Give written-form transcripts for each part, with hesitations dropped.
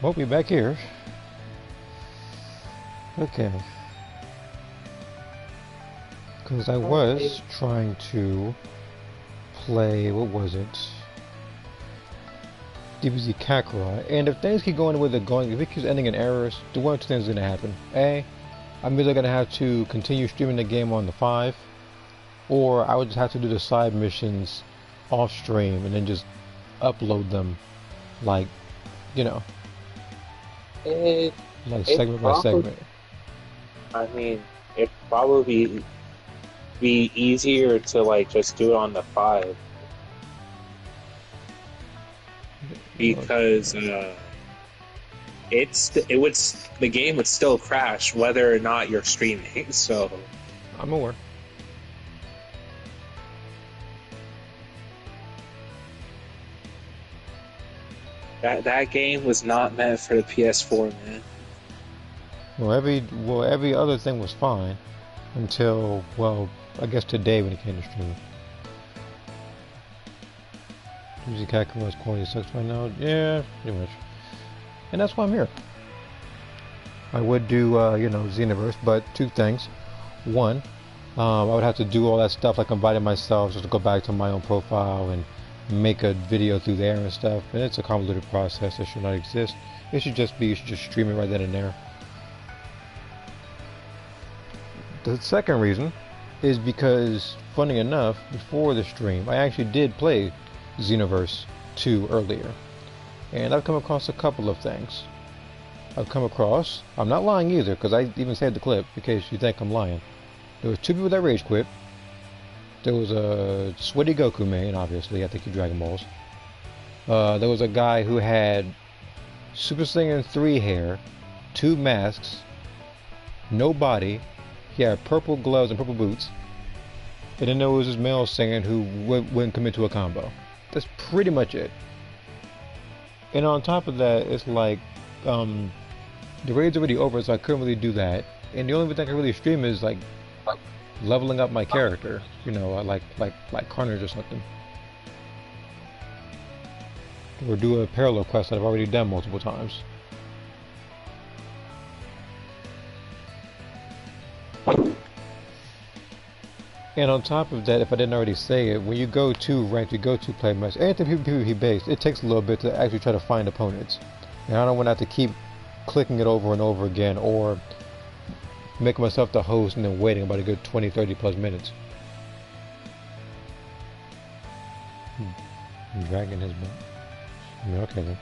Well, we back here. Okay. Because I was trying to play, what was it? DBZ Kakarot. And if things keep going the way they're going, if it keeps ending in errors, the one of two things is going to happen. A, I'm either going to have to continue streaming the game on the 5, or I would just have to do the side missions off stream and then just upload them, like, you know, like segment by segment. I mean, it'd probably be easier to like just do it on the 5 because the game would still crash whether or not you're streaming. So I'm aware. That game was not meant for the PS4, man. Well, every other thing was fine until, well, I guess today when it came to streaming. DBZ Kakarot's quality sucks right now. Yeah, pretty much. And that's why I'm here. I would do, you know, Xenoverse, but two things. One, I would have to do all that stuff like inviting myself just to go back to my own profile and make a video through there and stuff. And it's a convoluted process that should not exist. It should just be, you should just stream it right then and there. The second reason is because, funny enough, before the stream, I actually did play Xenoverse 2 earlier. And I've come across a couple of things. I'm not lying either, because I even saved the clip, in case you think I'm lying. There was 2 people that rage quit. There was a sweaty Goku main, obviously, I think he Dragon Balls. There was a guy who had Super Saiyan 3 hair, 2 masks, no body. He had purple gloves and purple boots. And then there was this male Saiyan who wouldn't commit to a combo. That's pretty much it. And on top of that, it's like, the raid's already over, so I couldn't really do that. And the only thing I can really stream is like leveling up my character, you know, like Carnage or something. Or do a parallel quest that I've already done multiple times. And on top of that, if I didn't already say it, when you go to ranked, you go to play match, anything PvP based, it takes a little bit to actually try to find opponents. And I don't want to have to keep clicking it over and over again, or making myself the host and then waiting about a good 20, 30 plus minutes. Dragging his butt. Okay then.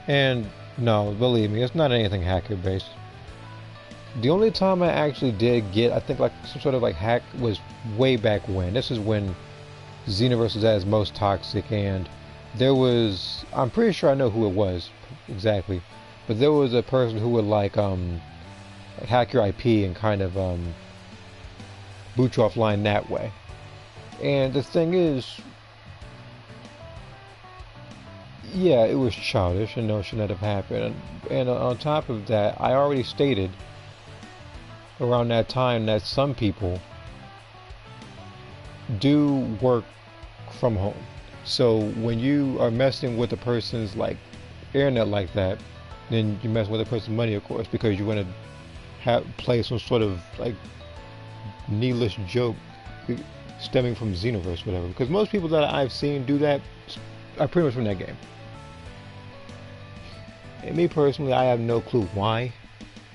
And no, believe me, it's not anything hacker based. The only time I actually did get, I think, like some sort of like hack was way back when. This is when Xenoverse was at its most toxic, and there was, I'm pretty sure I know who it was exactly, but there was a person who would like hack your IP and kind of boot you offline that way. And the thing is, yeah, it was childish and no, it should not have happened. And on top of that, I already stated around that time that some people do work from home. So when you are messing with a person's like internet like that, then you mess with a person's money, of course, because you want to play some sort of like needless joke stemming from Xenoverse, whatever. Because most people that I've seen do that are pretty much from that game. And me personally, I have no clue why.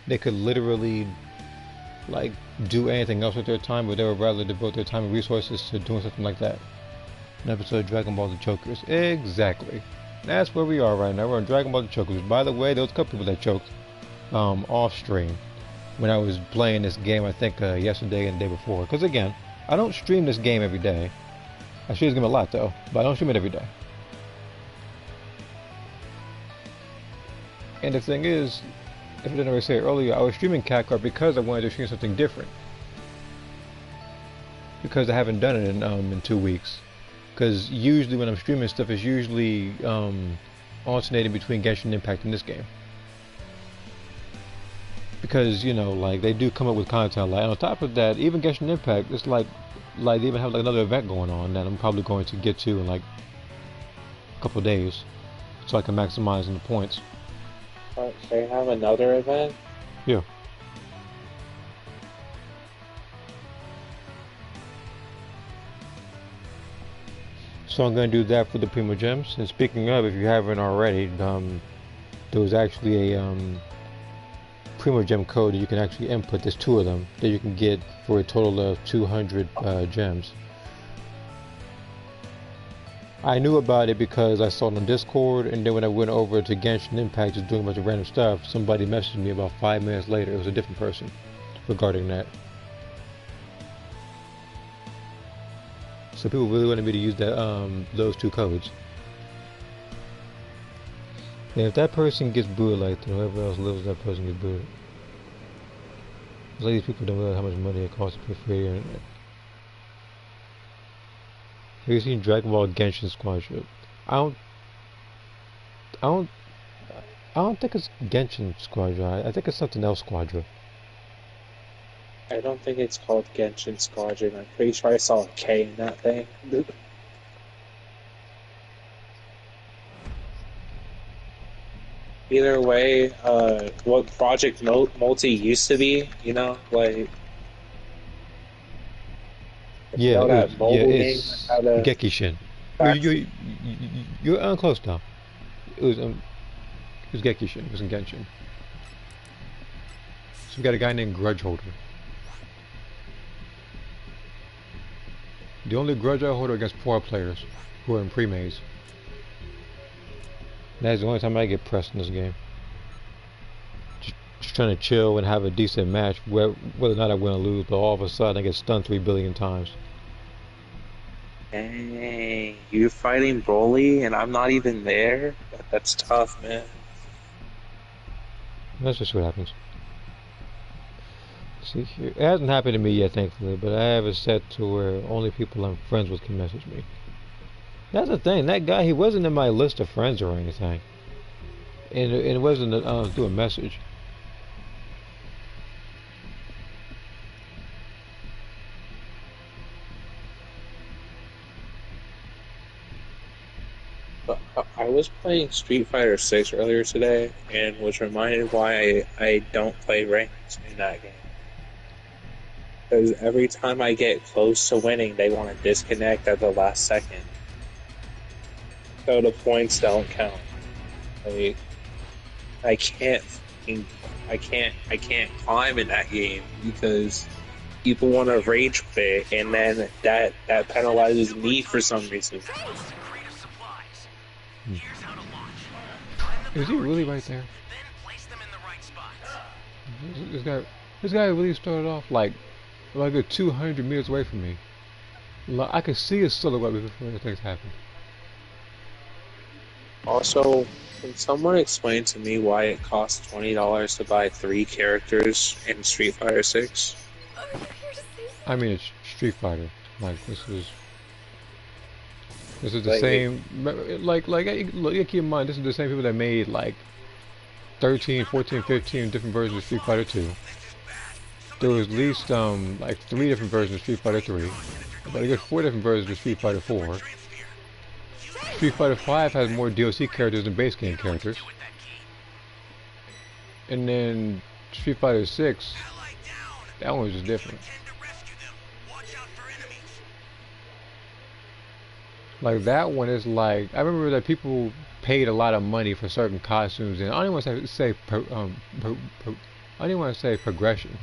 They could literally like do anything else with their time, but they would rather devote their time and resources to doing something like that. An episode of Dragon Ball The Chokers. Exactly. That's where we are right now. We're on Dragon Ball The Chokers. By the way, there was a couple people that choked off stream when I was playing this game, I think yesterday and the day before. Because again, I don't stream this game every day. I stream this game a lot though, but I don't stream it every day. And the thing is, if I didn't already say it earlier, I was streaming Kakarot because I wanted to stream something different. Because I haven't done it in 2 weeks. Because usually when I'm streaming stuff, it's usually alternating between Genshin Impact and this game. Because, you know, like, they do come up with content. Like, on top of that, even Genshin Impact, it's like they even have like another event going on that I'm probably going to get to in like a couple of days. So I can maximize on the points. They have another event? Yeah. So I'm gonna do that for the Primo Gems. And speaking of, if you haven't already, there was actually a Primo Gem code that you can actually input. There's two of them that you can get for a total of 200 gems. I knew about it because I saw it on Discord, and then when I went over to Genshin Impact just doing a bunch of random stuff, somebody messaged me about 5 minutes later. It was a different person regarding that. So people really wanted me to use that those two codes. And if that person gets booed like that, whoever else lives that person gets booed. It's like these people don't realize how much money it costs to pay for the internet. Have you seen Dragon Ball Genshin Squadra? I don't I don't think it's Genshin Squadra. I think it's something else Squadra. I don't think it's called Genshin Squadron. I'm pretty sure I saw a K in that thing. Either way, what Project Multi used to be, like Yeah, that mobile game it's had a Gekishin. You're unclose now. It was Gekishin. It wasn't Genshin. So we got a guy named Grudge Holder. The only Grudge I hold against 4 players who are in pre-maze. That's the only time I get pressed in this game. Just trying to chill and have a decent match, whether or not I win or lose, but all of a sudden I get stunned 3 billion times. Dang, you fighting Broly and I'm not even there? That's tough, man. That's just what happens. See here, it hasn't happened to me yet, thankfully, but I have it set to where only people I'm friends with can message me. That's the thing. That guy, he wasn't in my list of friends or anything, and it wasn't through a message. But I was playing Street Fighter 6 earlier today and was reminded why I don't play ranked in that game. Because every time I get close to winning, they want to disconnect at the last second. So the points don't count. Like, I can't climb in that game because people want to rage quit, and then that penalizes me for some reason. Is he really right there? This guy really started off like a good 200 meters away from me. I could see his silhouette before the things happened. Also, can someone explain to me why it costs $20 to buy 3 characters in Street Fighter 6? I mean, it's Street Fighter. Like this is the Like, same. Look, keep in mind, this is the same people that made like 13, 14, 15 different versions of Street Fighter 2. There was at least like 3 different versions of Street Fighter 3, but I guess 4 different versions of Street Fighter 4. Street Fighter 5 has more DLC characters than base game characters. And then Street Fighter 6, that one was just different. Like that one is like, I remember that people paid a lot of money for certain costumes, and I don't even want to say I don't even want to say progression.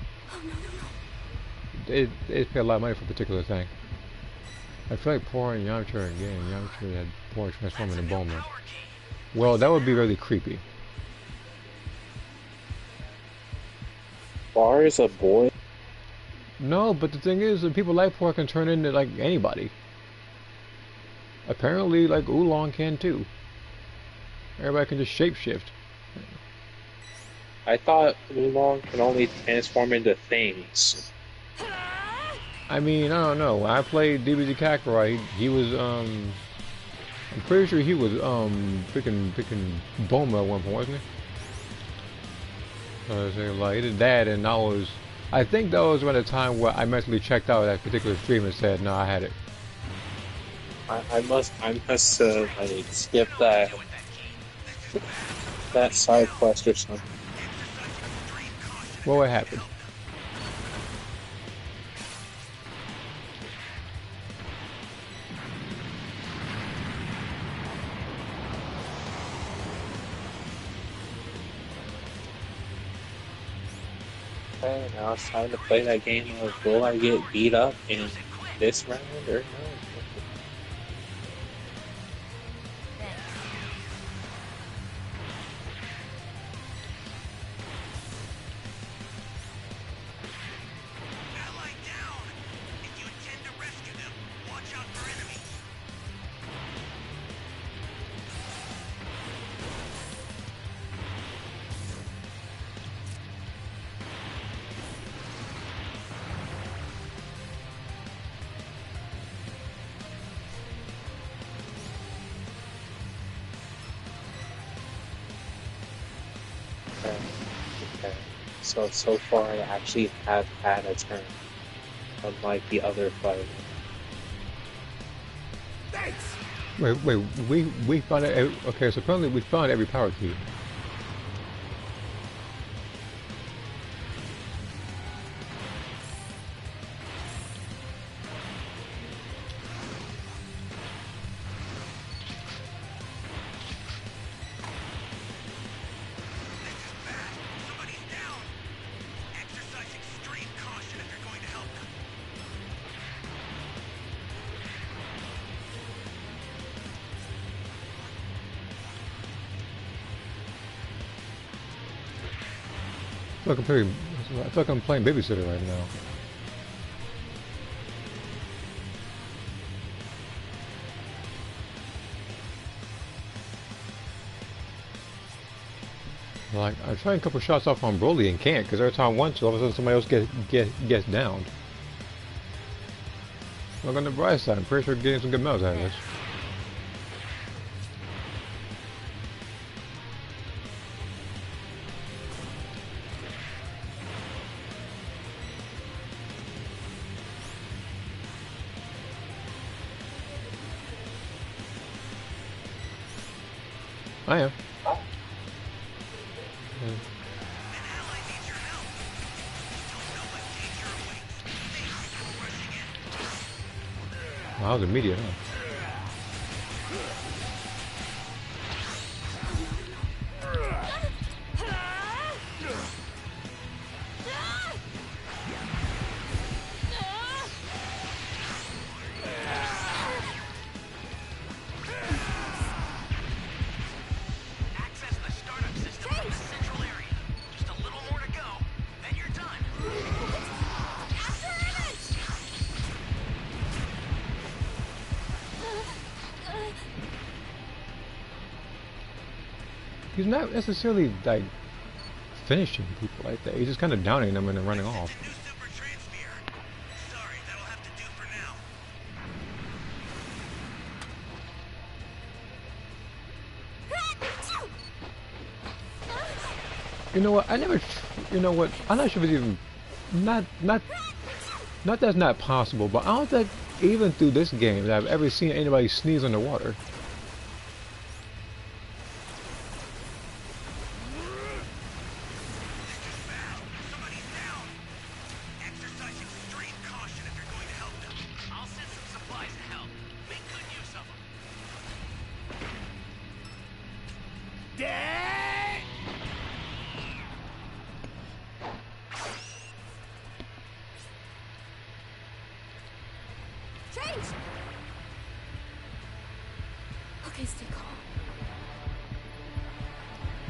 They pay a lot of money for a particular thing. I feel like Poor and Yamcha are gay, and Yamcha had Poor transform into Bulma. Well, that would be really creepy. Bar is a boy? No, but the thing is that people like Poor can turn into like anybody. Apparently, like Oolong can too. Everybody can just shapeshift. I thought Oolong can only transform into things. I mean, I don't know. When I played DBZ Kakarot, he was I'm pretty sure he was picking Bulma at one point, wasn't he? So like he did that, and I think that was around the time where I mentally checked out that particular stream and said, no, I had it. I must like skip that. that side quest or something. What would happen? Okay, now it's time to play that game of will I get beat up in this round or no? Okay. Okay. So far I actually have had a turn, unlike the other fight. Wait, we found it. Okay, so apparently we found every power key. I feel like I'm playing babysitter right now. Like I tried a couple shots off on Broly and can't because every time I want to, all of a sudden somebody else gets downed. Look on the bright side, I'm pretty sure getting some good medals out of this. I am. Wow, that was immediate, huh? He's not necessarily like finishing people like that. He's just kind of downing them and then running off. You know what? You know what? I'm not sure if it's even not that's not possible, but I don't think even through this game that I've ever seen anybody sneeze underwater. Okay, stay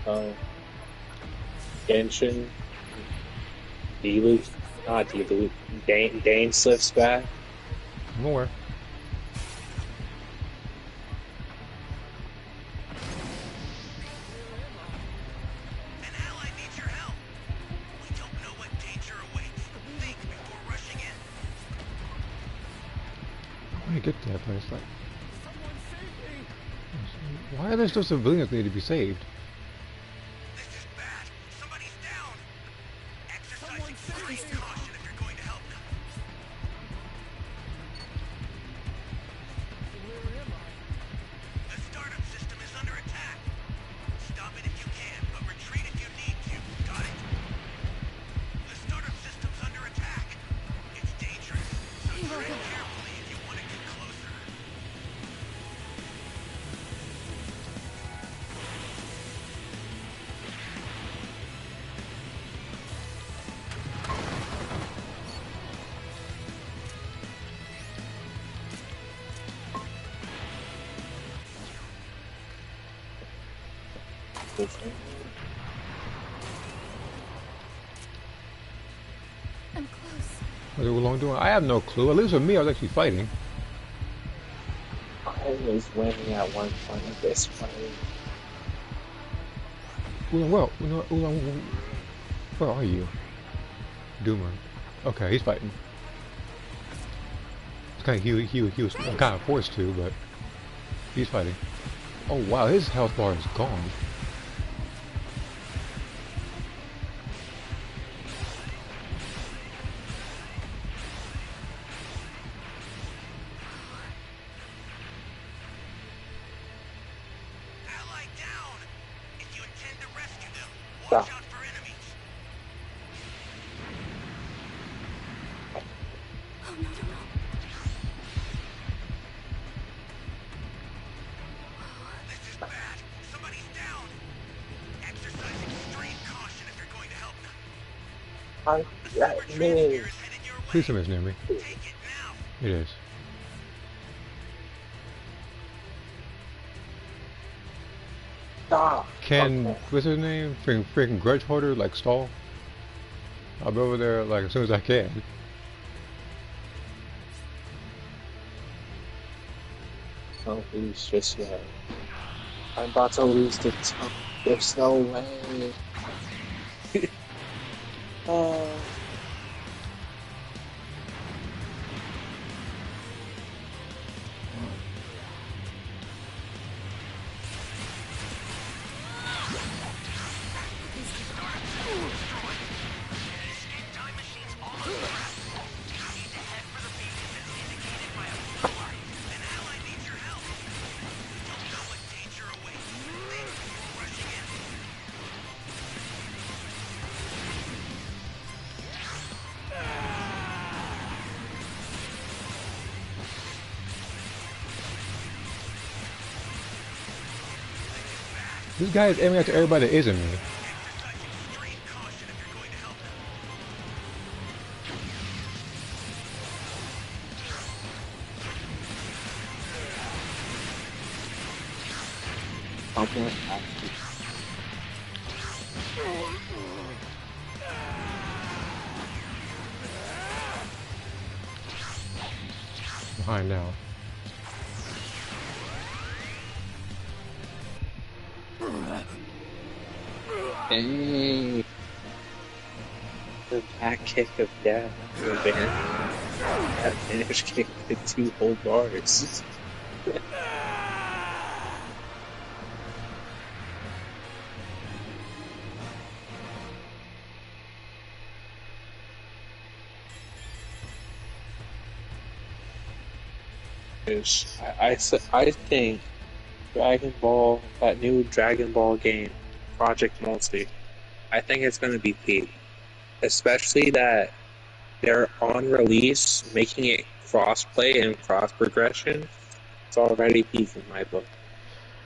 calm. Genshin, Dane slips back. More. I get that, but it's like, why are there still civilians that need to be saved? I'm close. What's Oolong doing? I have no clue. At least with me, I was actually fighting. I was winning at one point of this fight. Oolong, well, Oolong, where are you? Doomer. Okay, he's fighting. It's kind of, he was kind of forced to, but he's fighting. Oh wow, his health bar is gone. Stop. Oh, no, no, no. This is bad. Somebody's down. Exercise extreme caution if you're going to help them. That me. Transfer is headed your way. Please tell me it's near me. Take it now. It is. Stop. Can Okay. what's his name? Freaking grudge holder like stall. I'll be over there like as soon as I can. Don't lose just yet. I'm about to lose the tongue. There's no way. Oh. Time machine's almost wrapped. You need to head for the beacon that's indicated by a boulevard. An ally needs your help. You don't know what danger awaits. Think before rushing in. This guy is aiming after everybody that isn't me. Exercise extreme caution if you're going to help them. Someone Behind now. Hey. The back kick of death. That finish kick with 2 whole bars. I think Dragon Ball, that new Dragon Ball game, Project Multi, I think it's going to be peak. Especially that they're on release, making it cross-play and cross-progression. It's already peak in my book.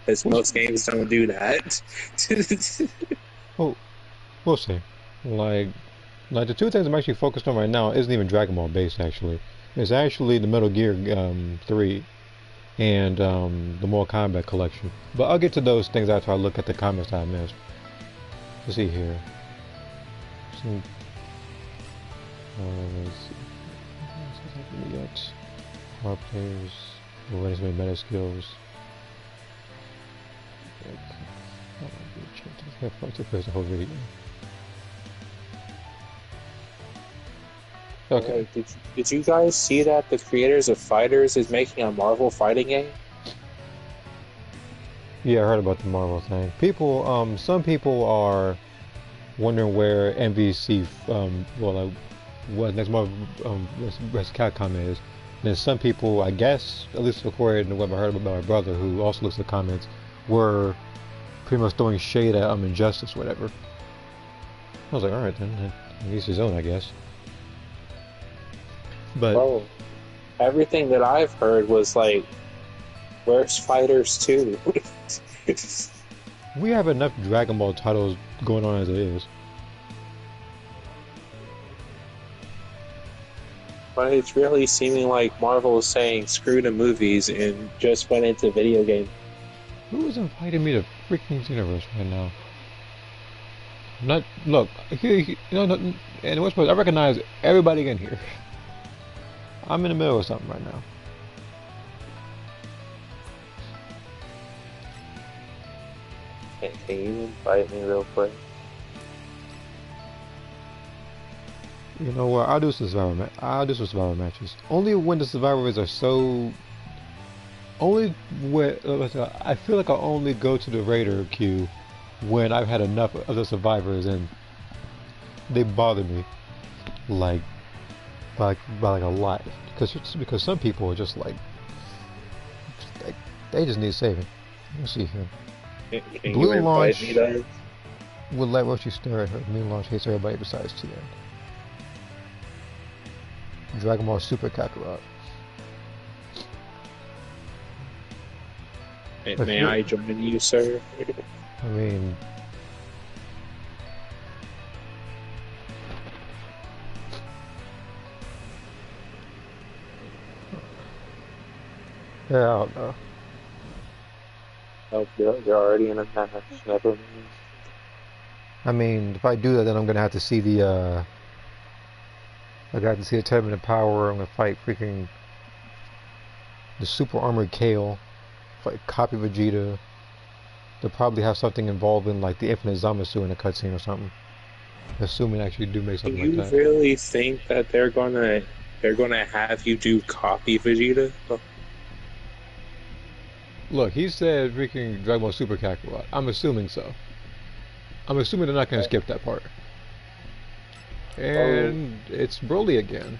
Because most games don't do that. Oh, we'll see. Like the two things I'm actually focused on right now isn't even Dragon Ball based actually. It's actually the Metal Gear 3 and the Mortal Kombat collection. But I'll get to those things after I look at the comments that I missed. Let's see here. Some, let's see. What's happening yet? Hard players. What is my meta skills? I have to close the whole video. Okay. Did you guys see that the creators of Fighters is making a Marvel fighting game? Yeah, I heard about the Marvel thing. People, some people are wondering where MVC, what next Marvel, Res Capcom is. And then some people, I guess, at least according to what I heard about my brother, who also looks at the comments, were pretty much throwing shade at Injustice, whatever. I was like, alright then, he's his own, I guess. But Bro, everything that I've heard was like, where's Fighters 2? We have enough Dragon Ball titles going on as it is. But it's really seeming like Marvel is saying screw the movies and just went into video game. Who is inviting me to freaking universe right now? Not look here. No, and what's I recognize everybody in here. I'm in the middle of something right now. Can you invite me real quick? You know what? I'll do some survivor. I'll do some survivor matches. Only when the survivors are so. Only when I feel like I only go to the raider queue when I've had enough of the survivors and they bother me, like by like a lot. Because some people are just like they just need saving. Let me see here. Can Blue you launch invite me then? will let Roshi stare at her. Blue launch hates everybody besides Tien. Dragon Ball Super Kakarot. May I join you, sir? I mean, yeah, I don't know. Oh, you're already in a match. Never mind. I mean, if I do that, then I'm gonna have to see the. I got to see a tournament of power. I'm gonna fight freaking the super armored Kale, fight copy Vegeta. They'll probably have something involving like the infinite Zamasu in a cutscene or something. Assuming they actually do make Do something you like that. really think that they're gonna have you do copy Vegeta? Look, he said freaking Dragon Ball Super Kakarot. I'm assuming so. I'm assuming they're not gonna skip that part. And it's Broly again.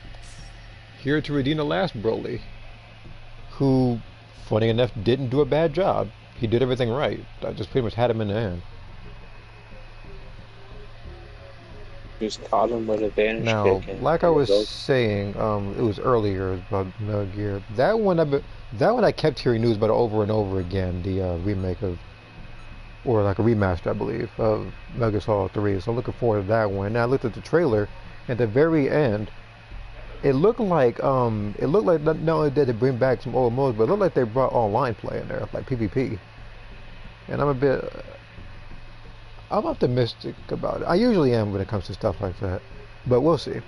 Here to redeem the last Broly. Who, funny enough, didn't do a bad job. He did everything right. I just pretty much had him in the end. Just caught him with a vanish Now, kick. like I was saying, it was earlier about Metal Gear. That one I kept hearing news about over and over again. The remake of, or like a remaster, I believe, of Metal Gear Solid 3. So I'm looking forward to that one. Now I looked at the trailer. At the very end, it looked like not only did they bring back some old modes, but it looked like they brought online play in there, like PvP. And I'm optimistic about it. I usually am when it comes to stuff like that, but we'll see.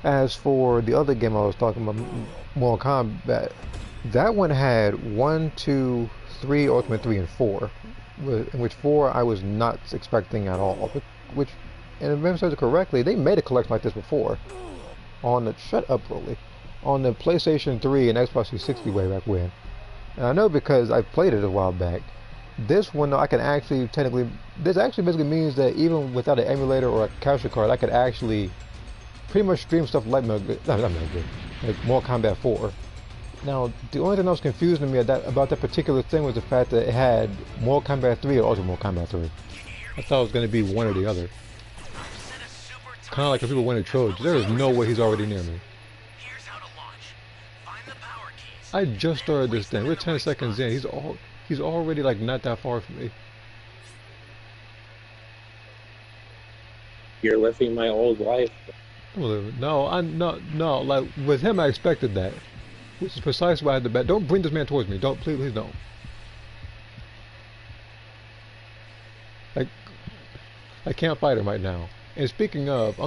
As for the other game I was talking about, Mortal Kombat, that one had 1, 2, 3, Ultimate 3, and 4. In which 4 I was not expecting at all. Which, and if I remember correctly, they made a collection like this before. On the shut up, Broly. On the PlayStation 3 and Xbox 360 way back when. And I know because I played it a while back. This one, though, I can actually technically. This actually basically means that even without an emulator or a capture card, I could actually pretty much stream stuff like not Metal Gear, like Mortal Kombat 4. Now, the only thing that was confusing to me about that particular thing was the fact that it had Mortal Kombat 3 or Ultimate Mortal Kombat 3. I thought it was going to be one or the other. Kind of like if people win a trilogy. There is no way he's already near me. Here's how to launch. Find the power keys. I just started this thing. We're 10 seconds in. He's already like not that far from me. You're living my old life. No. Like with him, I expected that, which is precisely why I had to bet. Don't bring this man towards me. Don't, please don't. Like, I can't fight him right now. And speaking of,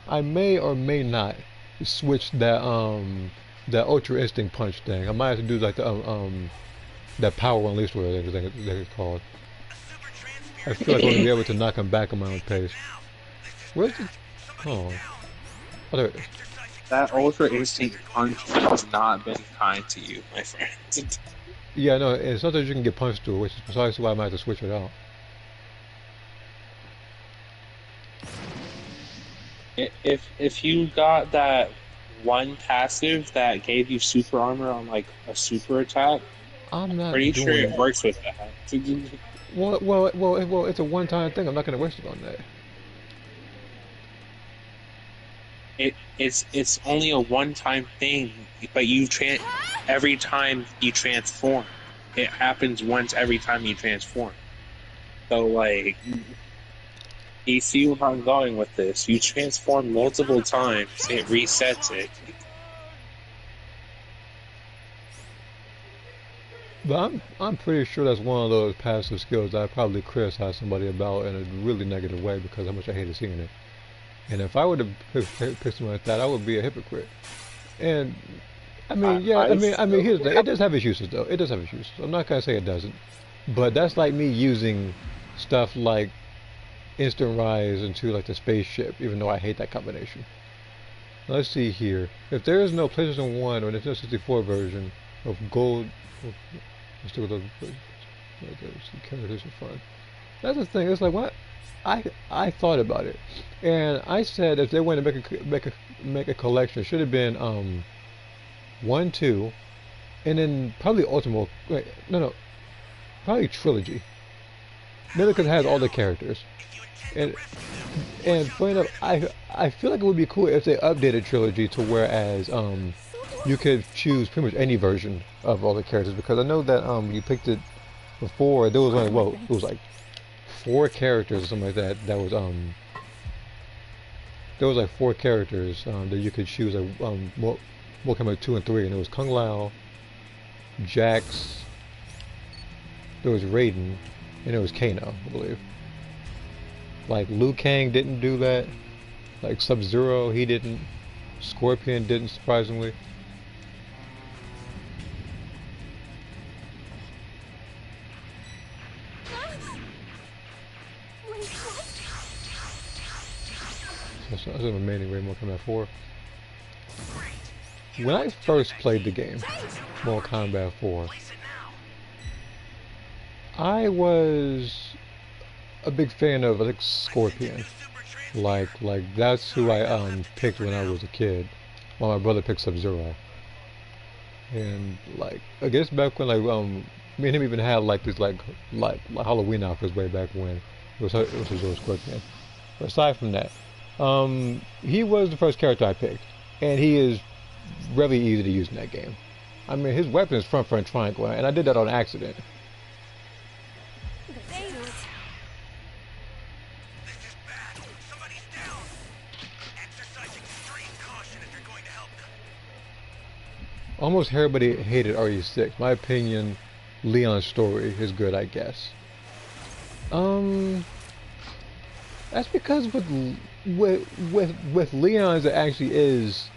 I may or may not switch that Ultra Instinct Punch thing. I might have to do like the that Power Unleashed, whatever that it's called. I feel like I'm gonna be able to knock him back on my own pace. Where's the? Oh, there it is. That Ultra Instinct Punch has not been kind to you, my friend. Yeah, no, it's not that you can get punched to it, which is precisely why I might have to switch it out. If you got that one passive that gave you super armor on like a super attack, I'm not pretty sure doing it works with that. Well, it's a one-time thing. I'm not gonna waste it on that. it's only a one-time thing, but every time you transform, it happens once every time you transform. So like, you see where I'm going with this. You transform multiple times, it resets it. But I'm pretty sure that's one of those passive skills that I probably criticize somebody about in a really negative way because how much I hated seeing it. And if I were to pick something like that, I would be a hypocrite. And I I, mean, yeah, I I mean, here's the thing. feel It does have its uses, though. It does have its uses. I'm not gonna say it doesn't, but that's like me using stuff like instant rise into like the spaceship, even though I hate that combination. Let's see here. If there is no PlayStation 1 or Nintendo 64 version of Gold, let's do those characters are fun. That's the thing. It's like what I thought about it, and I said if they want to make a collection, it should have been 1, 2, and then probably Ultimate. Wait, no, probably Trilogy. Maybe because it has all the characters. And funny enough, I feel like it would be cool if they updated Trilogy to whereas you could choose pretty much any version of all the characters because I know that you picked it before there was only it was like 4 characters or something like that that was there was like 4 characters that you could choose like Mortal Kombat 2 and 3 and it was Kung Lao, Jax, there was Raiden, and it was Kano, I believe. Like Liu Kang didn't do that. Like Sub-Zero, he didn't. Scorpion didn't, surprisingly. So that's my main way Mortal Kombat 4. When I first played the game, Mortal Kombat 4, I was a big fan of like Scorpion. Like that's who I picked when I was a kid. While my brother picked Sub-Zero. And like I guess back when like me and him even had like these like Halloween outfits way back when. It was Sub-Zero Scorpion. But aside from that, he was the first character I picked. And he is really easy to use in that game. I mean his weapon is front triangle and I did that on accident. Almost everybody hated RE6. My opinion, Leon's story is good, I guess. That's because with Leon's it actually is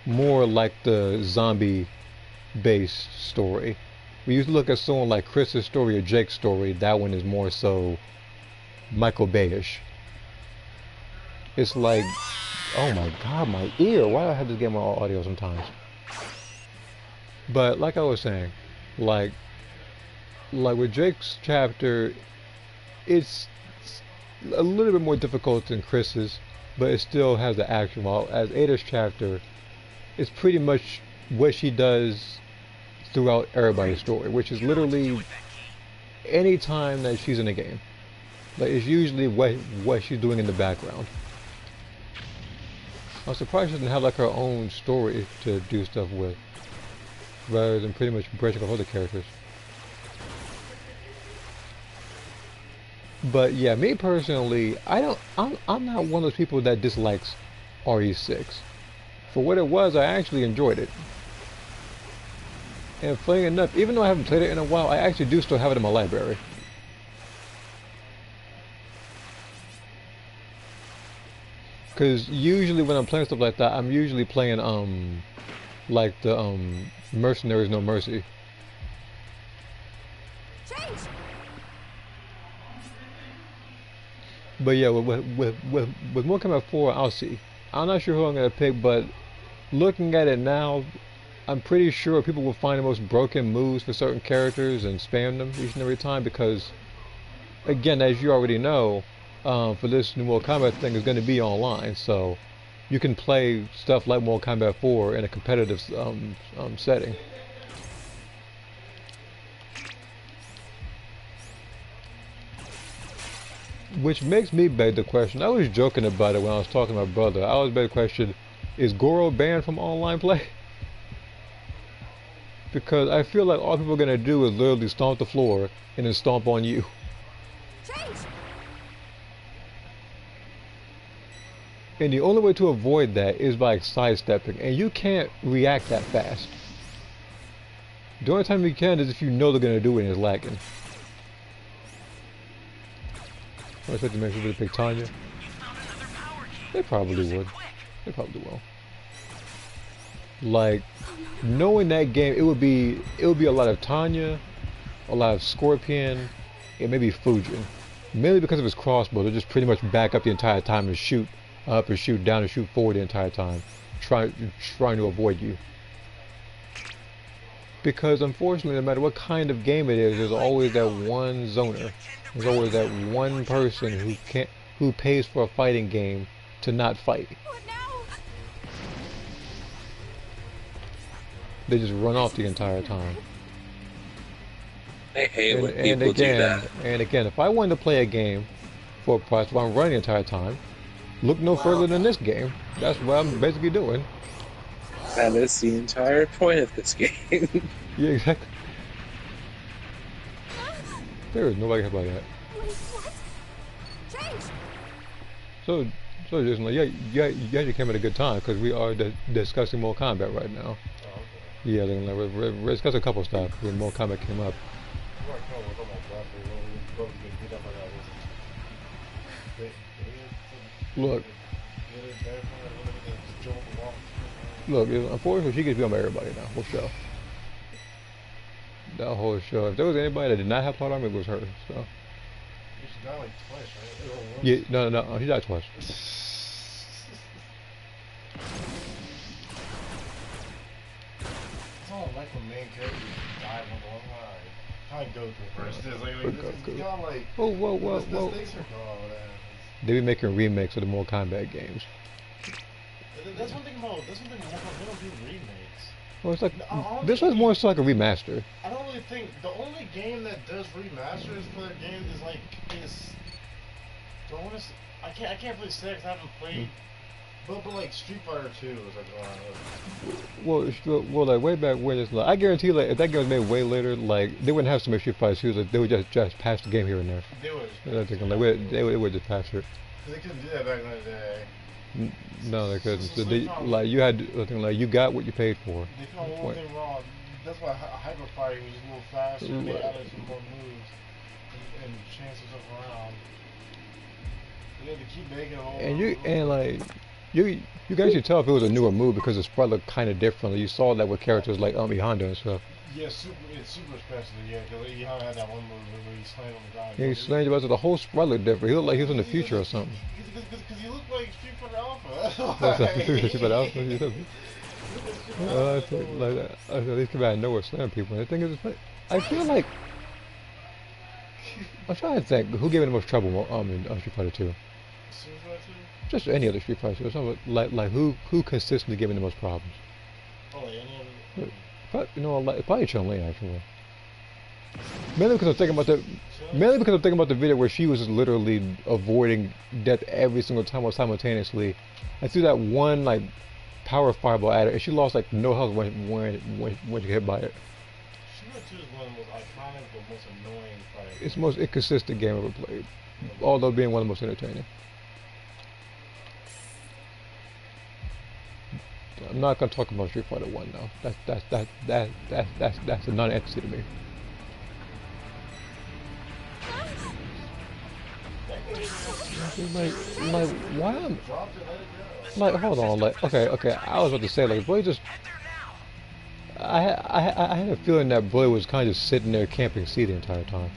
more like the zombie-based story. We used to look at someone like Chris's story or Jake's story. That one is more so Michael Bay-ish. It's like, oh my God, my ear! Why do I have to get my audio sometimes? But like I was saying, like with Jake's chapter, it's a little bit more difficult than Chris's, but it still has the action. While as Ada's chapter, it's pretty much what she does throughout everybody's story, which is literally any time that she's in a game. Like it's usually what she's doing in the background. I'm surprised she doesn't have like her own story to do stuff with, rather than pretty much branching off other characters. But yeah, me personally, I'm not one of those people that dislikes RE6. For what it was, I actually enjoyed it. And funny enough, even though I haven't played it in a while, I actually do still have it in my library. Because usually when I'm playing stuff like that, I'm usually playing like the Mercenaries No Mercy. Change. But yeah, with Mortal Kombat 4, I'll see. I'm not sure who I'm gonna pick, but looking at it now, I'm pretty sure people will find the most broken moves for certain characters and spam them each and every time because, again, as you already know, for this new Mortal Kombat thing is going to be online, so you can play stuff like Mortal Kombat 4 in a competitive setting. Which makes me beg the question, I was joking about it when I was talking to my brother, I was begging the question, Is Goro banned from online play? Because I feel like all people are gonna do is literally stomp the floor and then stomp on you. Change. And the only way to avoid that is by sidestepping, and you can't react that fast. The only time you can is if you know they're gonna do it and it's lagging. I expect to make sure they pick Tanya. You found another power key. They probably Use it would. quick. They probably will. Like, knowing that game, it would be a lot of Tanya, a lot of Scorpion, and maybe Fujin. Mainly because of his crossbow, they just pretty much back up the entire time and shoot up and shoot down and shoot forward the entire time, trying to avoid you. Because unfortunately, no matter what kind of game it is, there's always that one zoner. There's always that one person who pays for a fighting game to not fight. What now? They just run off the entire time. I hate when And people do again, that. if I wanted to play a game for a price while I'm running the entire time, look no further than this game. That's what I'm basically doing. That is the entire point of this game. Yeah, exactly. There is nobody about that. Wait, what? Change. So Jason, like, yeah, you actually came at a good time because we are discussing Mortal Kombat right now. Yeah, like, we're discussing a couple of stuff when Mortal Kombat came up. Look, unfortunately, she gets beat by everybody now. Whole show. That whole show. If there was anybody that did not have plot armor, it was her. So. She died like twice, right? Yeah, no, she died twice. It's all like when main characters die one line. How Goku first is like Goku. y'all like. Whoa. The stakes are oh, whatever. They be making remakes of the Mortal Kombat games. That's one thing about they don't do remakes. Well, it's like No, this was more so like a remaster. I don't really think the only game that does remasters for their games is don't want to. I can't really say because I haven't played. But like Street Fighter 2 was like Well, like way back when it's like I guarantee like if that game was made way later, like they wouldn't have so much Street Fighter 2s. Like, they would just pass the game here and there. they was. I think like they would just pass it. They couldn't do that back in the day. No, they couldn't. So So they they, found- like you had I think like you got what you paid for. They found one thing wrong. That's why Hyper Fighting was a little faster. They Right. added some more moves and changed some stuff around. They had to keep making all. You can actually tell if it was a newer move because the sprite looked kind of different. You saw that with characters like E Honda and stuff. Yeah, it's super special. Yeah, because you had that one move where he slammed on the ground. Yeah, he slammed about the whole sprite looked different. He looked like he was in the future or something. Because he looked like Street Fighter Alpha. That's like Street Fighter Alpha. You know? I think like I at least come out of nowhere slam people. And the thing is, I feel like I'm trying to think who gave me the most trouble in Street Fighter 2. Just any other Street Fighter 2. Something like who consistently gave me the most problems. Oh, any other. But probably Chun-Li actually. Mainly because I'm thinking about the video where she was just literally avoiding death every single time while simultaneously. I threw that one like power fireball at her, and she lost like no health when she got hit by it. Street Fighter 2 is one of the most iconic but most annoying fights. It's the most inconsistent game I've ever played, although being one of the most entertaining. I'm not gonna talk about Street Fighter 1 now. That's a non-entity to me. Like why am like hold on okay I was about to say like boy just I had a feeling that boy was kind of sitting there camping C the entire time.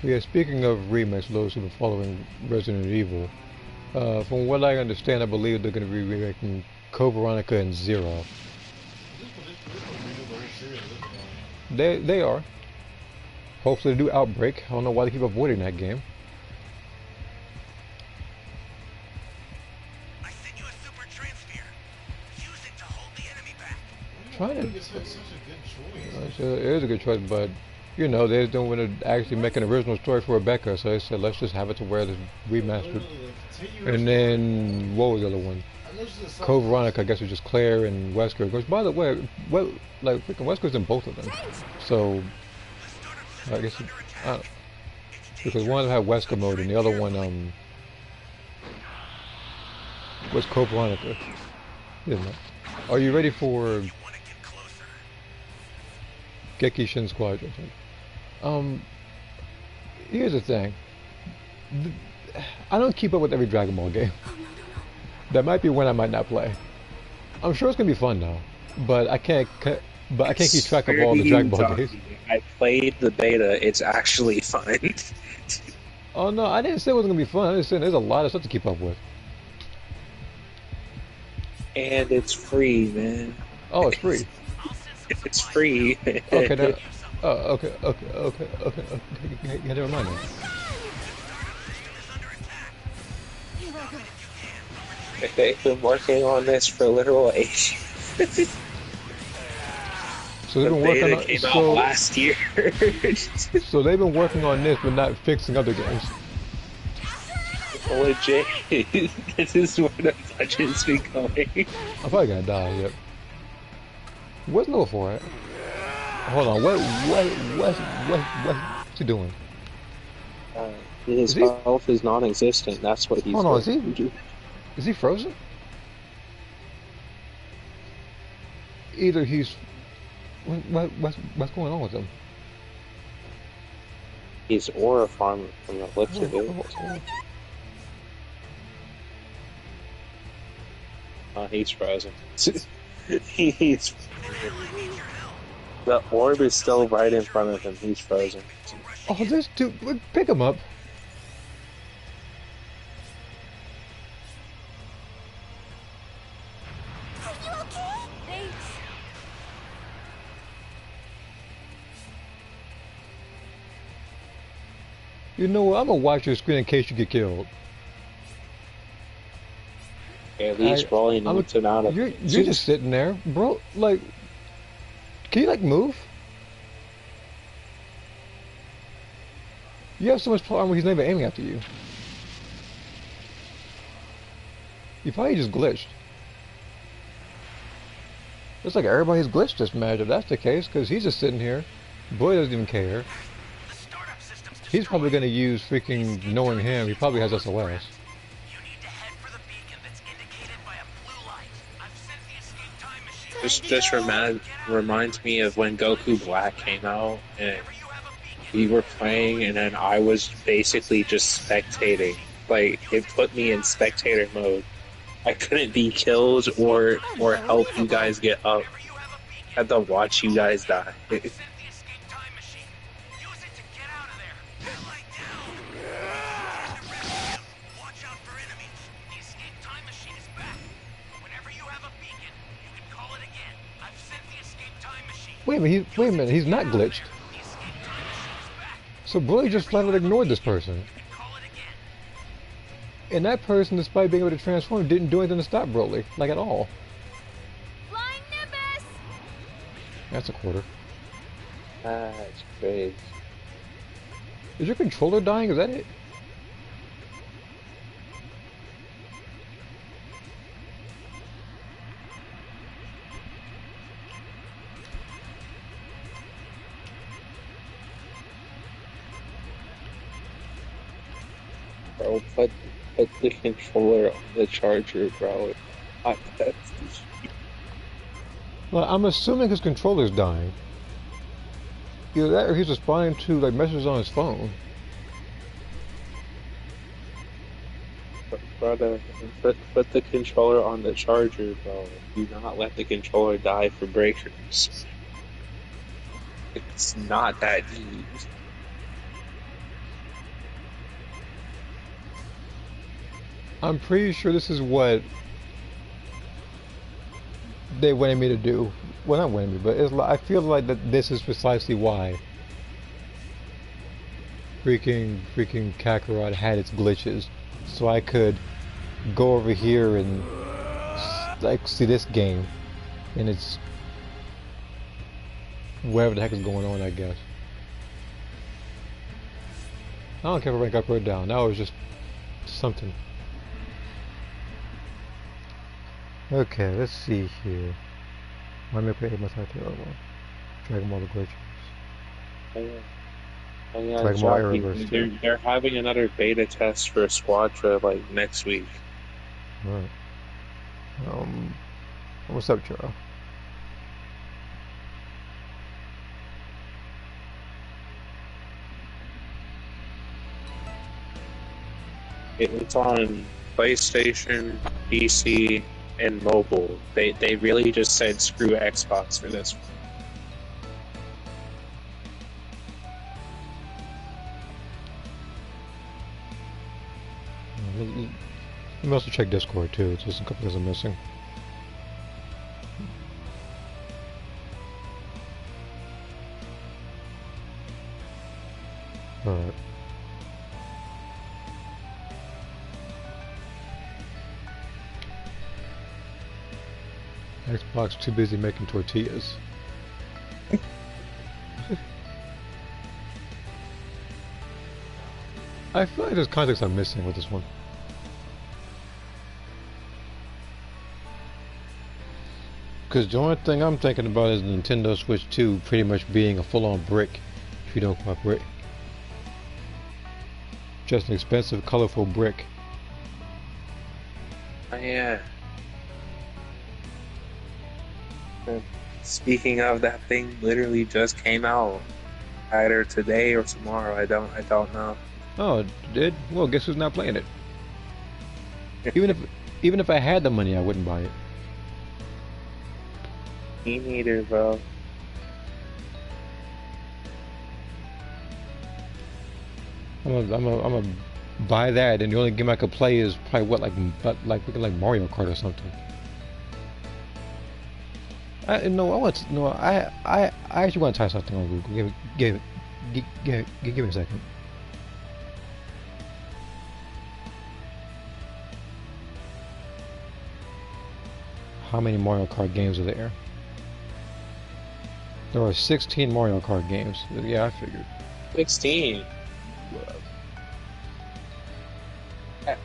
Yeah, speaking of remakes, for those who've been following Resident Evil, from what I understand, I believe they're going to be remaking Code Veronica and Zero. They are. Hopefully they do Outbreak. I don't know why they keep avoiding that game. I sent you a super transfer. Use it to hold the enemy back. Trying to. It's such a good choice. It is a good choice, but you know, they don't want to actually make an original story for Rebecca, so they said, let's just have it to where it's remastered. Literally, like, 10 years And then, what was the other one? I know she's a Code Veronica, I guess, was just Claire and Wesker. Which, by the way, well, like, freaking Wesker's in both of them. So, I guess, because one of them had Wesker mode, and the other one, was Code Veronica. Isn't it? Are you ready for Geki Shin Squadron? Here's the thing. I don't keep up with every Dragon Ball game. That might be one I might not play. I'm sure it's gonna be fun though, but I can't keep track of all the Dragon Ball games. I played the beta. It's actually fun. Oh no, I didn't say it wasn't gonna be fun. I just said there's a lot of stuff to keep up with. And it's free, man. Oh, it's free. It's free. Okay, now, okay. Never mind. Here I go. They've been working on this for literal ages. So they've The been working beta on. came out So, last year. so they've been working on this, but not fixing other games. Legit. This is where the budget's been going. I'm probably gonna die. Yep. What's level 4 at? Hold on. What's he doing? His Is he- health is non-existent. That's what he's Hold on, is going he- to do. Is he frozen? Either he's. What's going on with him? He's aura farming from the looks of it. He's frozen. He's. The orb is still right in front of him. He's frozen. Oh, this dude, pick him up. Are you okay? Thanks. You know what? I'm gonna watch your screen in case you get killed. At least rolling I'm- into out of You're just sitting there, bro. Like, can you like move? You have so much power where he's not even aiming after you. You probably just glitched. It's like everybody's glitched this match if that's the case, because he's just sitting here. Boy doesn't even care. He's probably gonna use freaking, knowing him, he probably has SOS. You need to head for the beacon that's indicated by a blue light. I've sent the escape time machine. This just reminds me of when Goku Black came out and we were playing, and then I was basically just spectating. Like, it put me in spectator mode. I couldn't be killed or help you guys get up. I had to watch you guys die. Sent the escape time machine. Use it to get out of there. Lie down. Watch out for enemies. The escape time machine is back. Whenever you have a beacon, you can call it again. I've sent the escape time machine. Wait a minute, he's not glitched. The escape time machine is back. So Broly just flat out ignored this person. Call it again. And that person, despite being able to transform, didn't do anything to stop Broly. Like, at all. Flying Nimbus! That's a quarter. That's crazy. Is your controller dying? Is that it? Bro, put the controller on the charger, bro. That's Well, I'm assuming his controller's dying. Either that or he's responding to like messages on his phone. brother. Put the controller on the charger, bro. Do not let the controller die for breakers. It's not that deep. I'm pretty sure this is what they wanted me to do. Well, not wanted me, but it's like, I feel like that this is precisely why freaking Kakarot had its glitches, so I could go over here and like see this game, and it's whatever the heck is going on, I guess. I don't care if I rank up or down. That was just something. Okay, let's see here. My make play 8 months after level. Dragon Ball the glitches. Oh, yeah. Oh, yeah, Dragon Ball Jockey, Arrowverse they're having another beta test for Squadra like next week. Right. What's up, Joe? It's on PlayStation, PC, and mobile. They really just said screw Xbox for this one. You must also check Discord too. It's just a couple things I'm missing. Alright. Xbox too busy making tortillas. I feel like there's context I'm missing with this one. Because the only thing I'm thinking about is Nintendo Switch 2 pretty much being a full-on brick, if you don't call it brick. Just an expensive, colorful brick. Yeah. Speaking of, that thing literally just came out either today or tomorrow. I don't know. Oh, it did? Well, guess who's not playing it? Even if I had the money, I wouldn't buy it. Me neither, bro. I'm gonna buy that, and the only game I could play is probably what, like Mario Kart or something. I actually want to try something on Google. Give me a second. How many Mario Kart games are there? There are 16 Mario Kart games. Yeah, I figured. 16.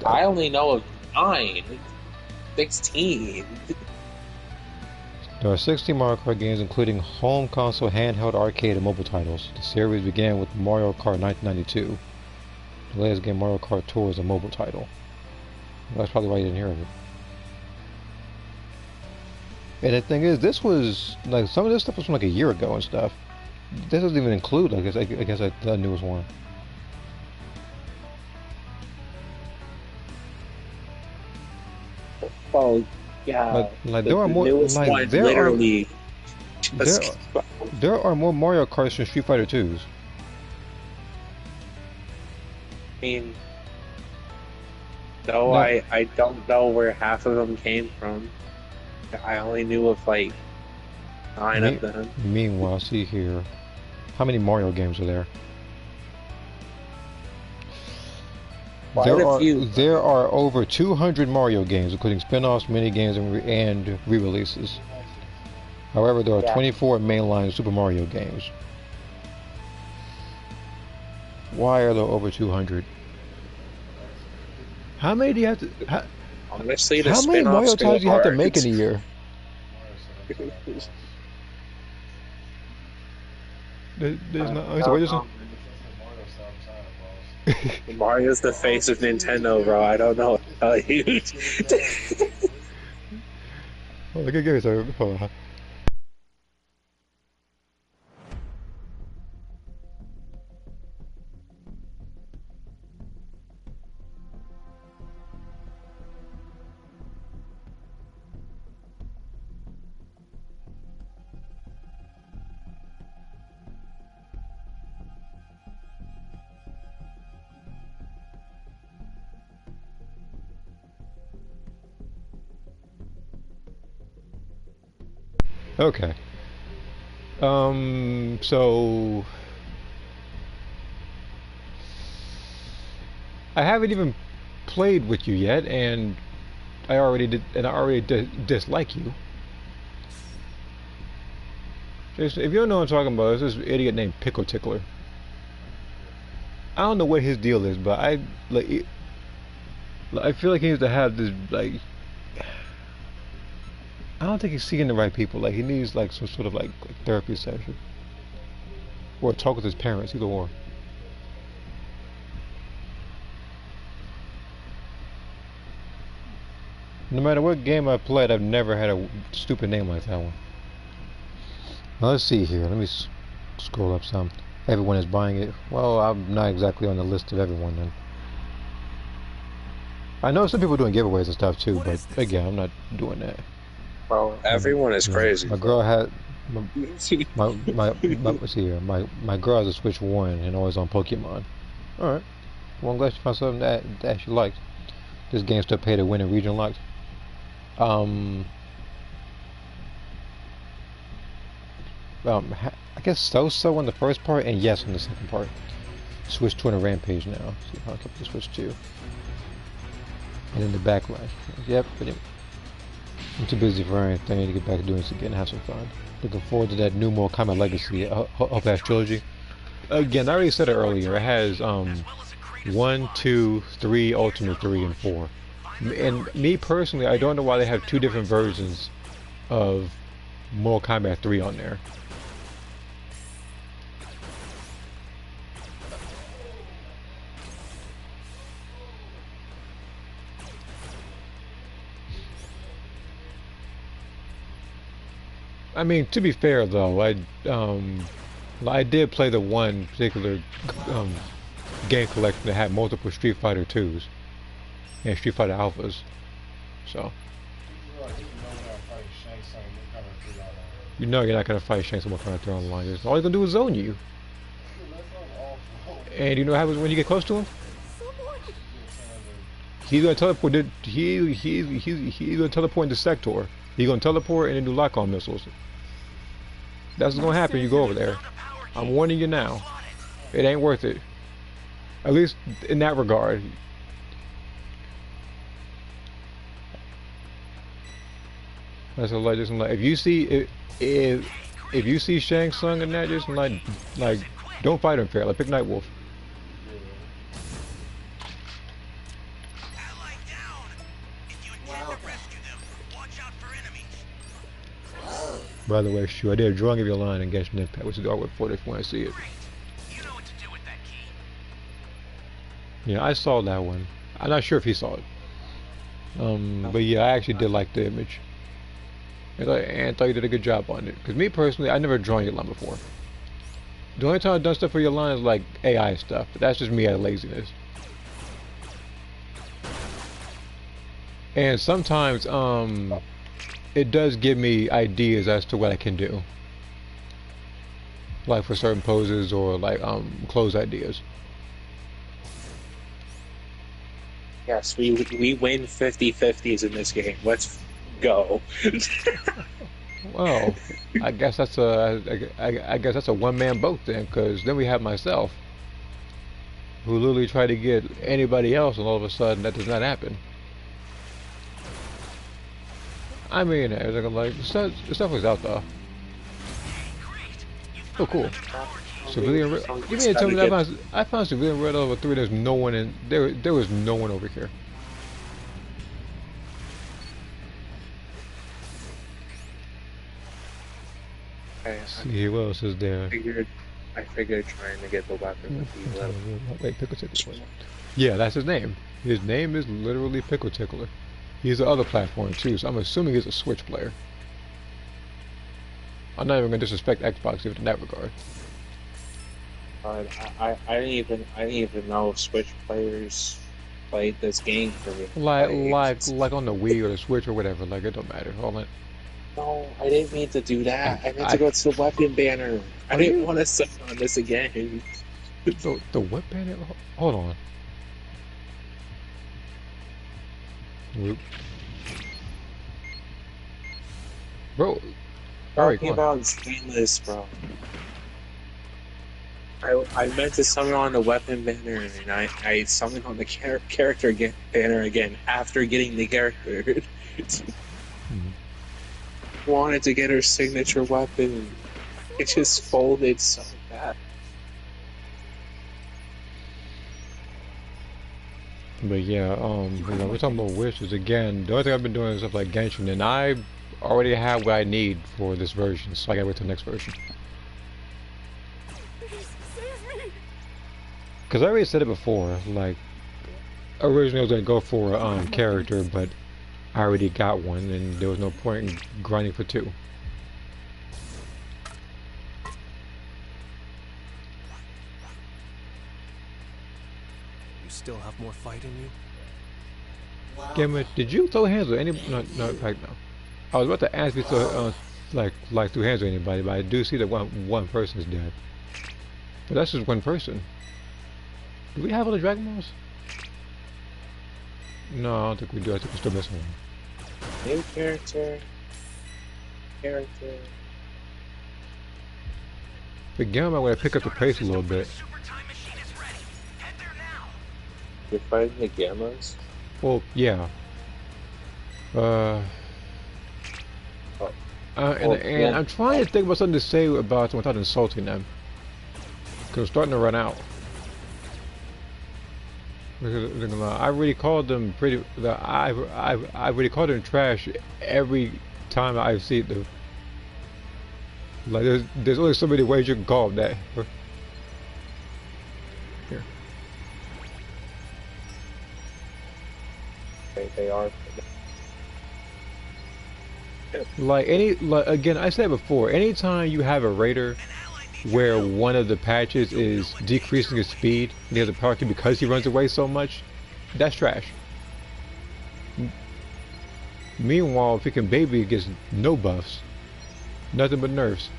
I only know of 9. 16. There are 16 Mario Kart games, including home console, handheld, arcade, and mobile titles. The series began with Mario Kart 1992. The latest game, Mario Kart Tour, is a mobile title. That's probably why you didn't hear of it. And the thing is, this was like some of this stuff was from like a year ago and stuff. This doesn't even include, I guess the newest one. Oh yeah, like there are more. Like there are more Mario Karts than Street Fighter 2s. I mean, no, I don't know where half of them came from. I only knew of like 9 of them. Meanwhile, see here, how many Mario games are there? There are over 200 Mario games, including spin-offs, mini-games, and re-releases. However, there are 24 mainline Super Mario games. Why are there over 200? How many do you have to... Honestly, how many Mario titles do you have to make in a year? There's not... Mario's the face of Nintendo, bro. I don't know what to tell you. Oh, give me a second. Hold on. Okay. So I haven't even played with you yet, and I already dislike you. Jason, if you don't know what I'm talking about, this is an idiot named Pickle Tickler. I don't know what his deal is, but I feel like he needs to have this like. I don't think he's seeing the right people. Like he needs like some sort of like therapy session, or talk with his parents, either or. No matter what game I played, I've never had a stupid name like that one. Now let's see here. Let me scroll up some. Everyone is buying it. Well, I'm not exactly on the list of everyone then. I know some people doing giveaways and stuff too, but again, I'm not doing that. Well, everyone is crazy. My girl had let's see here. My girl has a Switch 1 and always on Pokemon. All right. Well, I'm glad she found something that she liked. This game still pay to win in region locked. I guess so on the first part and yes on the second part. Switch 2 on a Rampage now. See how I kept the Switch 2. And then the backlash. Yep, but I'm too busy for anything. I need to get back to doing this again and have some fun. Looking forward to that new Mortal Kombat Legacy Up-Ass trilogy. Again, I already said it earlier. It has 1, 2, 3, Ultimate 3, and 4. And me personally, I don't know why they have two different versions of Mortal Kombat 3 on there. I mean, to be fair though, I did play the one particular game collection that had multiple Street Fighter 2s and Street Fighter Alphas, so you know you're not gonna fight Shanks Mortal Kombat 3 online. All he's gonna do is zone you, and you know what happens when you get close to him? He's gonna teleport. He's gonna teleport into Sector. He's gonna teleport and then do lock-on missiles. That's what's gonna happen. You go over there. I'm warning you now. It ain't worth it. At least in that regard. That's a like. Just like if you see if you see Shang Tsung in that, just like don't fight him fair. Like pick Nightwolf. By the way, Shu, I did a drawing of your line in Genshin Impact, which is the artwork for it if you want to see it. You know what to do with that key. Yeah, I saw that one. I'm not sure if he saw it. But yeah, I actually did like the image. And I thought you did a good job on it. Because me personally, I never drawn your line before. The only time I've done stuff for your line is like AI stuff, but that's just me out of laziness. And sometimes, it does give me ideas as to what I can do. Like for certain poses or like clothes ideas. Yes, we win 50-50s in this game. Let's go. Well, I guess that's a one-man boat then, because then we have myself, who literally tried to get anybody else, and all of a sudden that does not happen. I mean, everything like the stuff was out though. Oh, cool. Civilian. You mean to tell me that I found Civilian Red Level 3? There's no one in there. There was no one over here. See what else is there? I figured trying to get the weapon would be little. Wait, Pickle Tickler. Yeah, that's his name. His name is literally Pickle Tickler. He's the other platform too, so I'm assuming he's a Switch player. I'm not even gonna disrespect Xbox even in that regard. I didn't even know Switch players played this game for me. Like on the Wii or the Switch or whatever. Like it don't matter. Hold on. No, I didn't mean to do that. I meant to go to the weapon banner. I didn't want to sit on this again. The what banner? Hold on. Whoop. Bro, talking about stainless, bro. I meant to summon on the weapon banner, and I summoned on the character banner again after getting the character. Wanted to get her signature weapon. It just folded so bad. But yeah, we're talking about wishes again. The only thing I've been doing is stuff like Genshin, and I already have what I need for this version, so I gotta wait till the next version. Please save me. Cause I already said it before, like originally I was gonna go for a character, but I already got one, and there was no point in grinding for two. You still have more fight in you? Gamma, did you throw hands with any? No, right now. I was about to ask you to like throw hands with anybody, but I do see that one person is dead. But that's just one person. Do we have all the Dragon Balls? No, I don't think we do. I think we're still missing one. New character. Character. But Gamma, I'm gonna pick up the pace a little bit. Super time machine is ready. Head there now. You're fighting the Gammas? Well, yeah. And yeah. I'm trying to think about something to say about them without insulting them. Because I'm starting to run out. Because I really called them pretty. I really called them trash every time I see them. Like there's only so many ways you can call them that. Here. They are. Like again, I said before, anytime you have a raider where one of the patches is decreasing his speed and he has a power cube because he runs away so much, that's trash. Meanwhile, freaking Baby gets no buffs, nothing but nerfs.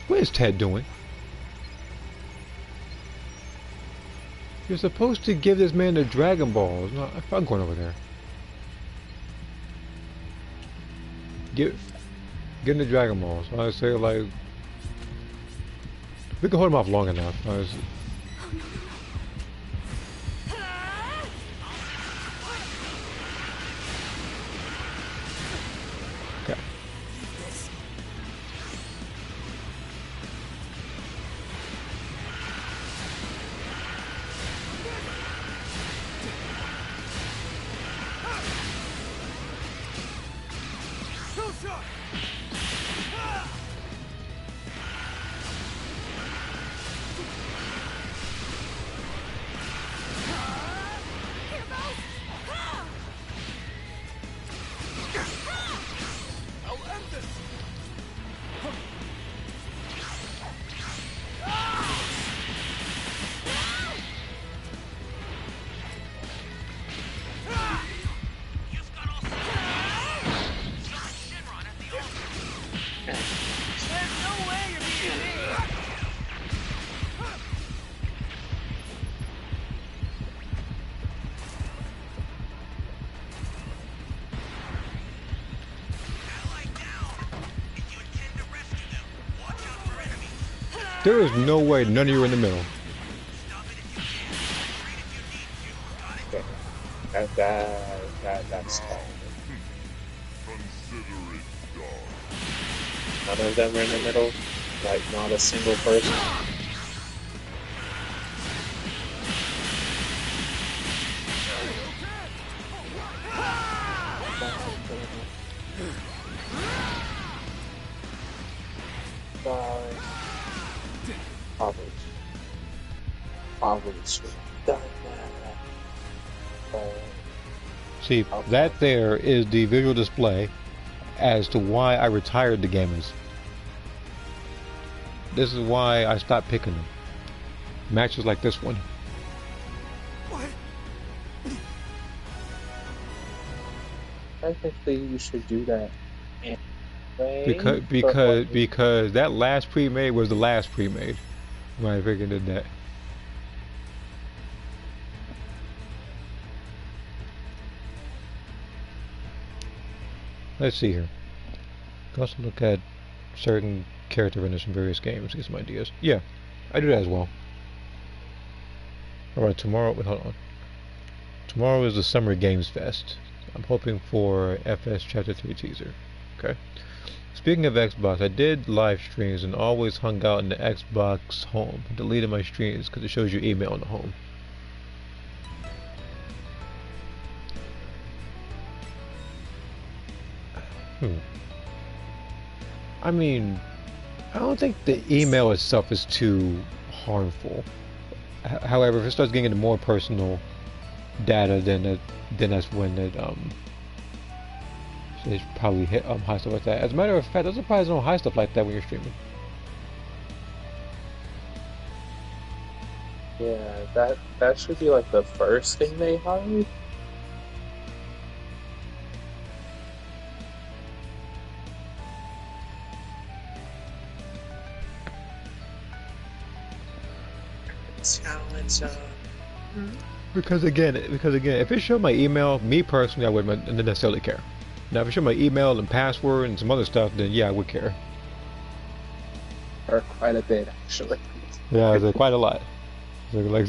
What is Ted doing? You're supposed to give this man the Dragon Balls. No, I'm going over there. Give him the Dragon Balls. I say like we can hold him off long enough. Okay. There is no way none of you are in the middle. Okay. That's tough. None of them are in the middle. Like, not a single person. Probably should have done that. See, that there is the visual display as to why I retired the gamers. This is why I stopped picking them. Matches like this one. Technically, you should do that anyway. Because that last pre-made was the last pre-made. When I freaking did that. Let's see here. Can also look at certain character renders from various games, get some ideas. Yeah, I do that as well. Alright, tomorrow, wait, hold on. Tomorrow is the Summer Games Fest. I'm hoping for FS Chapter 3 teaser. Okay. Speaking of Xbox, I did live streams and always hung out in the Xbox home. I deleted my streams because it shows your email in the home. I mean, I don't think the email itself is too harmful. However, if it starts getting into more personal data, then that's when it probably hit high stuff like that. As a matter of fact, I'm surprised no high stuff like that when you're streaming. Yeah, that should be like the first thing they hide. Challenge. Because again, if it showed my email, me personally, I wouldn't necessarily care. Now, if it showed my email and password and some other stuff, then yeah, I would care. Or quite a bit, actually. Yeah, it's quite a lot. Like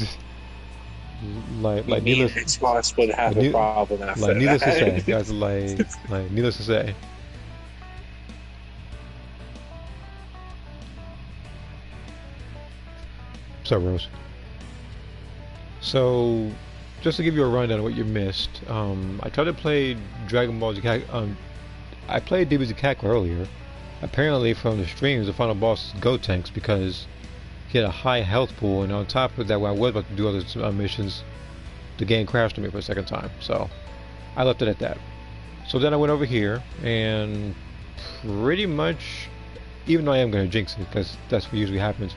needless. Xbox would have a problem after like needless that. to say, guys, like needless to say. What's up, Rose? So, just to give you a rundown of what you missed, I tried to play Dragon Ball Z Kakarot. I played DBZ Kakarot earlier. Apparently, from the streams, the final boss is Gotenks because he had a high health pool, and on top of that, when I was about to do other missions, the game crashed on me for a second time. So, I left it at that. So then I went over here, and pretty much, even though I am going to jinx it, because that's what usually happens,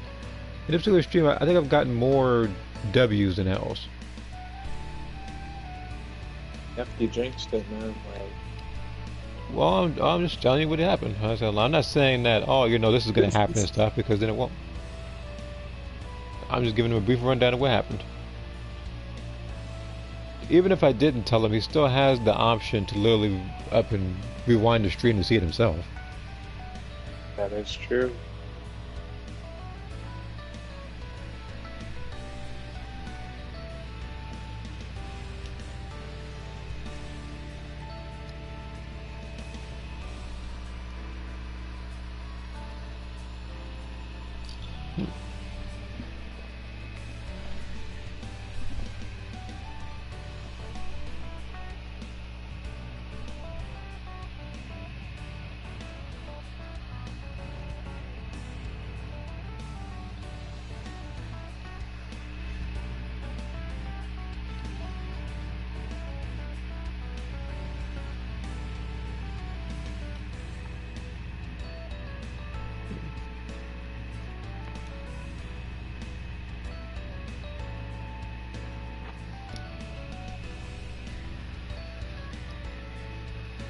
in this particular stream, I think I've gotten more W's than L's. Yep, you jinxed it, man. Like, well, I'm just telling you what happened. I'm not saying that, oh, you know, this is going to happen and stuff, because then it won't. I'm just giving him a brief rundown of what happened. Even if I didn't tell him, he still has the option to literally up and rewind the stream to see it himself. that is true.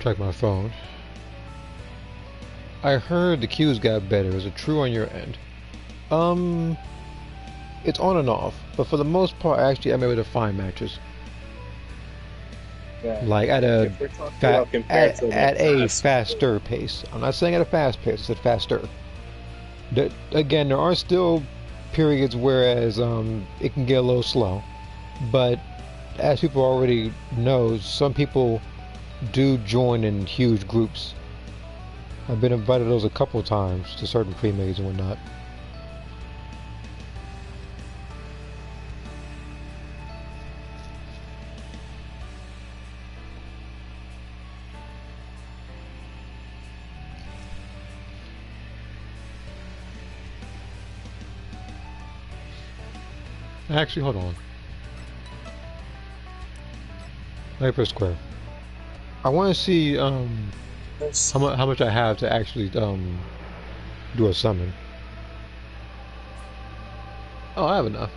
Check my phone. I heard the queues got better. Is it true on your end? It's on and off, but for the most part, actually, I'm able to find matches. Yeah. Like at a If we're talking about compared to at a last- faster pace. I'm not saying at a fast pace. I said faster. Again, there are still periods whereas it can get a little slow, but as people already know, some people do join in huge groups. I've been invited to those a couple of times to certain pre-mades and whatnot. Actually, hold on. Hyper Square. I want to see how much I have to actually do a summon. Oh, I have enough.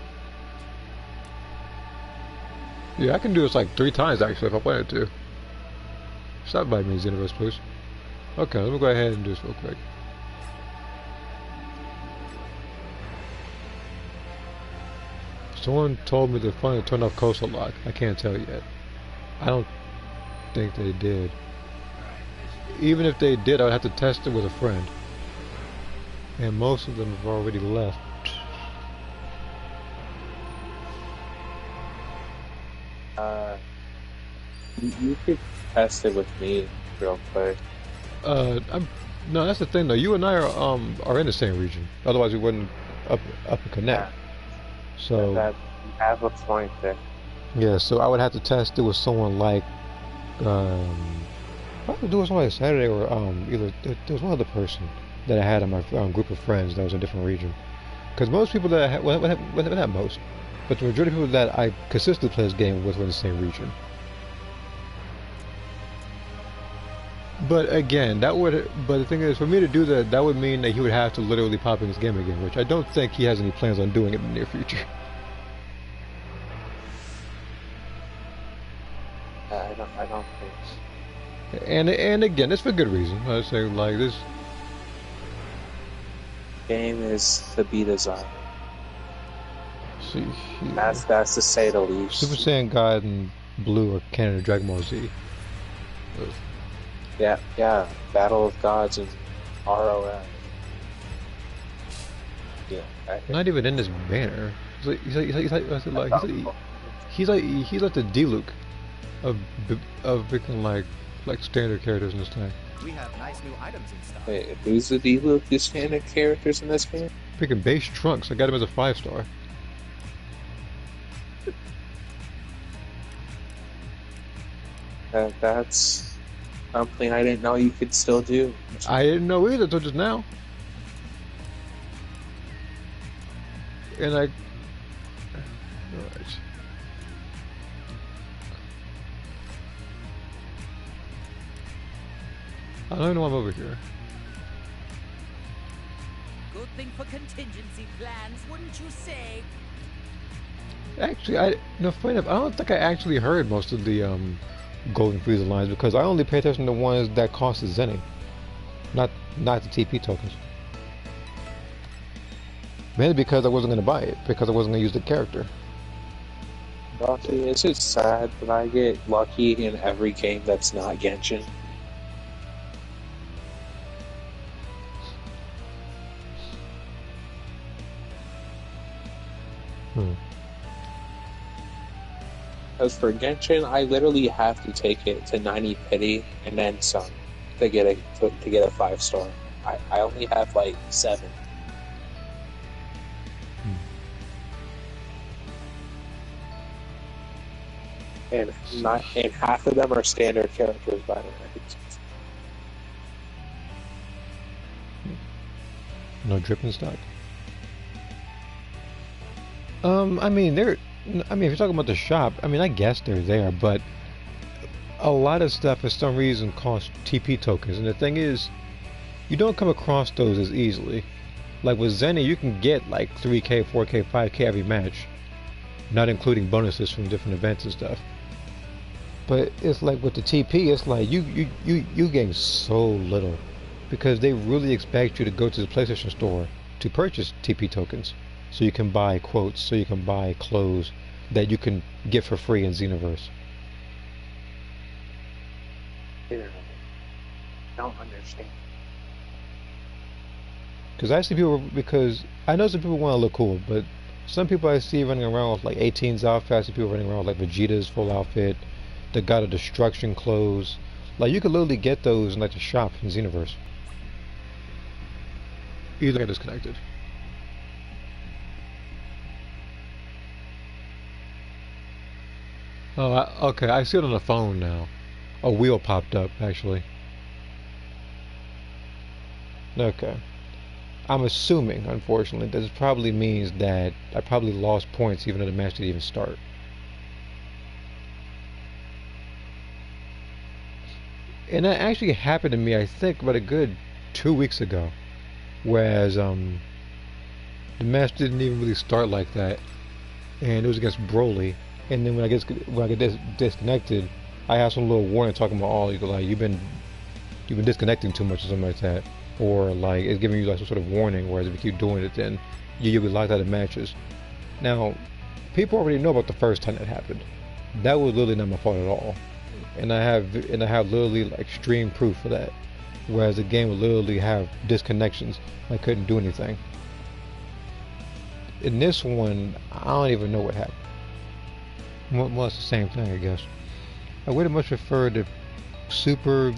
Yeah, I can do this like 3 times actually if I wanted to. Stop by me, Xenoverse, please. Okay, let me go ahead and do this real quick. Someone told me to finally turn off Coastal Lock. I can't tell yet. I don't think they did. Even if they did, I would have to test it with a friend. And most of them have already left. You could test it with me real quick. No, that's the thing though. You and I are in the same region. Otherwise, we wouldn't up and connect. So That you have a point there. yeah, so I would have to test it with someone like I would do it on like Saturday or either there was one other person that I had in my group of friends that was in a different region. Because most people that I had, well, not most, but the majority of people that I consistently play this game with were in the same region. But again, but the thing is, for me to do that, that would mean that he would have to literally pop in this game again, which I don't think he has any plans on doing in the near future. I don't think so. And again, it's for good reason. I say like this. Game is to be desired. See, here. That's to say the least. Super Saiyan God and Blue are canon of Dragon Ball Z. Yeah. Battle of Gods and ROS. Yeah. Not even in this banner. He's like the Diluc of freaking like standard characters in this thing. We have nice new items in stock. Wait, who's the D-Loop, the standard characters in this game? Freaking base Trunks. I got him as a 5-star. That's something I didn't know you could still do. I didn't know either until just now. And Alright. I don't even know why I'm over here. Good thing for contingency plans, wouldn't you say? Actually, funny enough, I don't think I actually heard most of the Golden Frieza lines because I only pay attention to the ones that cost a Zenny, not the TP tokens. Mainly because I wasn't going to buy it, because I wasn't going to use the character. Lucky, it's just sad that I get lucky in every game that's not Genshin. Because for Genshin, I literally have to take it to 90 pity and then some to get a 5-star. I only have like 7. And half of them are standard characters, by the way. No dripping stock. I mean, if you're talking about the shop, I mean, I guess they're there, but a lot of stuff for some reason costs TP tokens, and the thing is, you don't come across those as easily. Like with Zenny, you can get like 3k, 4k, 5k every match, not including bonuses from different events and stuff. But it's like with the TP, it's like you gain so little because they really expect you to go to the PlayStation Store to purchase TP tokens, so you can buy quotes, so you can buy clothes that you can get for free in Xenoverse. I don't understand. Because I know some people want to look cool, but some people I see running around with like 18's outfit, I see people running around with like Vegeta's full outfit, the God of Destruction clothes. Like you could literally get those in like the shop in Xenoverse. Either get disconnected. Oh, okay, I see it on the phone now. A wheel popped up, actually. Okay. I'm assuming, unfortunately, that this probably means that I probably lost points even though the match didn't even start. And that actually happened to me, I think, about a good 2 weeks ago. Whereas, the match didn't even really start like that. And it was against Broly. And then when I get disconnected, I have some little warning talking about, oh, you've been disconnecting too much or something like that. Or like it's giving you like some sort of warning, whereas if you keep doing it, then you'll be locked out of matches. Now, people already know about the first time that happened. That was literally not my fault at all, and I have literally like extreme proof for that. Whereas the game would literally have disconnections, I couldn't do anything. In this one, I don't even know what happened. Well, it's the same thing, I guess. I would have much preferred if Super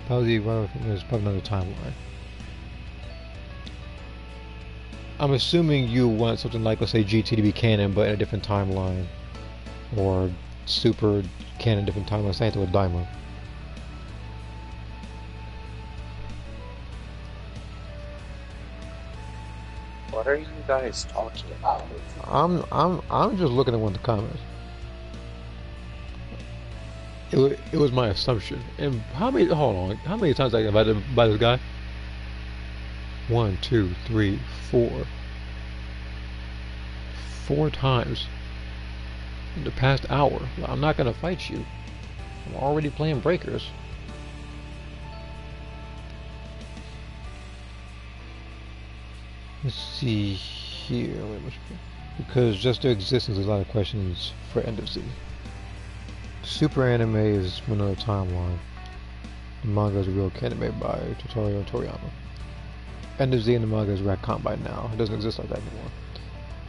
Probably there's probably another timeline. I'm assuming you want something like, let's say, GT to be canon, but in a different timeline, or Super canon, different timeline. Same thing with Daima. What are you guys talking about? I'm just looking at one of the comments. It was my assumption. And how many? Hold on. How many times I got invited by this guy? 1, 2, 3, 4. 4 times in the past hour. I'm not gonna fight you. I'm already playing Breakers. Let's see here. Because just their existence is a lot of questions for End of Z. Super Anime is from another timeline. The manga is a real canon made by Totoro Toriyama. End of Z in the manga is retconned by now. It doesn't exist like that anymore.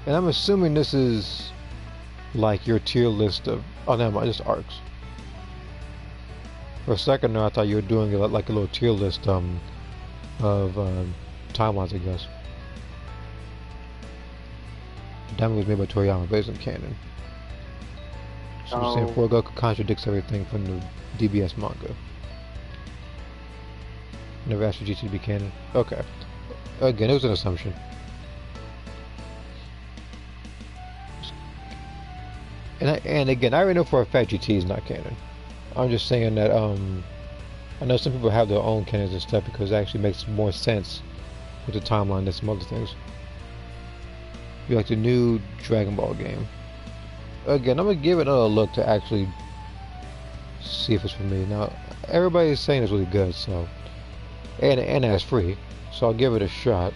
And I'm assuming this is like your tier list of... Oh, never mind, just arcs. For a second there, I thought you were doing like a little tier list of timelines, I guess. Daima was made by Toriyama, but it's in canon. So you're saying Goku contradicts everything from the DBS manga. Never asked for GT to be canon. Okay. Again, it was an assumption. And again, I already know for a fact GT is not canon. I'm just saying that I know some people have their own canons and stuff because it actually makes more sense with the timeline than some other things. Be like the new Dragon Ball game. Again, I'm gonna give it another look to actually see if it's for me. Now, everybody's saying it's really good, so and it's free, so I'll give it a shot,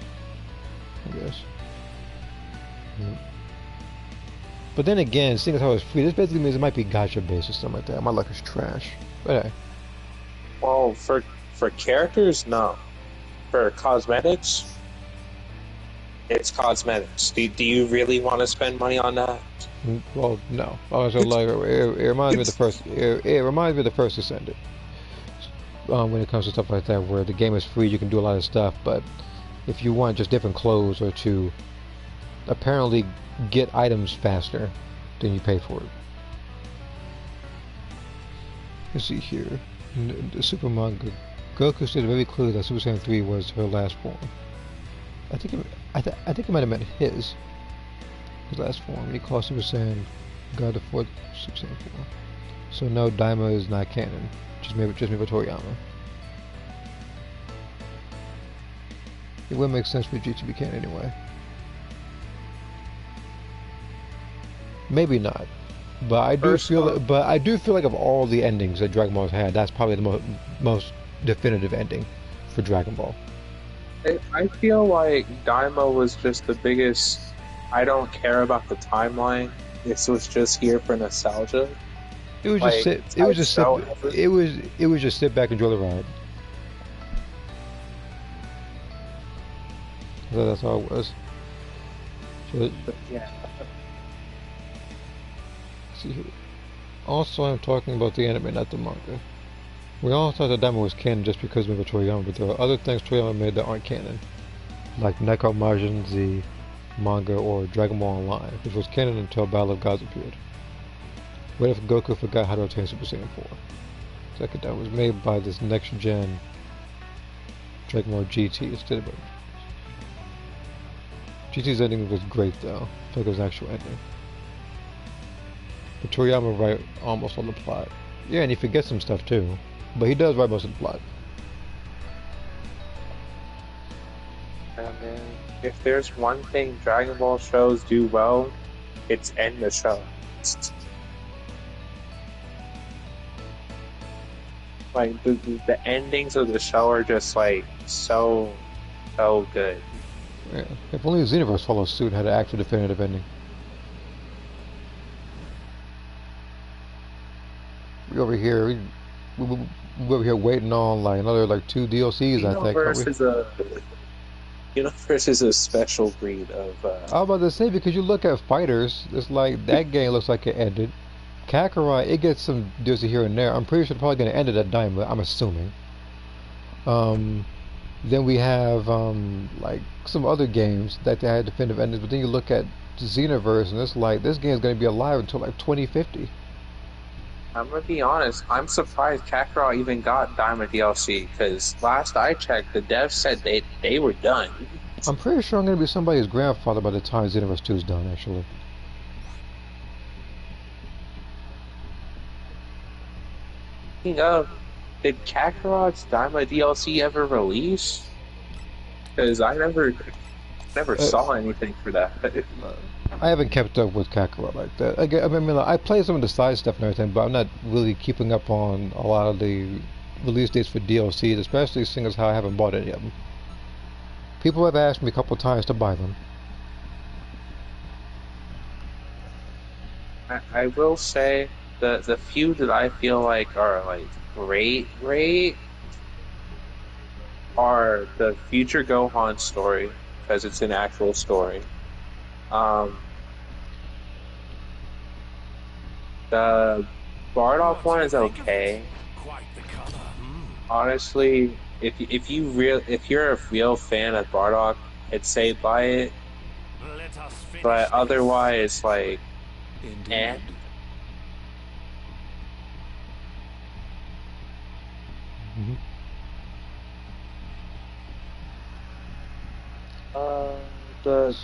I guess. But then again, seeing as how it's free, this basically means it might be gacha based or something like that. My luck is trash. But hey. Well, for characters, no. For cosmetics, it's cosmetics. Do you really want to spend money on that? Well, no. Also, like it reminds me of the first. It reminds me of the first Ascended. When it comes to stuff like that, where the game is free, you can do a lot of stuff. But if you want just different clothes or to apparently get items faster, then you pay for it. Let's see here. In the Super manga, Goku stated very clearly that Super Saiyan 3 was her last form. I think it might have meant his last form. He called Super Saiyan God the Fourth Super Saiyan 4. So no, Daima is not canon. Just made by Toriyama. It would make sense for G to be canon anyway. Maybe not, but I do feel like of all the endings that Dragon Ball's had, that's probably the most definitive ending for Dragon Ball. I feel like Daima was just the biggest. I don't care about the timeline. This was just here for nostalgia. It was just sit. It was just sit. It was just sit back and enjoy the ride. So that's all it was. So, yeah. See here. Also, I'm talking about the anime, not the manga. We all thought that Daima was canon just because we were Toriyama, but there are other things Toriyama made that aren't canon, like Neko Majin Z manga or Dragon Ball Online, which was canon until Battle of Gods appeared. What if Goku forgot how to obtain Super Saiyan 4? Second, that was made by this next gen Dragon Ball GT instead of GT's ending was great though. I feel like it was an actual ending. But Toriyama write almost all the plot. Yeah, and he forgets some stuff too. But he does write most of the plot. Man, if there's one thing Dragon Ball shows do well, it's end the show. Like the endings of the show are just like so good. Yeah. If only Xenoverse follows suit and had an actual definitive ending. We over here waiting on like another like 2 DLCs. I think. Universe is a special breed of. I was about to say, because you look at Fighters, it's like that game looks like it ended. Kakarot, it gets some DLC here and there. I'm pretty sure it's probably going to end it at Daima, I'm assuming. Um, then we have like some other games that they had definitive endings, but then you look at Xenoverse and it's like this game is going to be alive until like 2050. I'm gonna be honest. I'm surprised Kakarot even got Diamond DLC because last I checked, the devs said they were done. I'm pretty sure I'm going to be somebody's grandfather by the time Xenoverse 2 is done, actually. Speaking of, did Kakarot's Diamond DLC ever release? Because I never saw anything for that. I haven't kept up with Kakarot like that. I mean, like, I play some of the side stuff and everything, but I'm not really keeping up on a lot of the release dates for DLCs, especially seeing as how I haven't bought any of them. People have asked me a couple times to buy them. I will say the few that I feel like are like great are the Future Gohan story because it's an actual story. The Bardock one is okay. Honestly, if you're a real fan of Bardock, I'd say buy it. But otherwise, like, eh. Mm-hmm.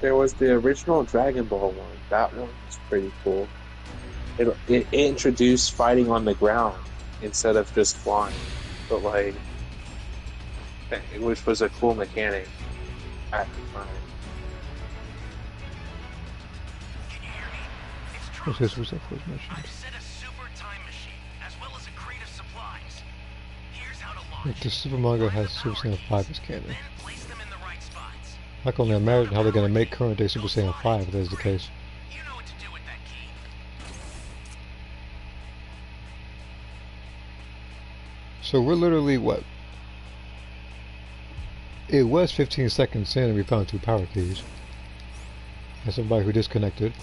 There was the original Dragon Ball one. That one was pretty cool. It introduced fighting on the ground instead of just flying, but like, which was a cool mechanic at the time. Can you hear me? It's What's Trunks. this? What's that first mission? I've set a super time machine, as well as a crate of supplies. Here's how to Like launch. the Super Mario has Super Saiyan 5 as canon. Then place them in the right spots. I can only imagine how they're going to make current day Super Saiyan 5 if that's the case. You know what to do with that key. So we're literally what? It was 15 seconds in and we found 2 power keys. As somebody who disconnected.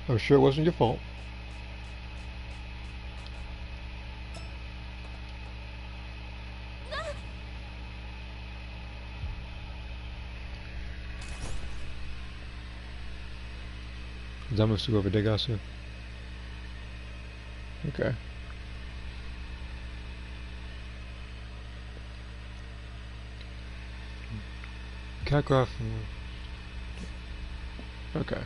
I'm sure it wasn't your fault. Zamasu over Degasu. Okay. Kakarot. Okay.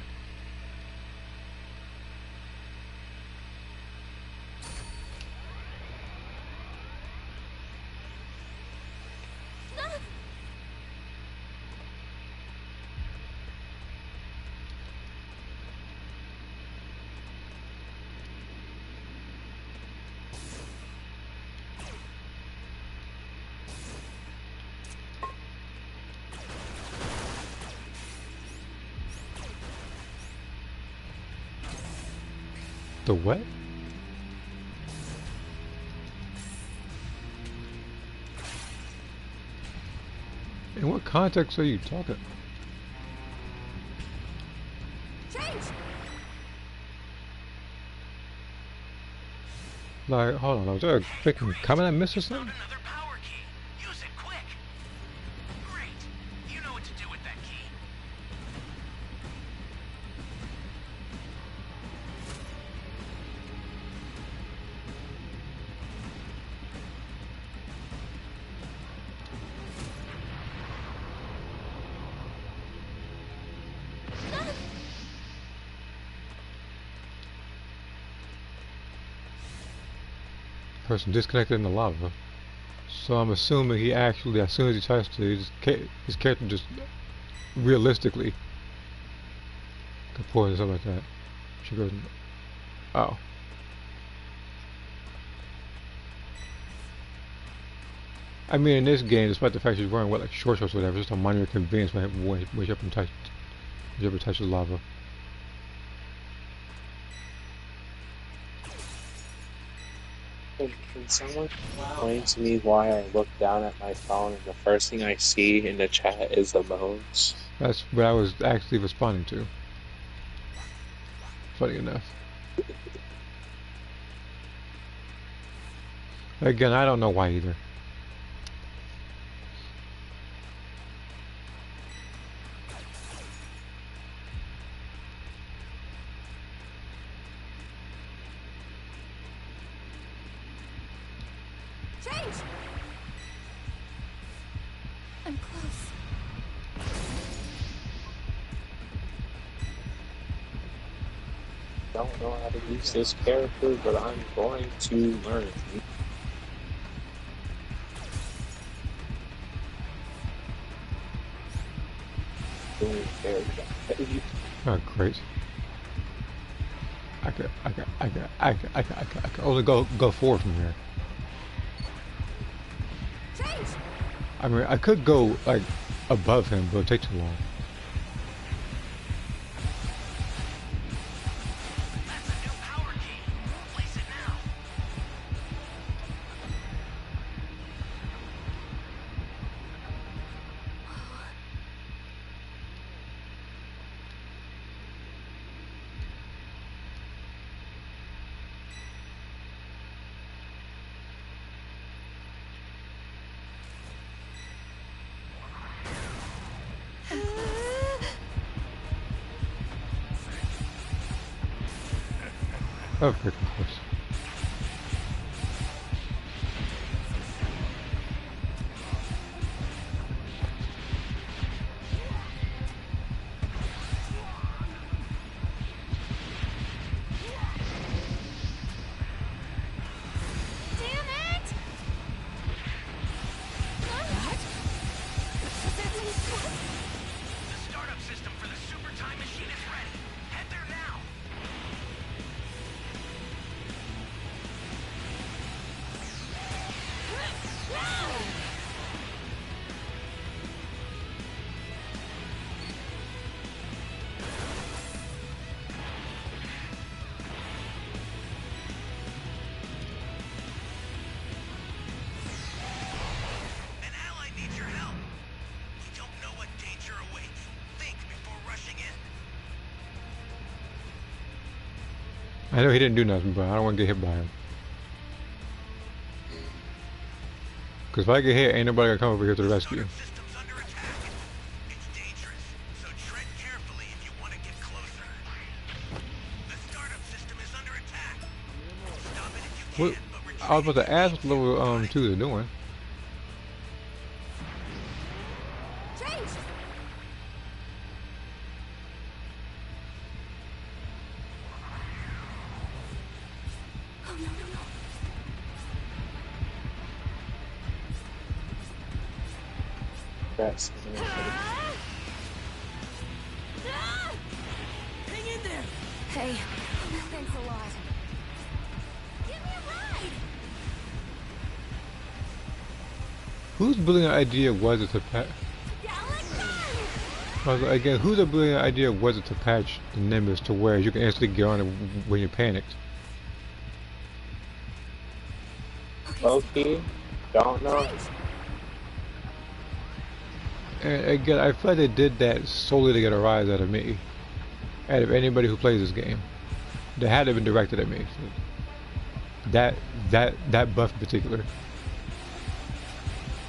The what? In what context are you talking? Change! Like, hold on, was there a freaking comment I missed or something? Another power key. Use it quick. Great. You know what to do with that key. Person disconnected in the lava. So I'm assuming he actually, as soon as he tries to, his character just realistically could pour something like that. She goes, oh. I mean, in this game, despite the fact she's wearing what, like short shorts or whatever, it's just a minor inconvenience when she up and touches lava. Can someone explain to me why I look down at my phone and the first thing I see in the chat is the moans? That's what I was actually responding to. Funny enough. Again, I don't know why either. Don't know how to use this character, but I'm going to learn. Oh, great. I can only go forward from here. Change. I mean, I could go like above him, but it'd take too long. That's a new power key. Place it now. Oh, of course. Damn it! What? The startup system for the super time machine is ready. Head there now. An ally needs your help. You don't know what danger awaits. Think before rushing in. I know he didn't do nothing, but I don't want to get hit by him. Because if I get hit, ain't nobody gonna come over here to the rescue. Startup system's under attack. It's dangerous, so tread carefully if you want to get closer. The startup system is under attack. Stop it if you What? can, but retreat I was about to ask if what you level can. 2 they're doing. Change. Oh no no no! That's Hang in there. Hey, thanks a lot. Give me a ride. Whose brilliant idea was it to patch? Again, whose brilliant idea was it to patch the Nimbus to where you can instantly get on it when you're panicked? low-key. Don't know. And again, I feel like they did that solely to get a rise out of me. Out of anybody who plays this game. They had to have been directed at me. So that buff in particular.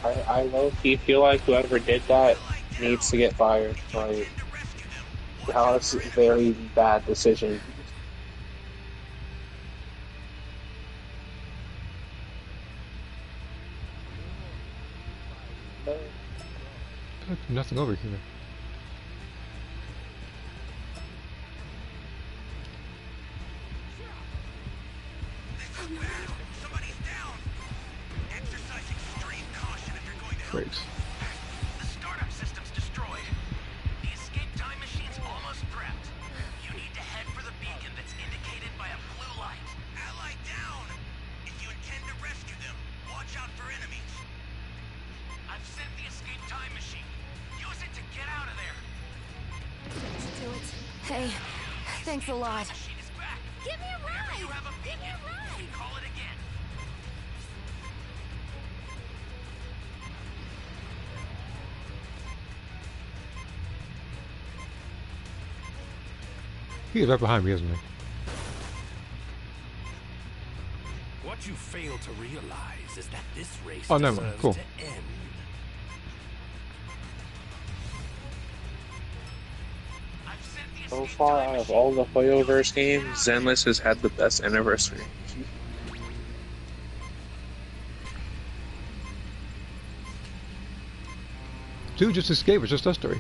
I low-key feel like whoever did that needs to get fired. Like, that was a very bad decision. There's nothing over here. Somebody's down. Exercise extreme caution if you're going to help. Great. The startup system's destroyed. The escape time machine's almost prepped. You need to head for the beacon that's indicated by a blue light. Ally down! If you intend to rescue them, watch out for enemies. I've sent the escape time machine. Use it to get out of there. Do it. Hey, thanks a lot. Machine is back. Give me a Whenever ride. you have a Give me beacon, a ride. call it again. He's right behind me, isn't he? What you fail to realize is that this race Oh, never mind. deserves Cool. to end. I've sent the So escape far, time out of machine. all the Hoyoverse games, Zenless has had the best anniversary. Dude, just escape. It's just us three.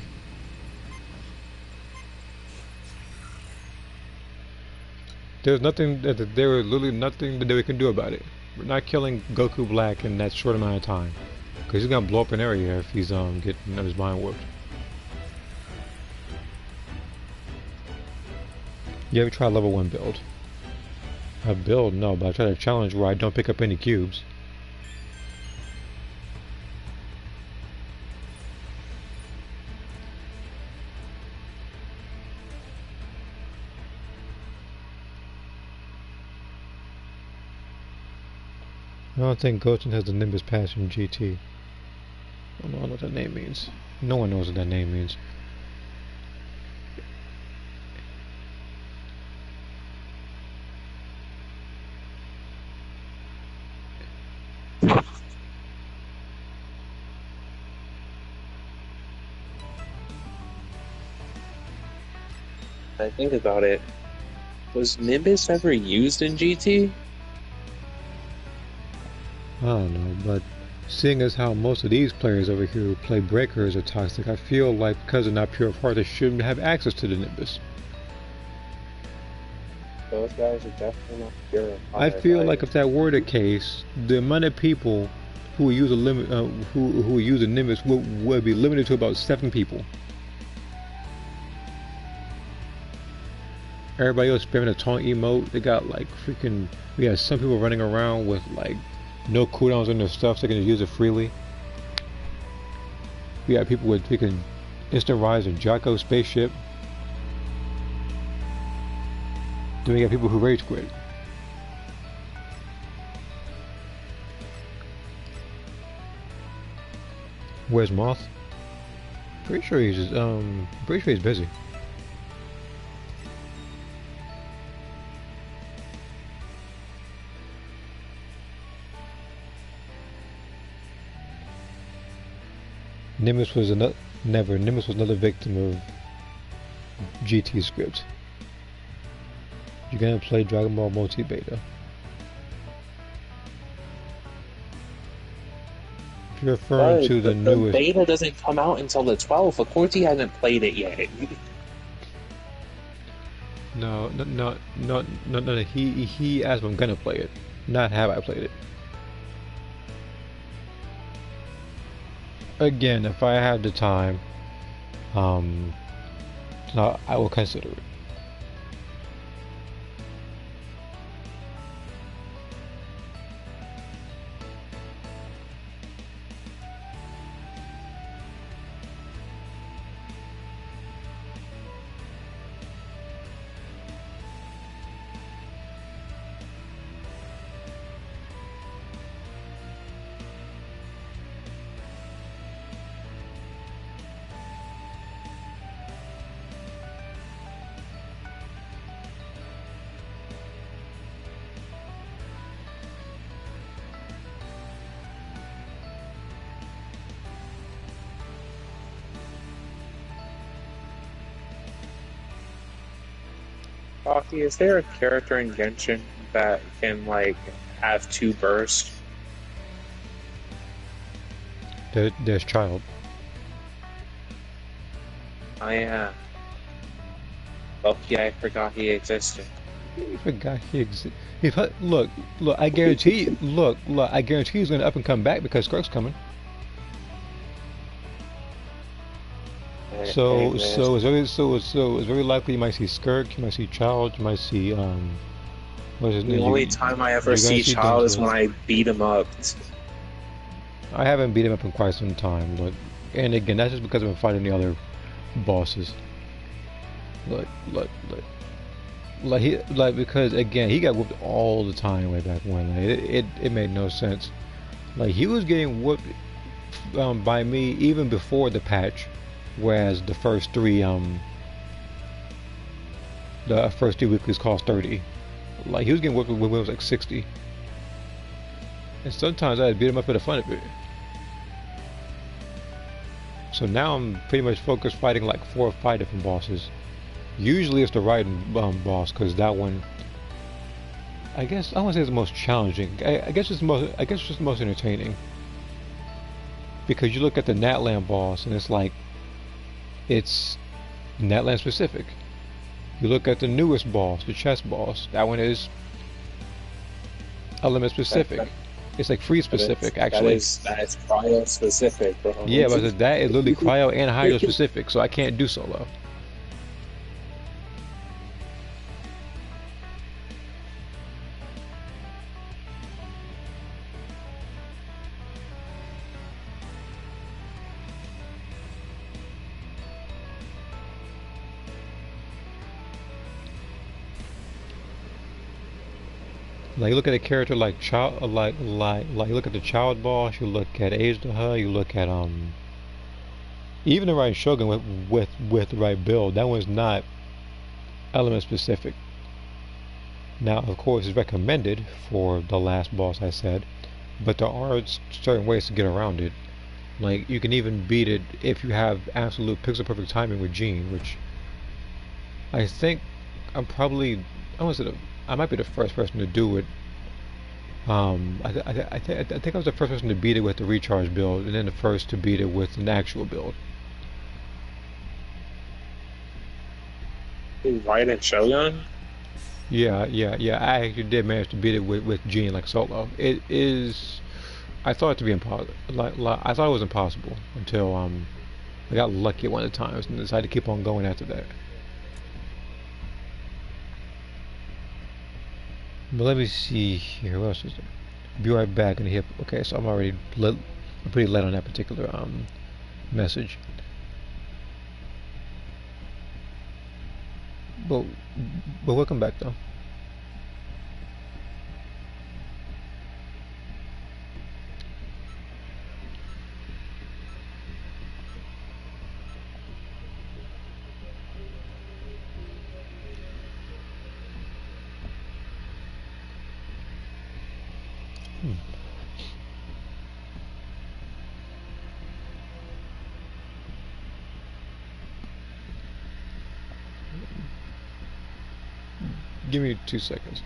There's nothing that there was literally nothing that we can do about it. We're not killing Goku Black in that short amount of time, because he's gonna blow up an area if he's getting his mind warped. You ever try level 1 build? A build? No, but I try to challenge where I don't pick up any cubes. I don't think Goten has the Nimbus Pass in GT. I don't know what that name means. No one knows what that name means. I think about it. Was Nimbus ever used in GT? I don't know, but seeing as how most of these players over here who play Breakers are toxic, I feel like because they're not pure of heart, they shouldn't have access to the Nimbus. Those guys are definitely not pure. I feel like if that were the case, the amount of people who would use a limit, who would use a Nimbus would be limited to about 7 people. Everybody else spamming a taunt emote. They got like freaking. We got some people running around with like no cooldowns on their stuff, so they can just use it freely. We got people with freaking instant rise and Jocko spaceship. Then we got people who rage quit. Where's Moth? Pretty sure he's just, pretty sure he's busy. Nimbus was Nimbus was another victim of GT script. You're gonna play Dragon Ball Multi Beta. If you're referring to the newest, the beta doesn't come out until the 12th. Of course, he hasn't played it yet. No. He asked if I'm gonna play it, not have I played it. Again, if I have the time, I will consider it. Rocky, is there a character in Genshin that can, like, have 2 bursts? There's Child. Oh, yeah. Lucky I forgot he existed. You forgot he existed. Look, I guarantee, I guarantee he's gonna up and come back because Skirk's coming. So it's very likely you might see Skirk, you might see Child, you might see what's his name? The only time I ever see Child is when I beat him up. I haven't beat him up in quite some time, but and again that's just because I've been fighting the other bosses. Because again he got whooped all the time way back when. Like, it made no sense. Like he was getting whooped by me even before the patch. Whereas the first 3 weeklies cost 30. Like he was getting whipped when it was like 60. And sometimes I'd beat him up for the fun of it. So now I'm pretty much focused fighting like 4 or 5 different bosses. Usually it's the Raiden boss, because that one I guess I won't say it's the most challenging. I guess it's the most entertaining. because you look at the Natlan boss and it's like it's Natlan specific. You look at the newest boss, the chess boss, that one is element specific. It's like free specific actually. That is cryo specific, bro. Yeah, but that is literally cryo and hydro specific, so I can't do solo. Like you look at a character like child, like you look at the child boss. You look at Azraha. You look at even the right Shogun with the right build. That one's not element specific. Now, of course, it's recommended for the last boss I said, but there are certain ways to get around it. Like you can even beat it if you have absolute pixel perfect timing with Jean, which I think I'm probably I might be the first person to do it. I think I was the first person to beat it with the recharge build, and then the first to beat it with an actual build. Right at Shogun? Yeah. I actually did manage to beat it with Jean like solo. It is. I thought it to be impossible. I thought it was impossible until I got lucky one of the times and decided to keep on going after that. But let me see here. What else is there? Be right back and hip. Okay, so I'm pretty late on that particular message. But welcome back though. Give me 2 seconds.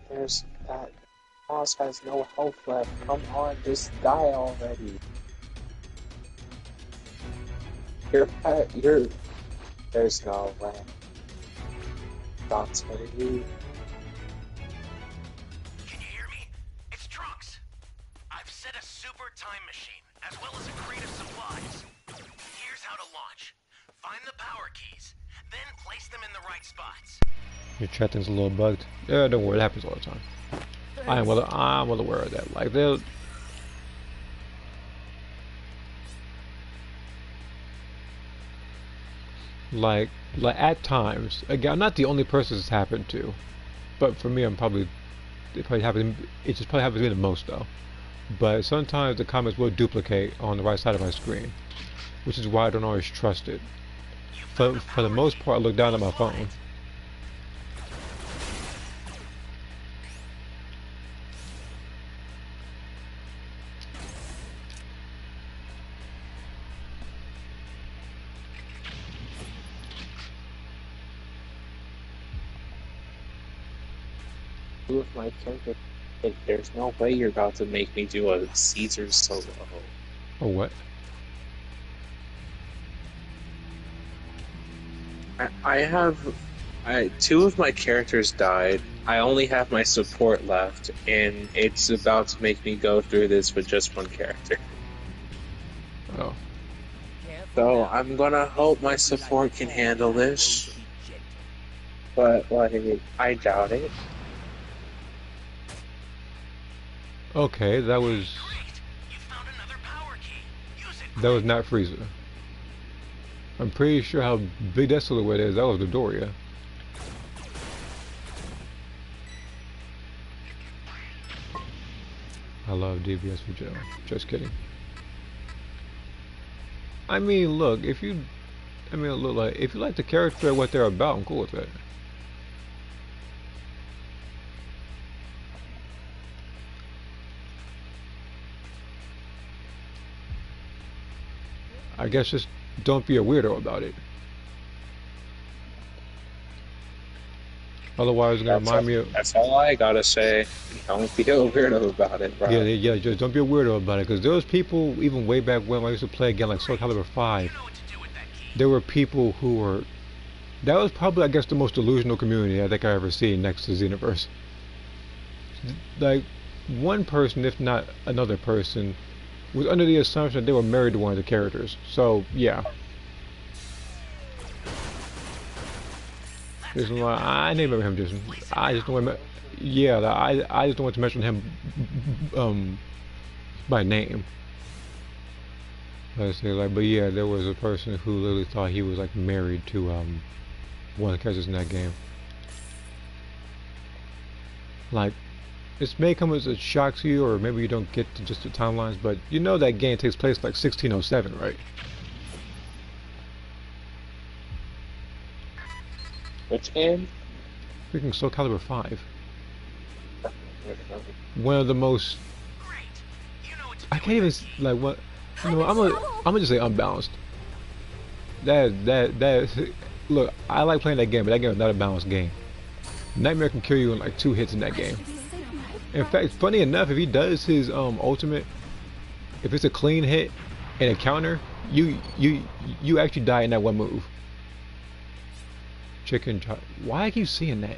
There's that boss has no health left. Come on, just die already. There's no way. That's what you. Can you hear me? It's Trunks. I've set a super time machine, as well as a crate of supplies. Here's how to launch. Find the power keys, then place them in the right spots. Your chat thing's a little bugged. Yeah, don't worry, it happens all the time. I'm well aware of that. Like they'll like at times. Again, I'm not the only person it's happened to, but for me, it probably happens. It just probably happens to me the most though. But sometimes the comments will duplicate on the right side of my screen, which is why I don't always trust it. For the most part, I look down at my phone. With my character, there's no way you're about to make me do a Caesar solo. Or what? Two of my characters died. I only have my support left, and it's about to make me go through this with just one character. Oh. So I'm gonna hope my support can handle this, but like I doubt it. Okay, that was not Frieza. I'm pretty sure how big that silhouette is. That was Dodoria. I love DBS for jail. Just kidding. I mean, look, if you like the character and what they're about, I'm cool with that. I guess just don't be a weirdo about it. Otherwise, it's gonna remind me of. That's all I gotta say. Don't be a weirdo about it, bro. Yeah, just don't be a weirdo about it. Because there was people, even way back when I used to play again, like Soul Calibur 5, there were people who were. That was probably, I guess, the most delusional community I think I ever seen next to Xenoverse. Like, one person, if not another person, was under the assumption that they were married to one of the characters. So, yeah. I didn't remember him just. I just don't want. Yeah, I just don't want to mention him by name. Let's say like, but yeah, there was a person who literally thought he was like married to one of the characters in that game. Like, this may come as a shock to you, or maybe you don't get to just the timelines, but you know that game takes place like 1607, right? Which game? Freaking Soul Calibur 5. One of the most. I can't even like what. You know, I'm gonna just say unbalanced. That. Look, I like playing that game, but that game is not a balanced game. Nightmare can kill you in like 2 hits in that game. In fact, funny enough, if he does his ultimate, if it's a clean hit and a counter, you actually die in that one move. Chicken chop. Why I keep seeing that?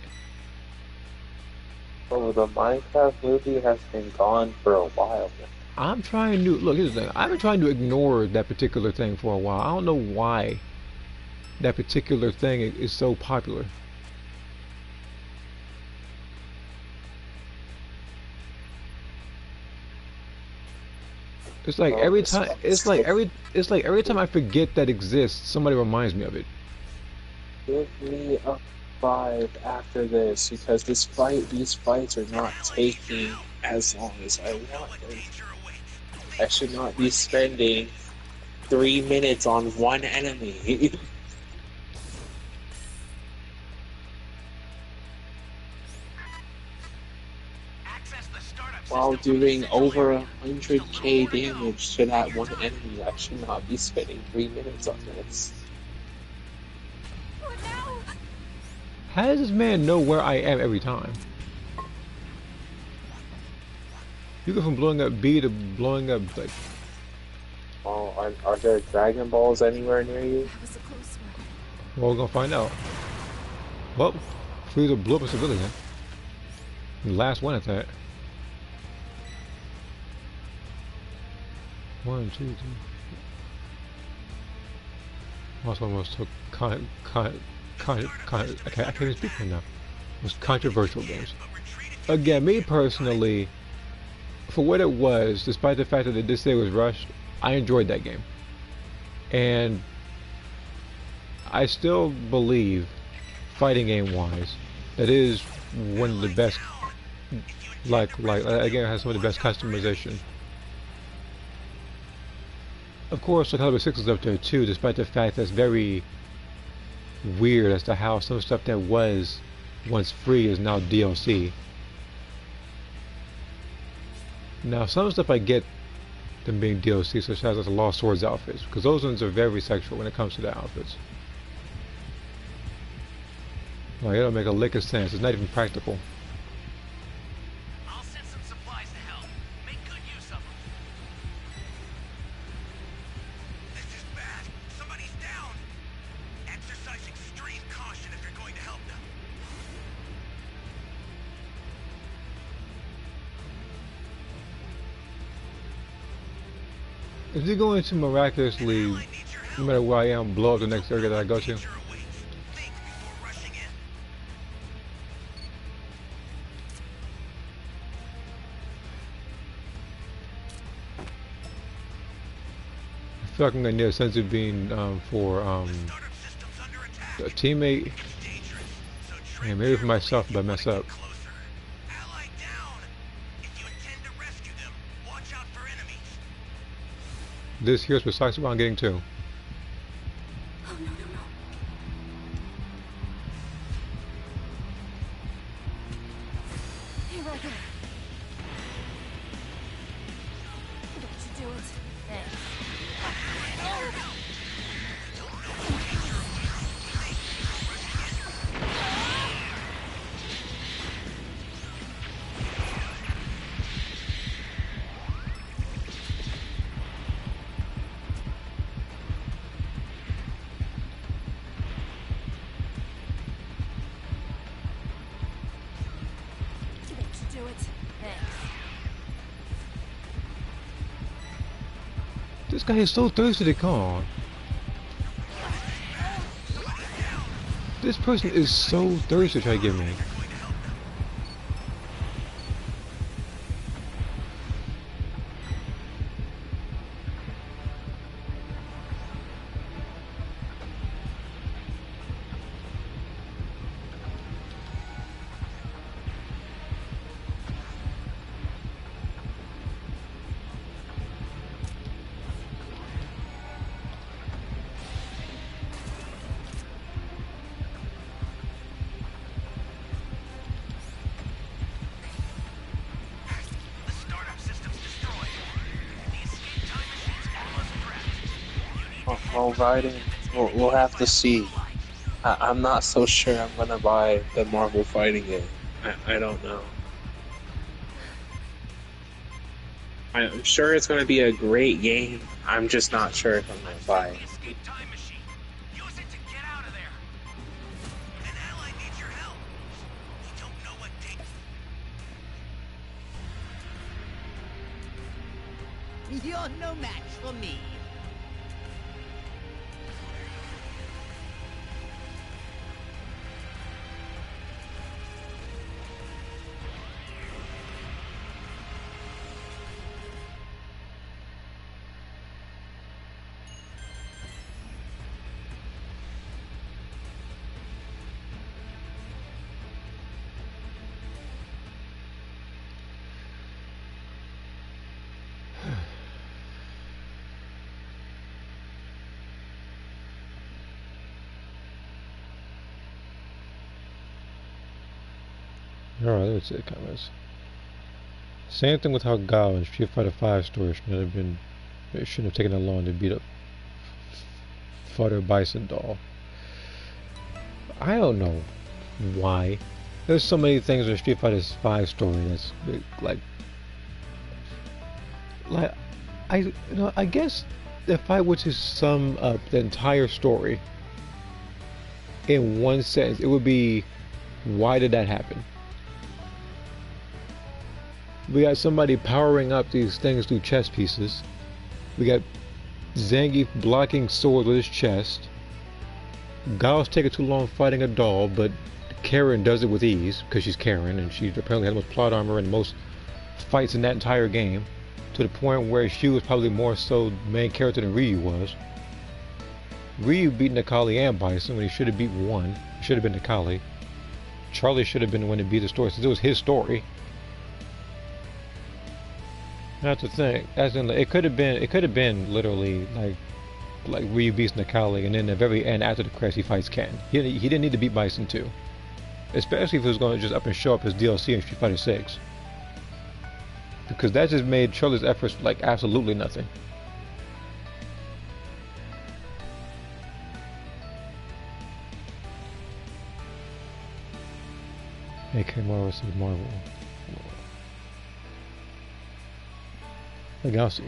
Oh, the Minecraft movie has been gone for a while now. I'm trying to look. Here's the thing. I've been trying to ignore that particular thing for a while. I don't know why that particular thing is so popular. It's like every time. It's like every time I forget that exists, somebody reminds me of it. Give me a 5 after this, because these fights are not taking as long as I want them. I should not be spending 3 minutes on one enemy. While doing over 100k damage to that one enemy, I should not be spending 3 minutes on this. How does this man know where I am every time? You go from blowing up B to blowing up like. Oh, are there Dragon Balls anywhere near you? That was a close one. Well, we're gonna find out. Well, Frieza blew up a civilian. The last one at that. 1, 2, 3. Also almost took I can't even speak right now. Was controversial games. Again, me personally, for what it was, despite the fact that it did say it was rushed, I enjoyed that game. And I still believe, fighting game wise, that is one of the best. Like again, it has some of the best customization. Of course, Soul Calibur 6 is up there too, despite the fact that it's very weird as to how some stuff that was once free is now DLC. Now, some stuff I get them being DLC, such as the Lost Swords outfits, because those ones are very sexual when it comes to the outfits. Like, it don't make a lick of sense. It's not even practical. I'll send some supplies to help. Make good use of them. This is bad. Somebody's down. Exercise extreme caution if you're going to help them. Is he going to miraculously, no matter where I am, blow up the next area that I go to? I feel like I'm gonna need a sense of being for a teammate, and maybe for myself if I mess up. This here's precisely what I'm getting to. Oh, no, no, no. Here I go. Don't you do it. Thanks. do it. Thanks. This guy is so thirsty to con. This person is so thirsty to try to get me. The startup system's destroyed. The escape time machine's almost prepped. Well, Raiden, we'll have to see. I'm not so sure I'm gonna buy the Marvel fighting game. I don't know. I'm sure it's gonna be a great game. I'm just not sure if I'm gonna buy it. Escape time machine. Use it to get out of there. An ally needs your help. We don't know what date. You're no match for me. Alright, let's see the comments. Same thing with how Gao in Street Fighter V story should have been. It shouldn't have taken that long to beat up Fighter Bison doll. I don't know why. There's so many things in Street Fighter V story that's like I guess if I were to sum up the entire story in one sentence, it would be, why did that happen? We got somebody powering up these things through chess pieces. We got Zangief blocking swords with his chest. Gao's taking too long fighting a doll, but Karen does it with ease because she's Karen, and she apparently has the most plot armor in most fights in that entire game, to the point where she was probably more so the main character than Ryu was. Ryu beat Nakali and Bison when he should have beat one. It should have been Nakali. Charlie should have been the one to beat the story, since it was his story. That's the thing. As in, it could have been literally like Ryu beats Nakali, and then at the very end, after the crash, he fights Ken. He didn't need to beat Bison too, especially if it was going to just up and show up as DLC in Street Fighter 6, because that just made Charlie's efforts like absolutely nothing. AK Marvel vs. Marvel. Legacy.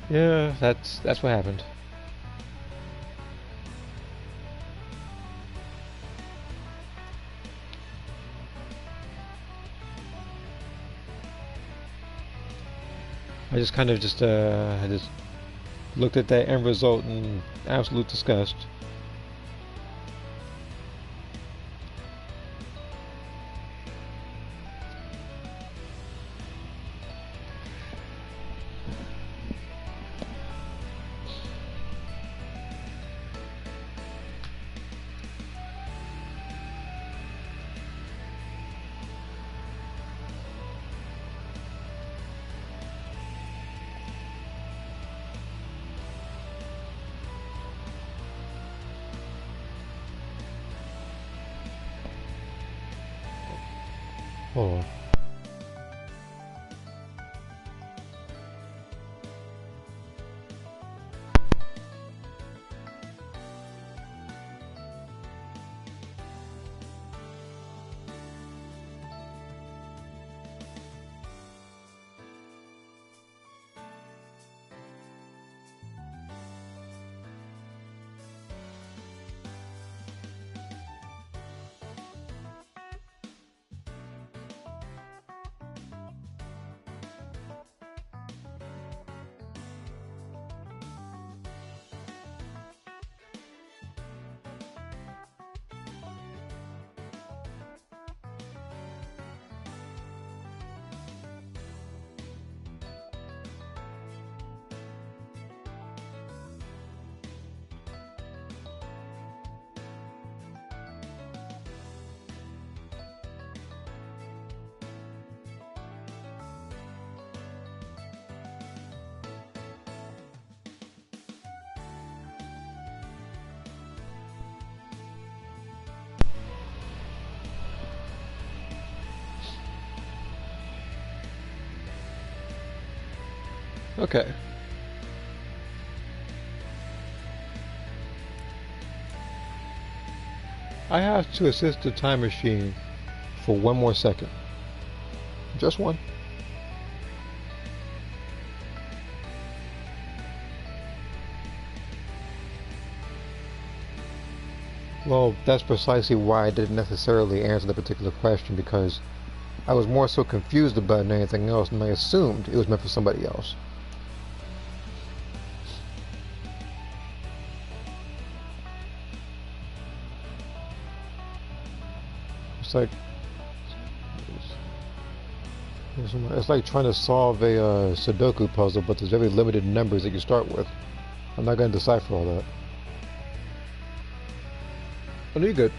Yeah, that's what happened. I just kind of I just looked at that end result in absolute disgust. Oh. Okay. I have to assist the time machine for one more second. Just one. Well, that's precisely why I didn't necessarily answer the particular question, because I was more so confused about it than anything else, and I assumed it was meant for somebody else. It's like it's like trying to solve a Sudoku puzzle, but there's very limited numbers that you start with. I'm not going to decipher all that. Oh, you're good.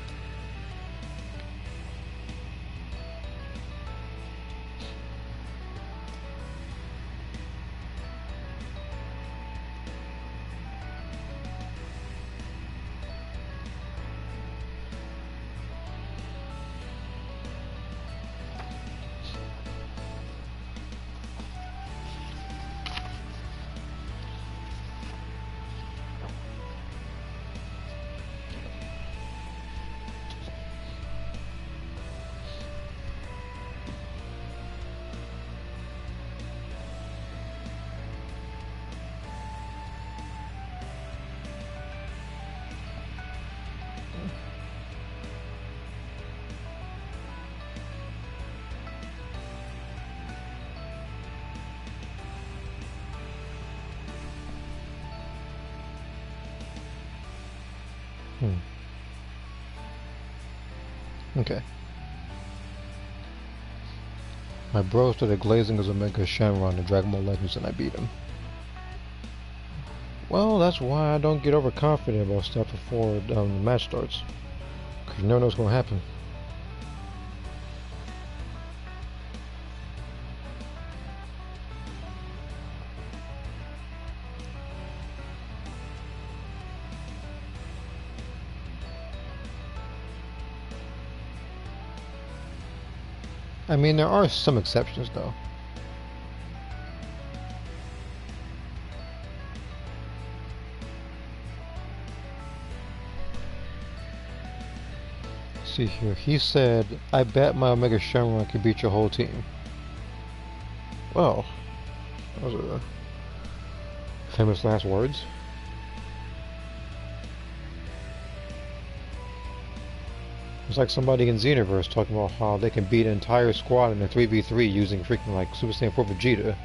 Okay. My bro started glazing as Omega Shenron in Dragon Ball Legends and I beat him. Well, that's why I don't get overconfident about stuff before the match starts. Because you never know what's going to happen. I mean, there are some exceptions, though. Let's see here. He said, I bet my Omega Shenron can beat your whole team. Well, those are famous last words. It's like somebody in Xenoverse talking about how they can beat an entire squad in a 3v3 using freaking like Super Saiyan 4 Vegeta.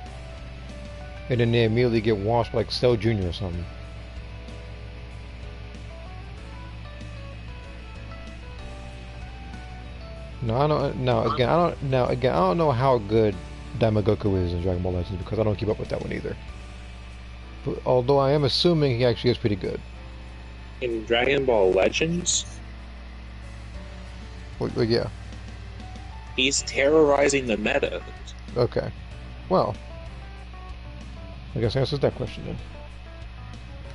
And then they immediately get washed by like Cell Jr. or something. No, I don't. No, again, I don't. Now, again, I don't know how good Daimagoku is in Dragon Ball Legends because I don't keep up with that one either. But, although I am assuming he actually is pretty good. In Dragon Ball Legends, Well, yeah. he's terrorizing the meta. Okay. Well, I guess that answers that question then.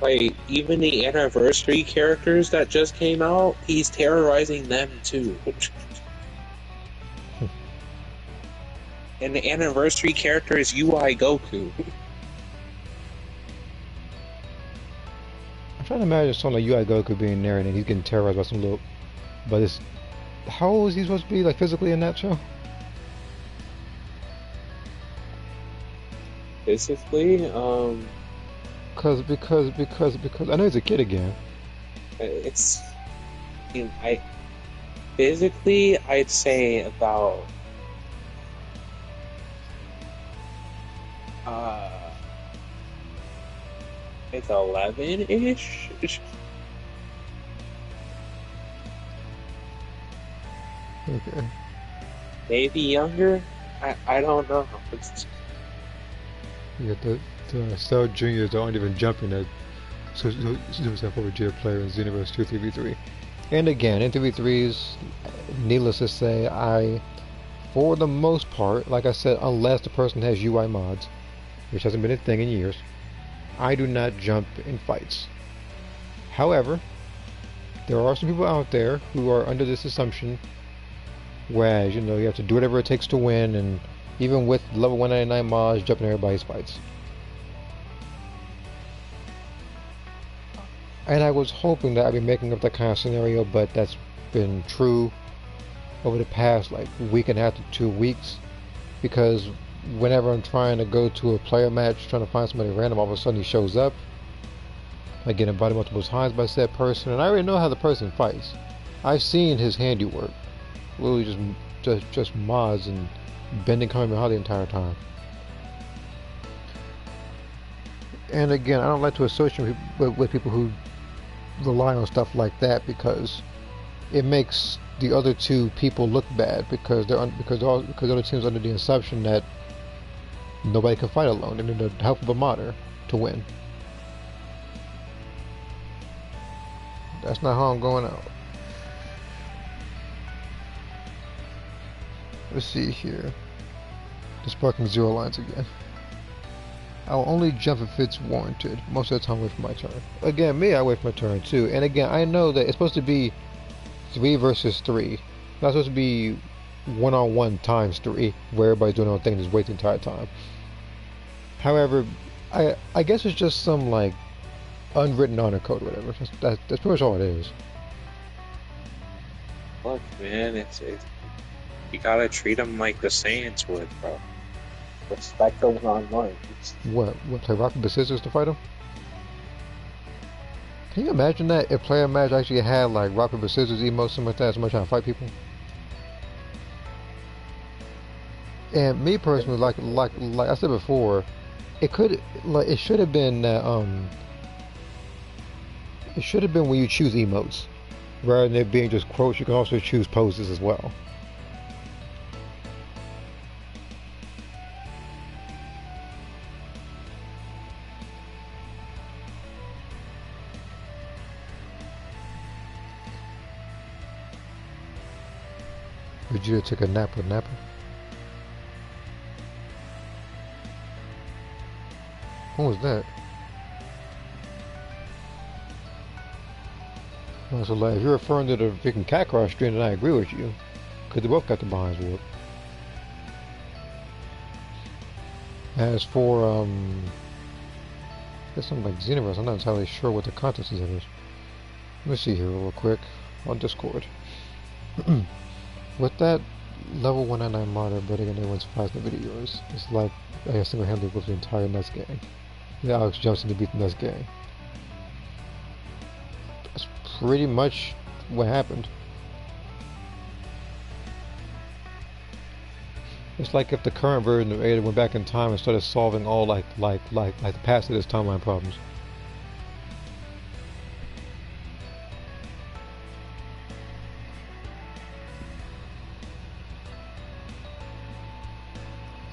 Like, even the anniversary characters that just came out, he's terrorizing them too. And the anniversary character is UI Goku. I'm trying to imagine something like UI Goku being there and then he's getting terrorized by some little. But it's. How old is he supposed to be, like, physically in that show? Physically, Because I know he's a kid again. it's. Physically, I'd say about. It's 11-ish. Okay. Maybe younger. I don't know. Yeah, the Cell Juniors aren't even jumping at Super Saiyan 4 Vegeta player in Xenoverse 2 3v3. And again, in 3v3s, needless to say, for the most part, like I said, unless the person has UI mods, which hasn't been a thing in years, I do not jump in fights. However, there are some people out there who are under this assumption, whereas, you know, you have to do whatever it takes to win, and even with level 199 mods, jumping everybody's fights. And I was hoping that I'd be making up that kind of scenario, but that's been true over the past like week and a half to 2 weeks, because whenever I'm trying to go to a player match, trying to find somebody random, all of a sudden he shows up. I get invited multiple times by said person, and I already know how the person fights. I've seen his handiwork. Literally just mods and bending Kamehameha the entire time. And again, I don't like to associate with people who rely on stuff like that, because it makes the other two people look bad, because the other team's under the assumption that nobody can fight alone. They need the help of a modder to win. That's not how I'm going out. Let's see here. Just parking zero lines again. I'll only jump if it's warranted. Most of the time I wait for my turn. Again, I wait for my turn too. And again, I know that it's supposed to be 3 versus 3. Not supposed to be 1-on-1 times 3, where everybody's doing their own thing and just wait the entire time. However, I guess it's just some like unwritten honor code or whatever. That's pretty much all it is. Look, man, it's you gotta treat them like the Saiyans would, bro. Respect them online. What, play rock, paper, scissors to fight them? Can you imagine that if player match actually had like rock, paper, scissors emotes, something like that, somebody trying to fight people? And me personally, like I said before, it should have been it should have been when you choose emotes, rather than it being just quotes. You can also choose poses as well. Vegeta took a nap with Nappa. What was that? Oh, so like, if you're referring to the freaking Kakarot stream, then I agree with you, because they both got the behinds whooped. As for there's something like Xenoverse, I'm not entirely sure what the context is of this. Let me see here real quick on Discord. With that level 199 modder, but again, everyone's 5 the videos. It's like I single-handedly with the entire Nuts gang. Yeah, Alex jumps in to beat the Nuts gang. That's pretty much what happened. It's like if the current version of Ada went back in time and started solving all like the past of this timeline problems.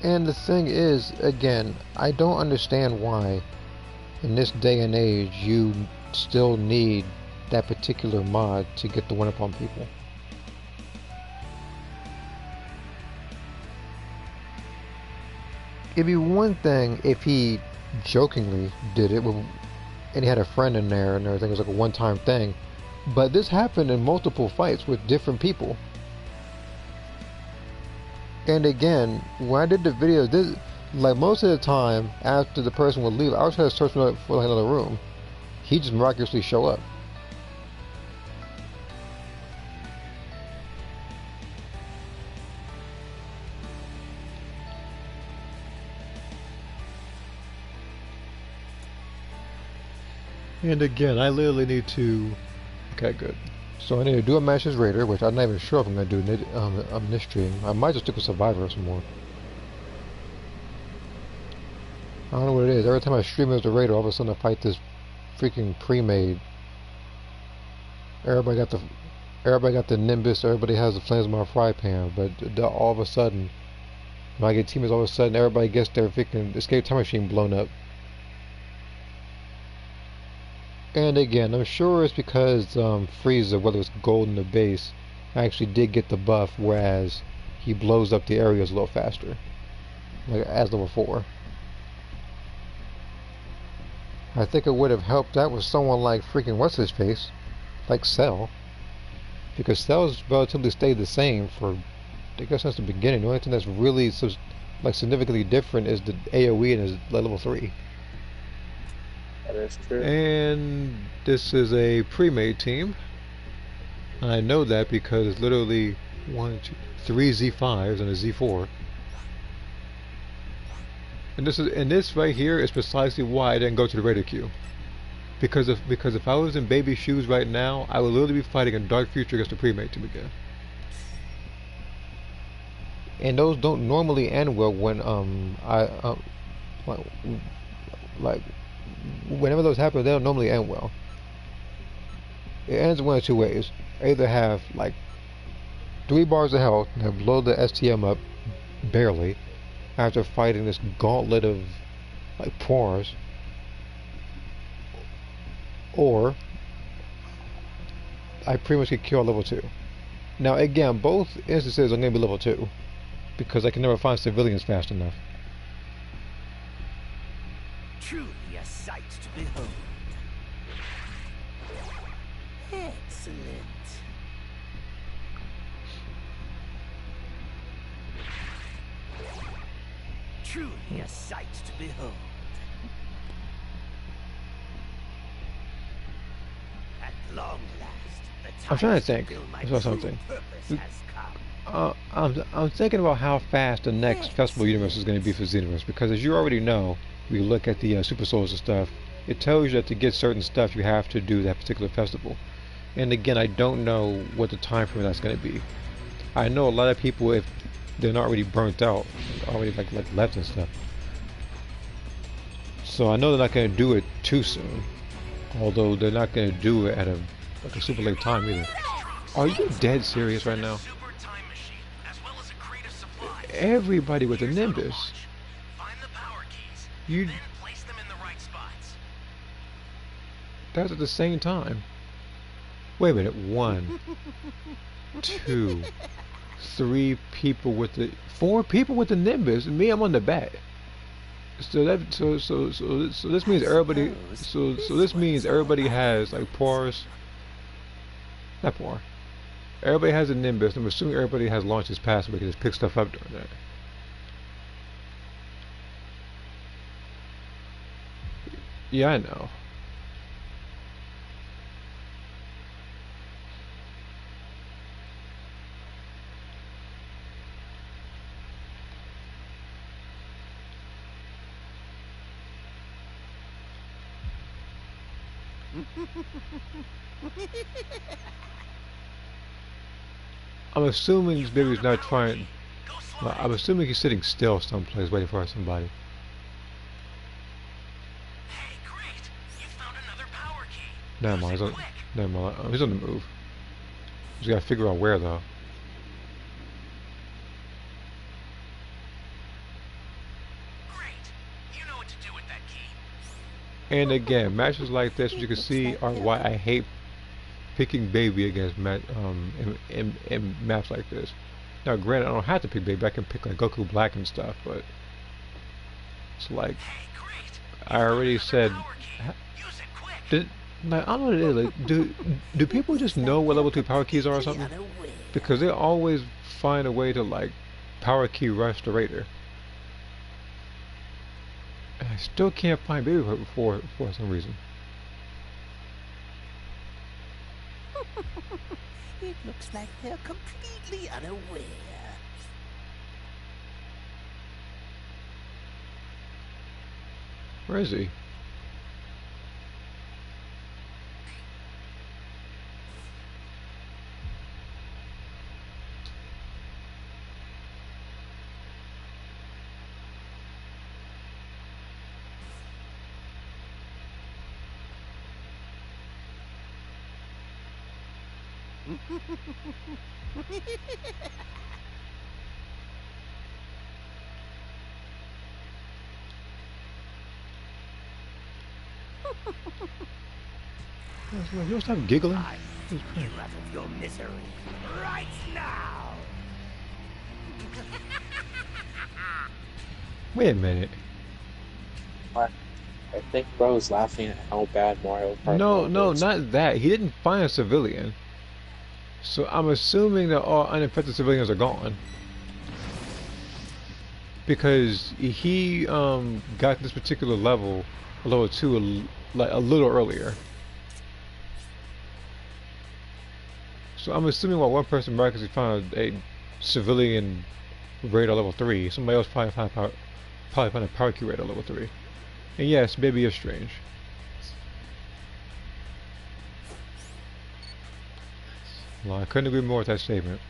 And the thing is, again, I don't understand why in this day and age you still need that particular mod to get the one up on people. It'd be one thing if he jokingly did it and he had a friend in there and everything. It was like a one-time thing, but this happened in multiple fights with different people. And again, when I did the videos, like most of the time after the person would leave, I was trying to search for like another room. He'd just miraculously show up. And again, I literally need to... Okay, good. So I need to do a match as Raider, which I'm not even sure if I'm going to do on this stream. I might just stick with Survivor or some more. I don't know what it is. Every time I stream as the Raider, all of a sudden I fight this freaking pre-made. Everybody got the Nimbus, everybody has the Flamesmar fry pan, but all of a sudden, when I get teammates, all of a sudden everybody gets their freaking escape time machine blown up. And again, I'm sure it's because Frieza, whether it's gold in the base, actually did get the buff, whereas he blows up the areas a little faster, like as level 4. I think it would have helped out with someone like freaking what's his face, like Cell, because Cell's relatively stayed the same for, I guess, since the beginning. The only thing that's really significantly different is the AOE and his level 3. That is true. And this is a pre-made team. I know that because it's literally 3 Z5s and a Z4. And this right here is precisely why I didn't go to the Raider queue. Because if I was in baby shoes right now, I would literally be fighting a dark future against the pre-made team again. And those don't normally end well when like whenever those happen, they don't normally end well. It ends one of two ways. I either have like 3 bars of health and I blow the STM up barely after fighting this gauntlet of like pores, or I pretty much get killed level 2. Now again, both instances I'm going to be level 2 because I can never find civilians fast enough. Truly a sight to behold. Excellent. Truly a sight to behold. At long last, the time I'm trying to think. fulfill my I saw true something. purpose has come. I'm thinking about how fast the next festival universe is going to be for Xenoverse, because as you already know, we look at the Super Souls and stuff, it tells you that to get certain stuff you have to do that particular festival. And again, I don't know what the time frame that's going to be. I know a lot of people, if they're not already burnt out, already like left and stuff. So I know they're not going to do it too soon, although they're not going to do it at a super late time either. Are you dead serious right now? Super time machine, as well as a crate of supplies. Everybody with the Here's how to Nimbus. launch. Find the power keys, You then place them in the right spots. that's at the same time. Wait a minute. 1, 2, 3 people with the 4 people with the Nimbus. And me, I'm on the back. So this means everybody. So this means everybody has like pores. Not pore. Everybody has a Nimbus. I'm assuming everybody has launched this pass so we can just pick stuff up during that. Yeah, I know. I'm assuming this baby's not trying. Go Well, slow. I'm assuming he's sitting still someplace waiting for somebody. Hey, great! You found another power key. Never mind. Use He's it on, quick. never mind. He's on the move. Just gotta figure out where though. Great. You know what to do with that key. And again, matches like this, as you can see, are why I hate picking baby against in maps like this. Now, granted, I don't have to pick baby. I can pick like Goku Black and stuff, but it's like Hey, great! I already said. Power key. Use it quick. Did, like, I don't know what it is. Like, do people just know what level 2 power keys are or something? Because they always find a way to like power key rush the Raider. And I still can't find baby for some reason. It looks like they're completely unaware. Where is he? You don't stop giggling. I you out of your misery right now. Wait a minute. I think bro's laughing at how bad Mario Kart No, is. not that. He didn't find a civilian. So I'm assuming that all uninfected civilians are gone. Because he got this particular level level 2 like a little earlier. So I'm assuming while one person miraculously found a civilian radar level 3, somebody else probably found a power curator level 3. And yes, baby is strange. Well, I couldn't agree more with that statement.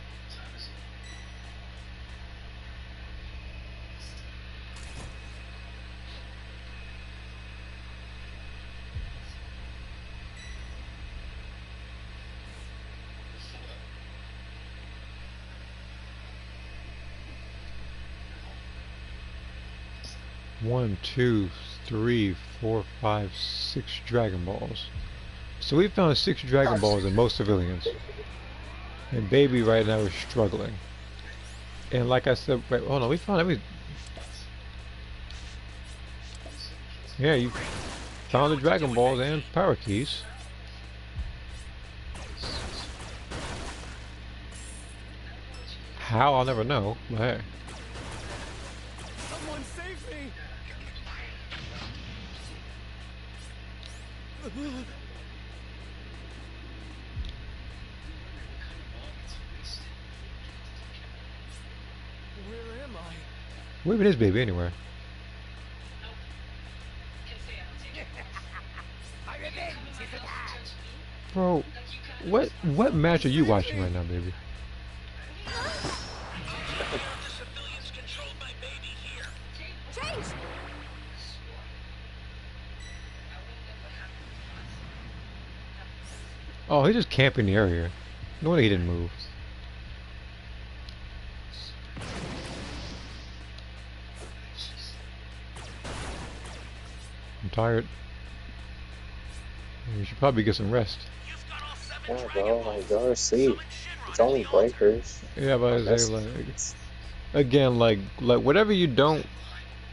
One, two, three, four, 5, 6 Dragon Balls. So we found 6 Dragon Balls in most civilians. And baby right now is struggling. And like I said, wait, hold on, we found every... Yeah, you found the Dragon Balls and power keys. How, I'll never know, but hey. Someone save me! Where am I? Where even is baby anywhere? My revenge is at hand. Bro, what match are you watching right now, baby? The civilians controlled by baby here. Change! Oh, he's just camping the area. No wonder he didn't move. I'm tired. You should probably get some rest. You've got all 7 Yeah, Dragon bro, Balls. like, go to sleep. Summon Shinra It's only to the altar. breakers. Yeah, but I That's- say like again, like whatever you don't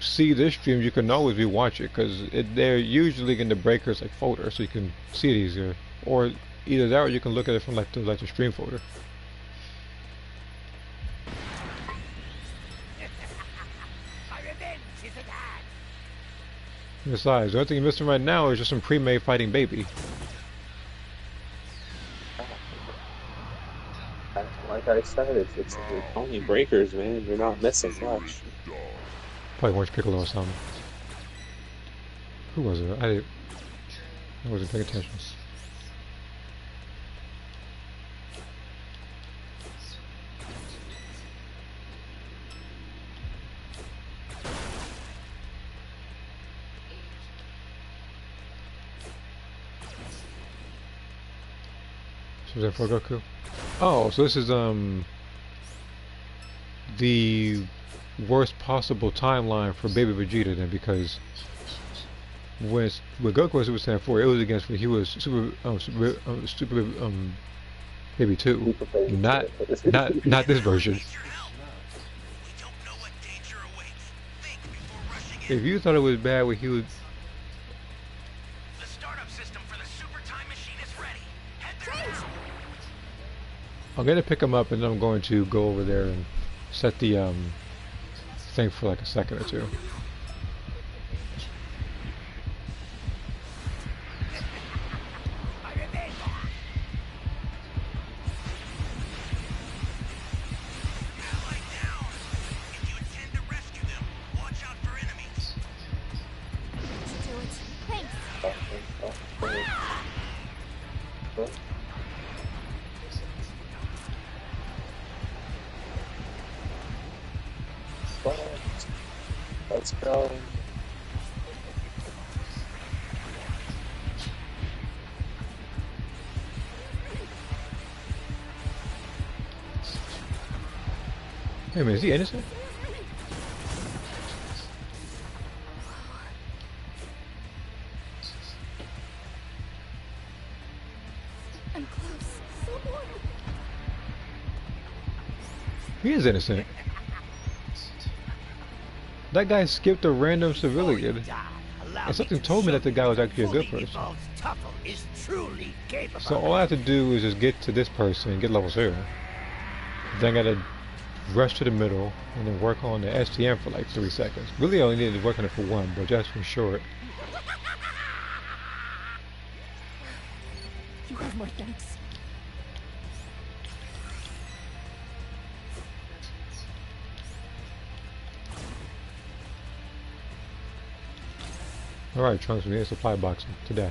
see this stream, you can always rewatch it because they're usually in the breakers like folder, so you can see it easier. Or either that, or you can look at it from like the stream folder. My revenge is at hand. Besides, the only thing you're missing right now is just some pre-made fighting baby. Like I said, it's only breakers, man. You're not missing much. Probably Orange Piccolo or something. Who was it? I wasn't paying attention. So was that for Goku? Oh, so this is the worst possible timeline for Baby Vegeta then, because when Goku was Super Saiyan 4, it was against when he was Super Baby 2, not this version. Need your help. We don't know what danger awaits. Think before rushing in. If you thought it was bad when he was, The startup system for the super time machine is ready. Head there now. I'm gonna pick him up and then I'm going to go over there and set the thing for like a second or two. My revenge. Ally down. If you intend to rescue them, watch out for enemies. Do it. Thanks. Let's go. Hey man, is he innocent? I'm close. Someone. He is innocent. That guy skipped a random civilian. And something told me that the guy was actually a good person. Is truly capable. So all I have to do is just get to this person and get level 0. Then I gotta rush to the middle and then work on the STM for like 3 seconds. Really I only needed to work on it for 1, but just for short. You have my thanks. Alright, Trunks, we need a supply box today.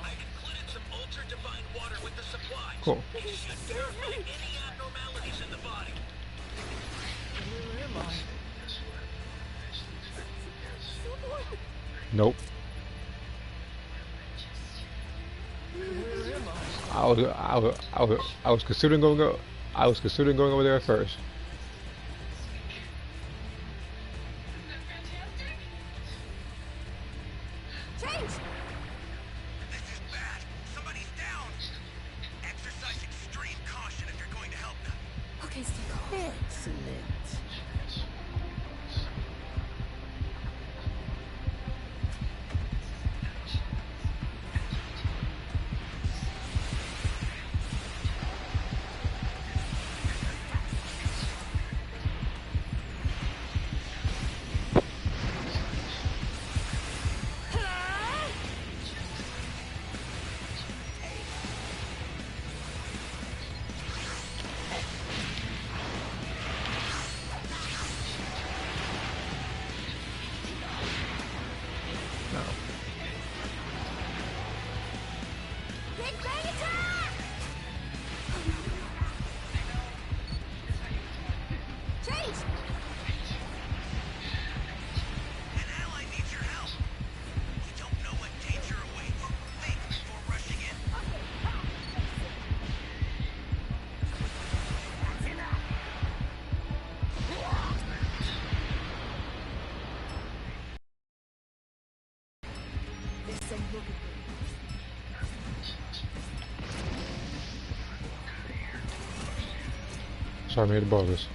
I included some ultra-divine water with the supplies. Cool. It should verify any abnormalities in the body. Where am I? Nope. Where am I? I was considering going over there first. Change! This is bad. Somebody's down. Exercise extreme caution if you're going to help them. Okay, stay calm. Excellent. Big bang attack! Change! An ally needs your help. You don't know what danger awaits. Think before rushing in. This ain't looking good. Sorry, I made the ballers.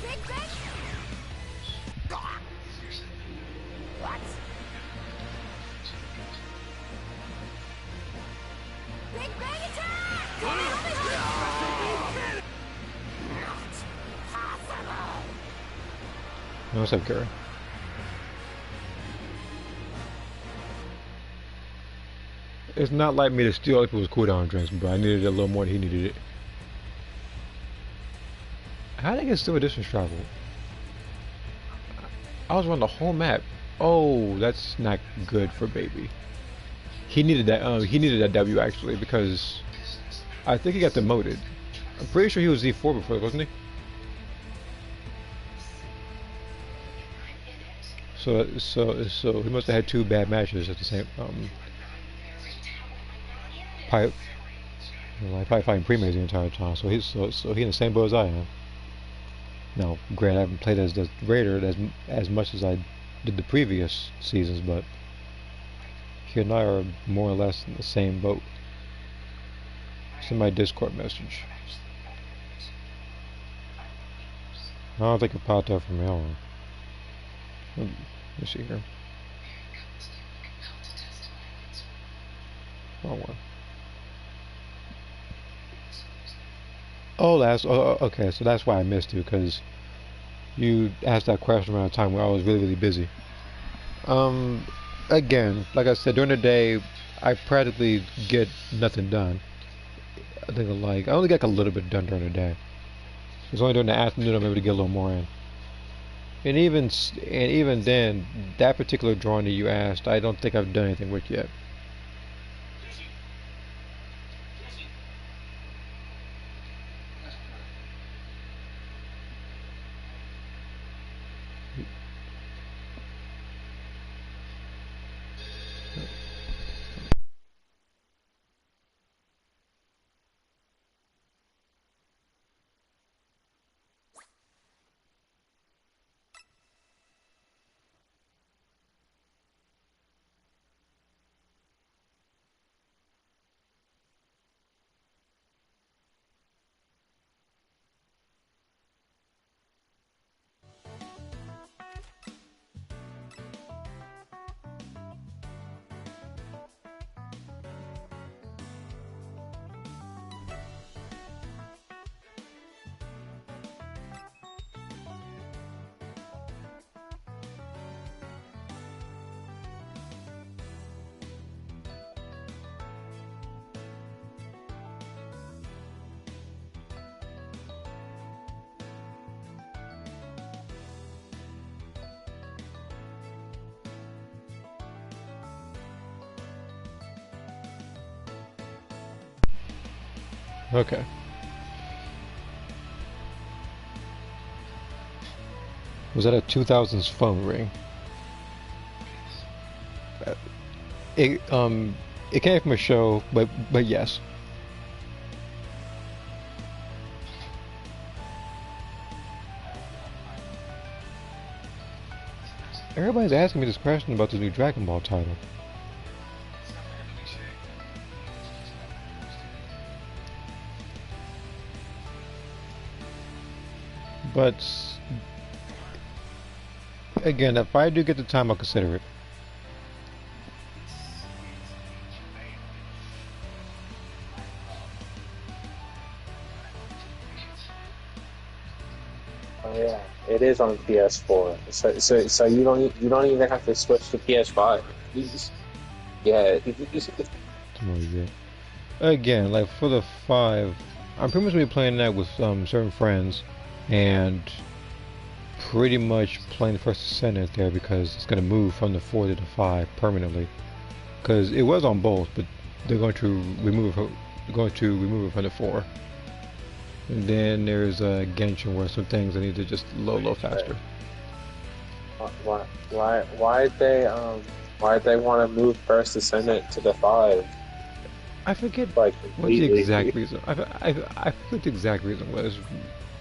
Big bang! What? Big bang attack! Come on, No, what's up, Gary? It's not like me to steal other people's cooldown drinks, but I needed it a little more than he needed it. How did I get still distance travel? I was running the whole map. Oh, that's not good for baby. He needed that. He needed that W actually because I think he got demoted. I'm pretty sure he was Z4 before, wasn't he? So he must have had two bad matches at the same. Probably, probably fighting pre-maze the entire time. So he's in the same boat as I am. Now, granted, I haven't played as the Raider as much as I did the previous seasons, but he and I are more or less in the same boat. It's in my Discord message. I don't think it popped up from hell. Let me see here. Wrong one. Oh, okay. So that's why I missed you, because you asked that question around a time where I was really busy. Again, like I said, during the day, I practically get nothing done. I only get like a little bit done during the day. It's only during the afternoon I'm able to get a little more in. And even then, that particular drawing that you asked, I don't think I've done anything with yet. Okay. Was that a 2000s phone ring? Uh, it came from a show, but yes. Everybody's asking me this question about the new Dragon Ball title. But again, if I do get the time, I'll consider it. Oh yeah, it is on PS4. So you don't even have to switch to PS5. Yeah. Yeah. Again, like for the 5, I'm pretty much gonna be playing that with certain friends, and pretty much playing the first Ascendant there because it's gonna move from the 4 to the 5 permanently. Because it was on both, but they're going to remove it from the 4. And then there's Genshin where some things I need to just load faster. Why'd they want to move First Ascendant to the 5? I forget Like what the exact reason. I forget the exact reason was.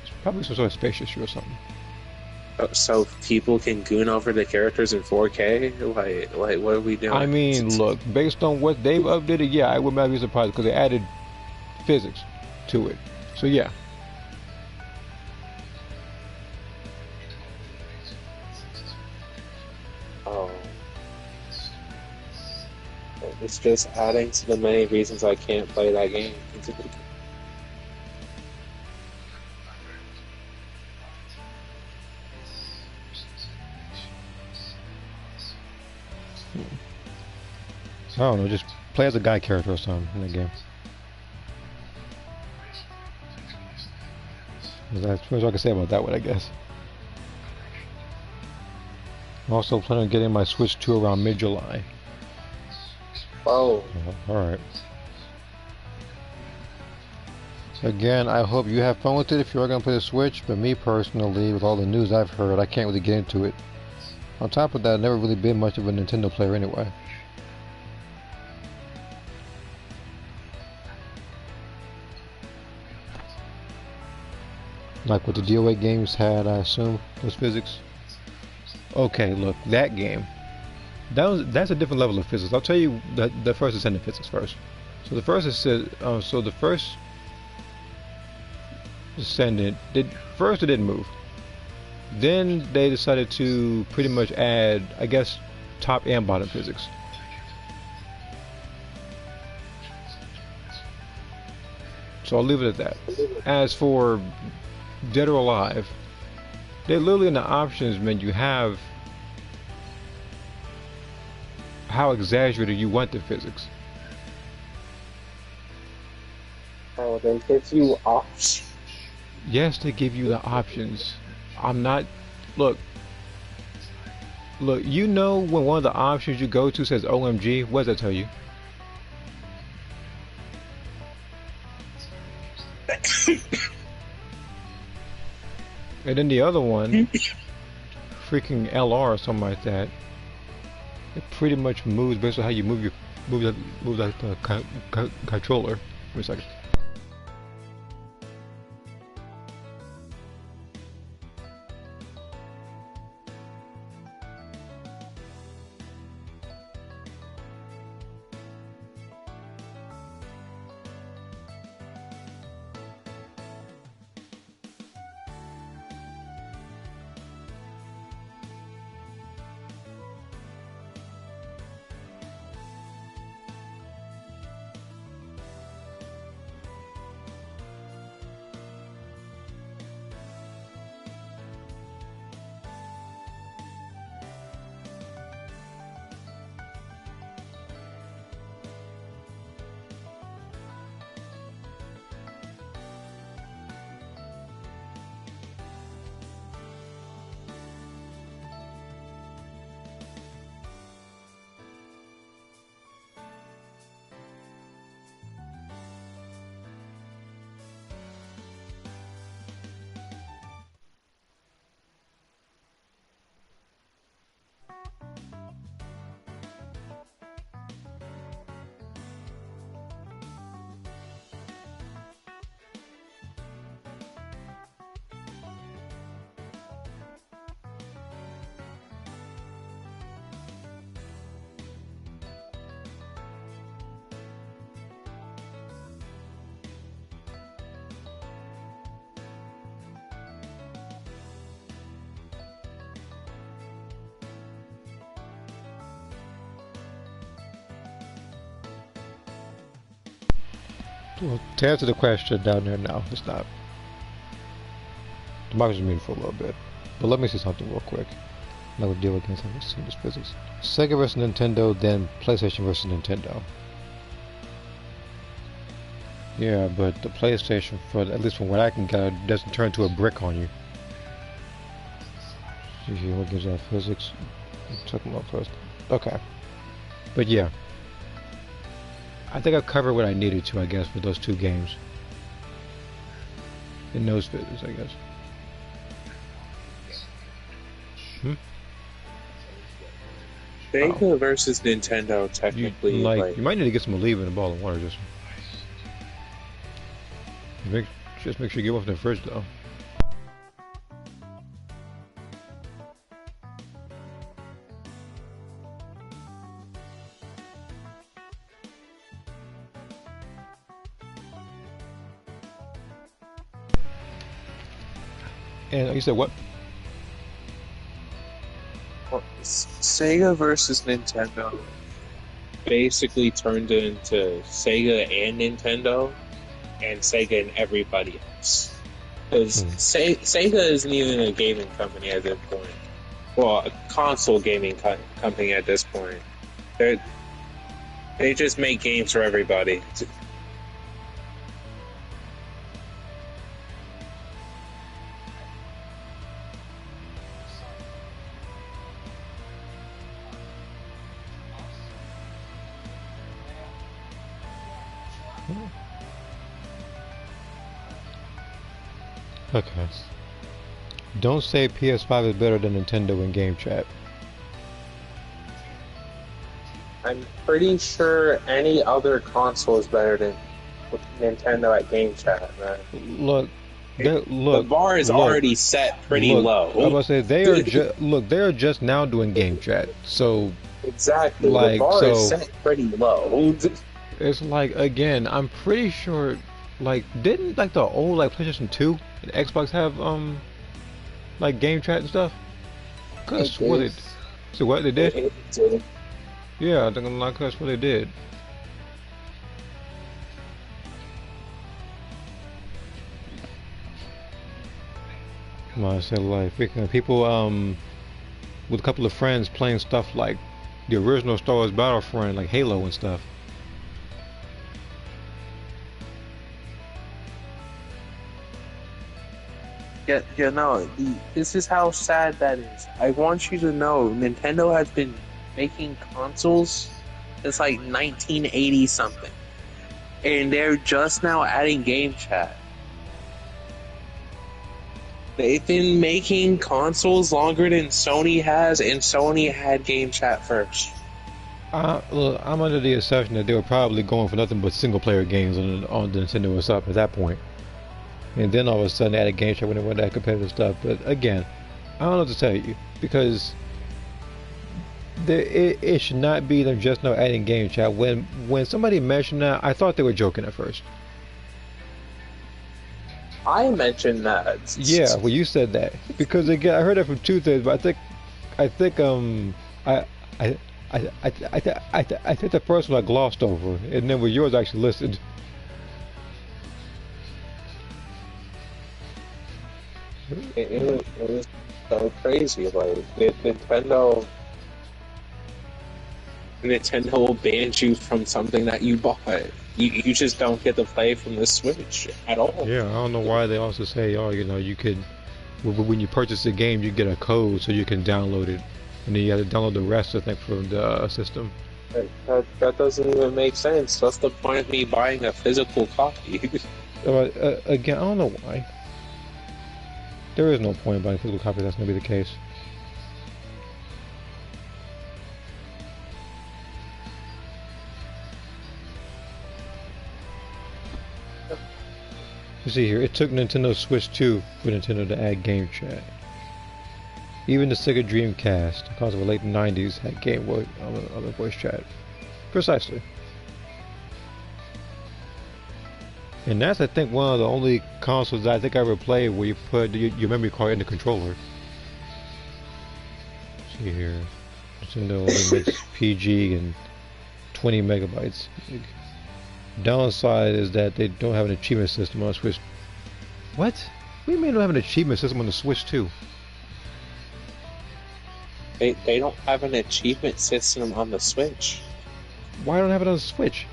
It's probably some sort of space issue or something. So people can goon over the characters in 4K? Like what are we doing? I mean, look, based on what they've updated, yeah, I would not be surprised because they added physics to it. So yeah. Oh. It's just adding to the many reasons I can't play that game. I don't know, just play as a guy character or something in the game. That's what I can say about that one, I guess. I'm also planning on getting my Switch 2 around mid-July. Oh. Alright. Again, I hope you have fun with it if you are going to play the Switch, but me personally, with all the news I've heard, I can't really get into it. On top of that, I've never really been much of a Nintendo player anyway. Like what the DOA games had, I assume, those physics. Okay, look, that game. That's a different level of physics. I'll tell you the first Ascendant physics first. So the first Ascendant it didn't move. Then they decided to pretty much add, I guess, top and bottom physics. So I'll leave it at that. As for Dead or Alive, they literally in the options menu have how exaggerated you want the physics. Oh, they give you options. Yes, they give you the options. I'm not. Look. You know when one of the options you go to says OMG, what does that tell you? And then the other one, freaking LR or something like that. It pretty much moves based on how you move the controller. Wait a second. Well, to answer the question down there, no, it's not. Democracy is meaningful a little bit. But let me say something real quick. And I will deal against this physics. Sega versus Nintendo, then PlayStation versus Nintendo. Yeah, but the PlayStation, for at least from what I can gather, doesn't turn to a brick on you. See here, what gives that physics? Check them out first. Okay. But yeah. I think I've covered what I needed to, I guess, for those two games. In those physics, I guess. Sega versus Nintendo, technically. You might need to get some Aleve in a ball of water, just make sure you get off the fridge, though. And you said what? Sega versus Nintendo basically turned into Sega and Nintendo, and Sega and everybody else. Because Sega isn't even a gaming company at this point. Well, a console gaming company at this point. They just make games for everybody. Okay. Don't say PS5 is better than Nintendo in game chat. I'm pretty sure any other console is better than Nintendo at game chat, man. Look, the bar is already set pretty low. I was about to say they are just now doing game chat, so exactly. The bar is set pretty low. It's like, again, I'm pretty sure, like, didn't like the old PlayStation 2 and Xbox have like game chat and stuff? Cause what it? So what they did? It did. Yeah, I think I'm like that's what they did. Come on, I said like people with a couple of friends playing stuff like the original Star Wars Battlefront, like Halo and stuff. Yeah, no, this is how sad that is. I want you to know, Nintendo has been making consoles since like 1980 something. And they're just now adding game chat. They've been making consoles longer than Sony has, and Sony had game chat first. Look, I'm under the assumption that they were probably going for nothing but single player games on the Nintendo was up at that point. And then all of a sudden they added game chat when they went that competitive stuff. But again, I don't know what to tell you, because it should not be them just now adding game chat. When somebody mentioned that, I thought they were joking at first. I mentioned that. Yeah, well, you said that because again, I heard that from two things, but I think the first one I glossed over, and then with yours actually listed. It was so crazy. Like Nintendo will ban you from something that you bought. You just don't get to play from the Switch at all. Yeah, I don't know why they also say, oh, you could, when you purchase the game, you get a code so you can download it, and then you have to download the rest, I think, from the system. That doesn't even make sense. What's the point of me buying a physical copy? Again, I don't know why. There is no point in buying a physical copy. That's going to be the case. You see here, it took Nintendo Switch 2 for Nintendo to add game chat. Even the Sega Dreamcast, because of the late 90s, had game voice chat. Precisely. And that's, I think, one of the only consoles that I think I ever played where you put your memory card in the controller. See here, Nintendo only makes PG and 20 megabytes. Downside is that they don't have an achievement system on Switch. What? We may not have an achievement system on the Switch too. They don't have an achievement system on the Switch. Why don't I have it on the Switch?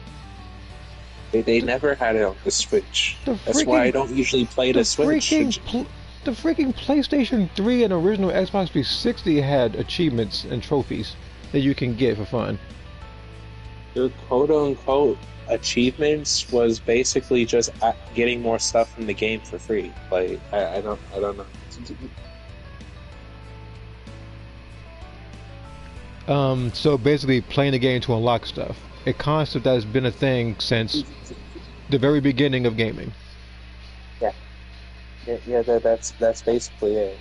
They never had it on the Switch. That's why I don't usually play the Switch. The freaking PlayStation 3 and original Xbox 360 had achievements and trophies that you can get for fun. The quote-unquote achievements was basically just getting more stuff from the game for free. Like I don't know. So basically playing the game to unlock stuff. A concept that has been a thing since the very beginning of gaming. Yeah, that's basically it.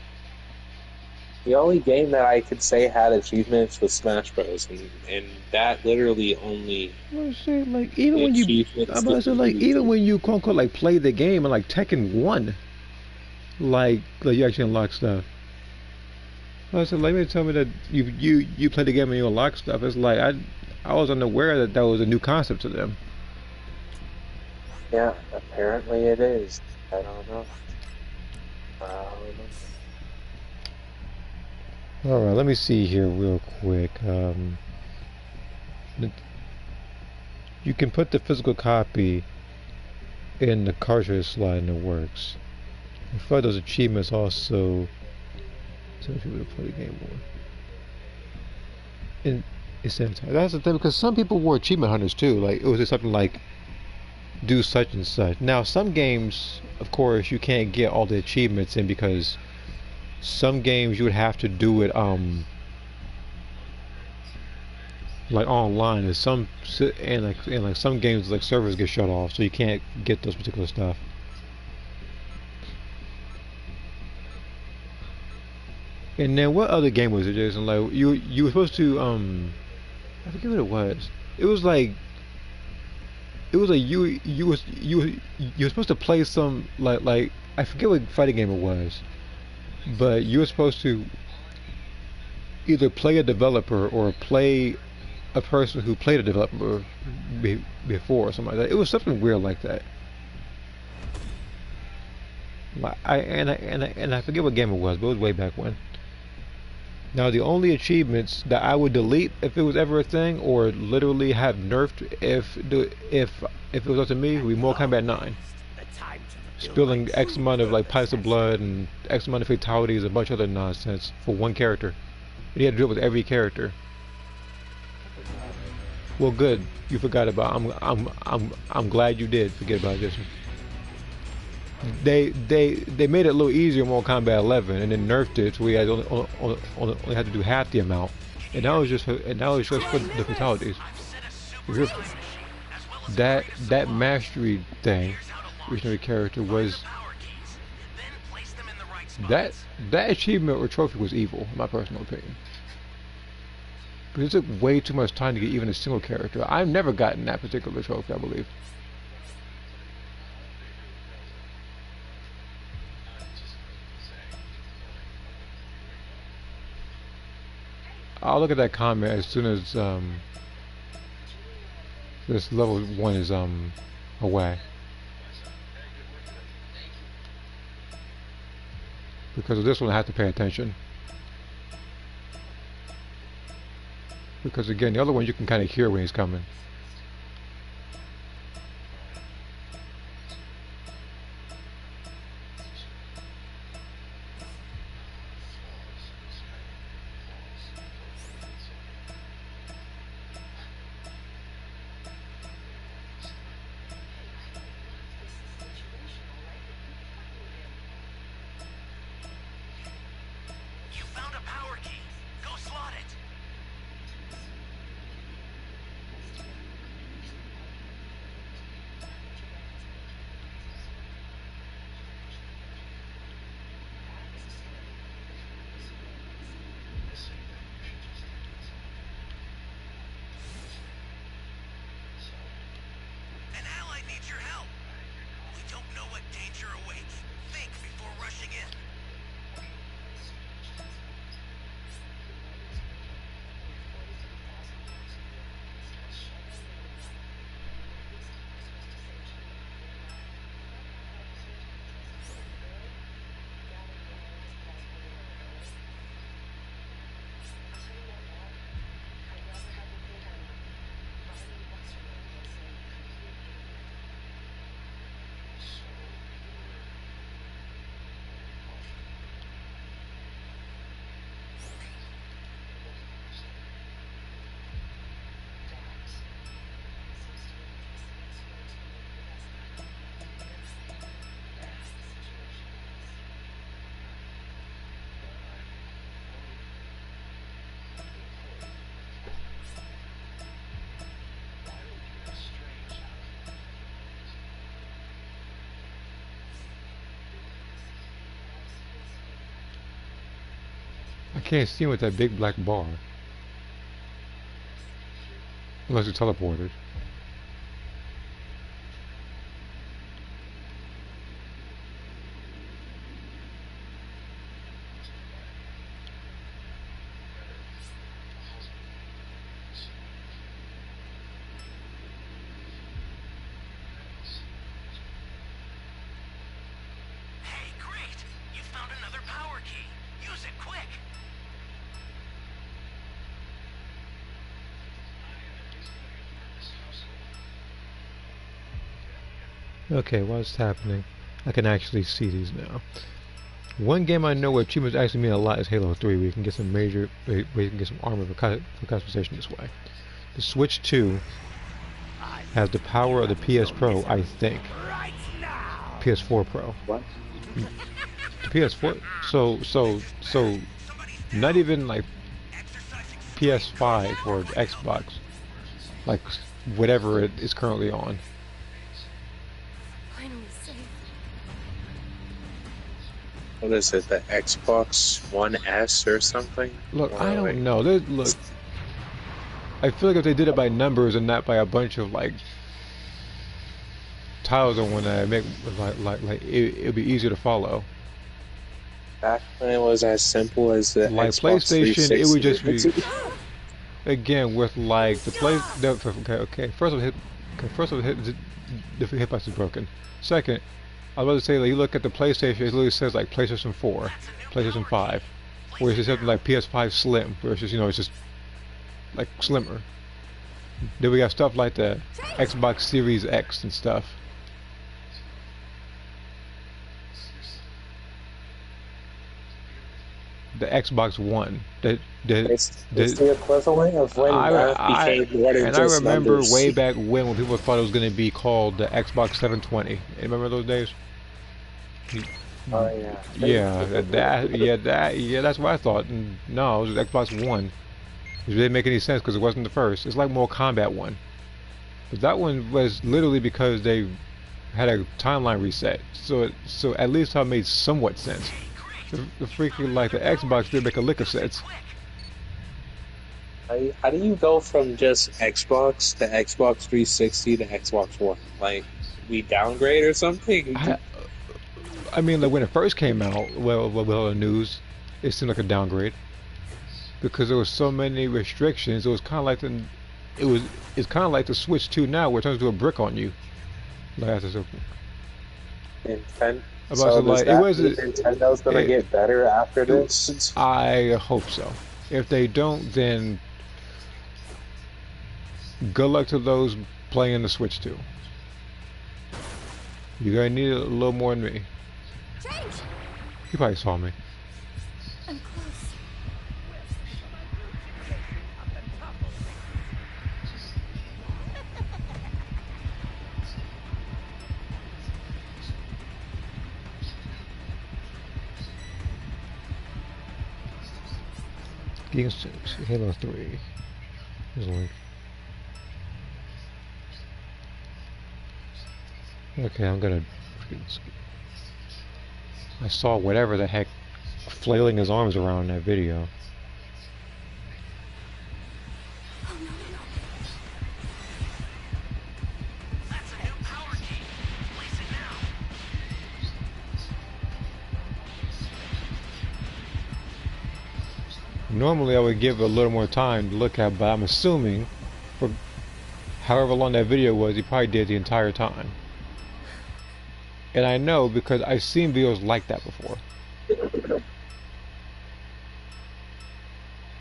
The only game that I could say had achievements was Smash Bros, and that literally only. I'm say like even when you, I'm about to say like even when you quote unquote like play the game and like Tekken 1, like you actually unlock stuff. I said, like, tell me that you play the game and you unlock stuff. It's like I was unaware that that was a new concept to them. Yeah, apparently it is. I don't know. Alright, let me see here real quick. You can put the physical copy in the cartridge slot and it works. In fact, those achievements also tell people to play the game more. And it's that's the thing, because some people were achievement hunters too. Like it was just something like do such and such. Now some games, of course, you can't get all the achievements in because some games you would have to do it like online, and some some games like servers get shut off, so you can't get those particular stuff. And then what other game was it, Jason? Like you were supposed to I forget what it was. It was like you were supposed to play some like I forget what fighting game it was, but you were supposed to either play a developer or play a person who played a developer before or something like that. It was something weird like that. I forget what game it was, but it was way back when. Now the only achievements that I would delete if it was ever a thing, or literally have nerfed if it was up to me, would be Mortal Kombat 9. Spilling X amount of like pints of blood and X amount of fatalities, a bunch of other nonsense for one character. And you had to do it with every character. Well, good. You forgot about. I'm glad you did forget about this. They made it a little easier in Mortal Kombat 11, and then nerfed it so we had only had to do half the amount, and that was just for the fatalities. That mastery thing, visionary character was that achievement or trophy was evil, in my personal opinion. Because it took way too much time to get even a single character. I've never gotten that particular trophy, I believe. I'll look at that comment as soon as this level 1 is away. Because of this one I have to pay attention. Because again, the other one you can kind of hear when he's coming. You found a power key. Go slot it. I can't see him with that big black bar. Unless you're teleported. Hey, great! You found another power key. Use it quick. Okay, what's happening? I can actually see these now. One game I know where achievements actually mean a lot is Halo 3, where you can get some where you can get some armor for customization this way. The Switch 2 has the power of the PS Pro, I think. PS4 Pro. What? The PS4. So not even like PS5 or Xbox, like whatever it is currently on. Finally safe. What is it? The Xbox One S or something? Look, Or I like- don't know. Look, I feel like if they did it by numbers and not by a bunch of like tiles on one, that make it'd be easier to follow. Back when it was as simple as the Like Xbox PlayStation, it would just 360. be again with like the play. Okay. First of all, the hitbox is broken. Second, I was about to say, like, you look at the PlayStation, it literally says like PlayStation 4, PlayStation 5, where it's just something like PS5 Slim, where it's just, it's just like slimmer. Then we got stuff like the Xbox Series X and stuff. The Xbox One. It's the equivalent of when that became what it and I just remember numbers. way back when people thought it was going to be called the Xbox 720. Remember those days? Oh yeah. That's what I thought. And no, it was the Xbox One. It didn't make any sense because it wasn't the first. It's like Mortal Kombat 1. But that one was literally because they had a timeline reset. So at least how it made somewhat sense. The freaking, like, the Xbox didn't make a lick of sense. How do you go from just Xbox to Xbox 360 to Xbox One? Like, we downgrade or something? I mean, like, when it first came out, well, the news, it seemed like a downgrade because there was so many restrictions. It was kind of like it's kind of like the Switch 2 now, where it turns into a brick on you. Like, Nintendo's gonna get better after this? I hope so. If they don't, then good luck to those playing the Switch 2. You're gonna need a little more than me. Change! You probably saw me. I'm close. Against Halo 3. There's a link. Okay, I'm gonna. I saw whatever the heck flailing his arms around in that video. That's a new power key. Place it now. Normally I would give a little more time to look at, but I'm assuming for however long that video was, he probably did the entire time. And I know because I've seen videos like that before.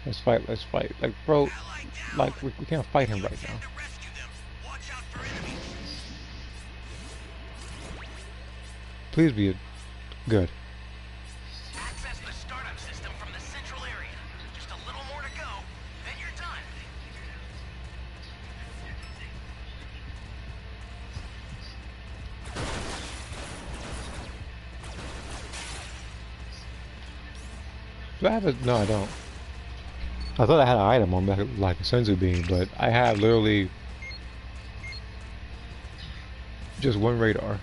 Let's fight. Like, bro, like, we can't fight him right now. Please be good. Access the startup system from the central area. Just a little more to go, then you're done. Do I have a... No, I don't. I thought I had an item on back, like a senzu bean, but I have literally just one radar.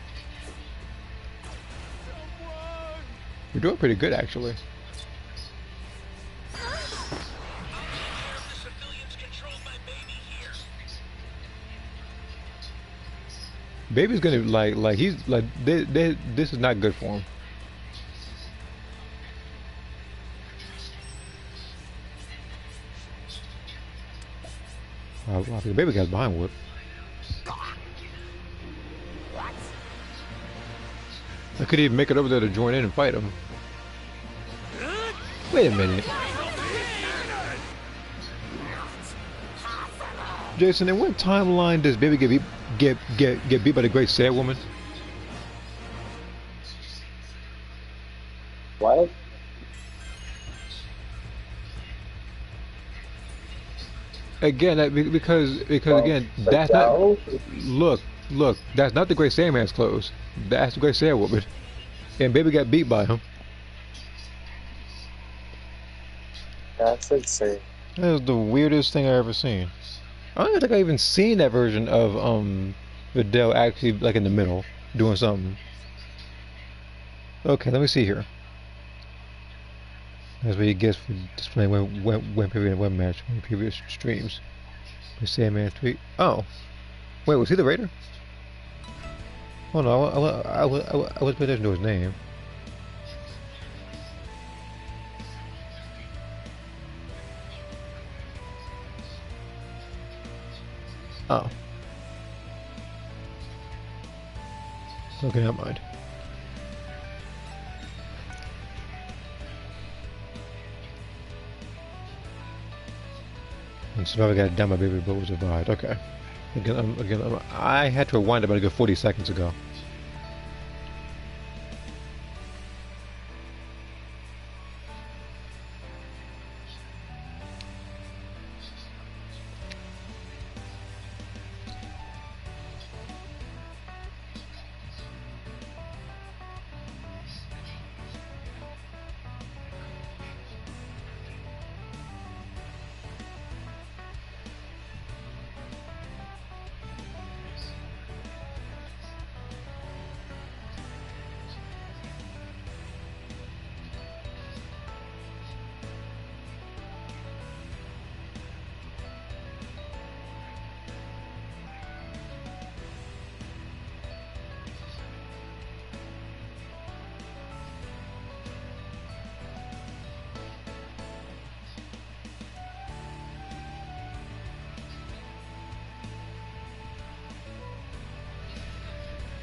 We're doing pretty good, actually. Baby's gonna like he's like this is not good for him. I think Baby guy's behind whip. I could even make it over there to join in and fight him. Wait a minute. Jason, in what timeline does Baby get beat by the Great Sad Woman? What? Again, because again, that's not. Look, that's not the Great Sandman's clothes. That's the Great Sad Woman, and Baby got beat by him. That's insane. That was the weirdest thing I ever seen. I don't think I even seen that version of Videl actually like in the middle doing something. Okay, let me see here. That's what he gets for displaying when previous web match when previous streams. The Sandman tweet. Oh, wait, was he the Raider? Oh no, I was paying attention to his name. Oh. Okay, never mind. And Survivor got down by Baby, but was revived. Okay. Again, I had to rewind about a good 40 seconds ago.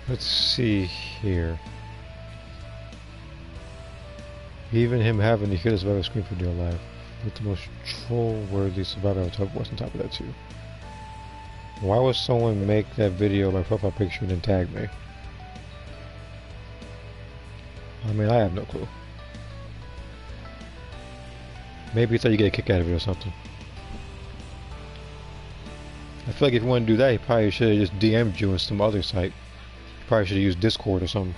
Let's see here. Even him having to hear the survivor scream for dear life. With the most troll-worthy survivor on top on top of that too. Why would someone make that video my profile picture and then tag me? I mean, I have no clue. Maybe he thought you get a kick out of it or something. I feel like if you want to do that, he probably should have just DM'd you on some other site. Probably should have used Discord or something.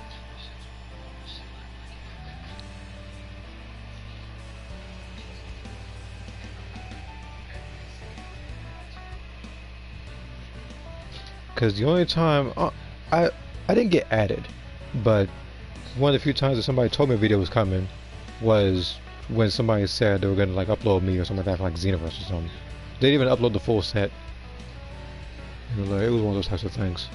Because the only time I didn't get added, but one of the few times that somebody told me a video was coming was when somebody said they were gonna like upload me or something like that for like Xenoverse or something. They didn't even upload the full set. It was one of those types of things.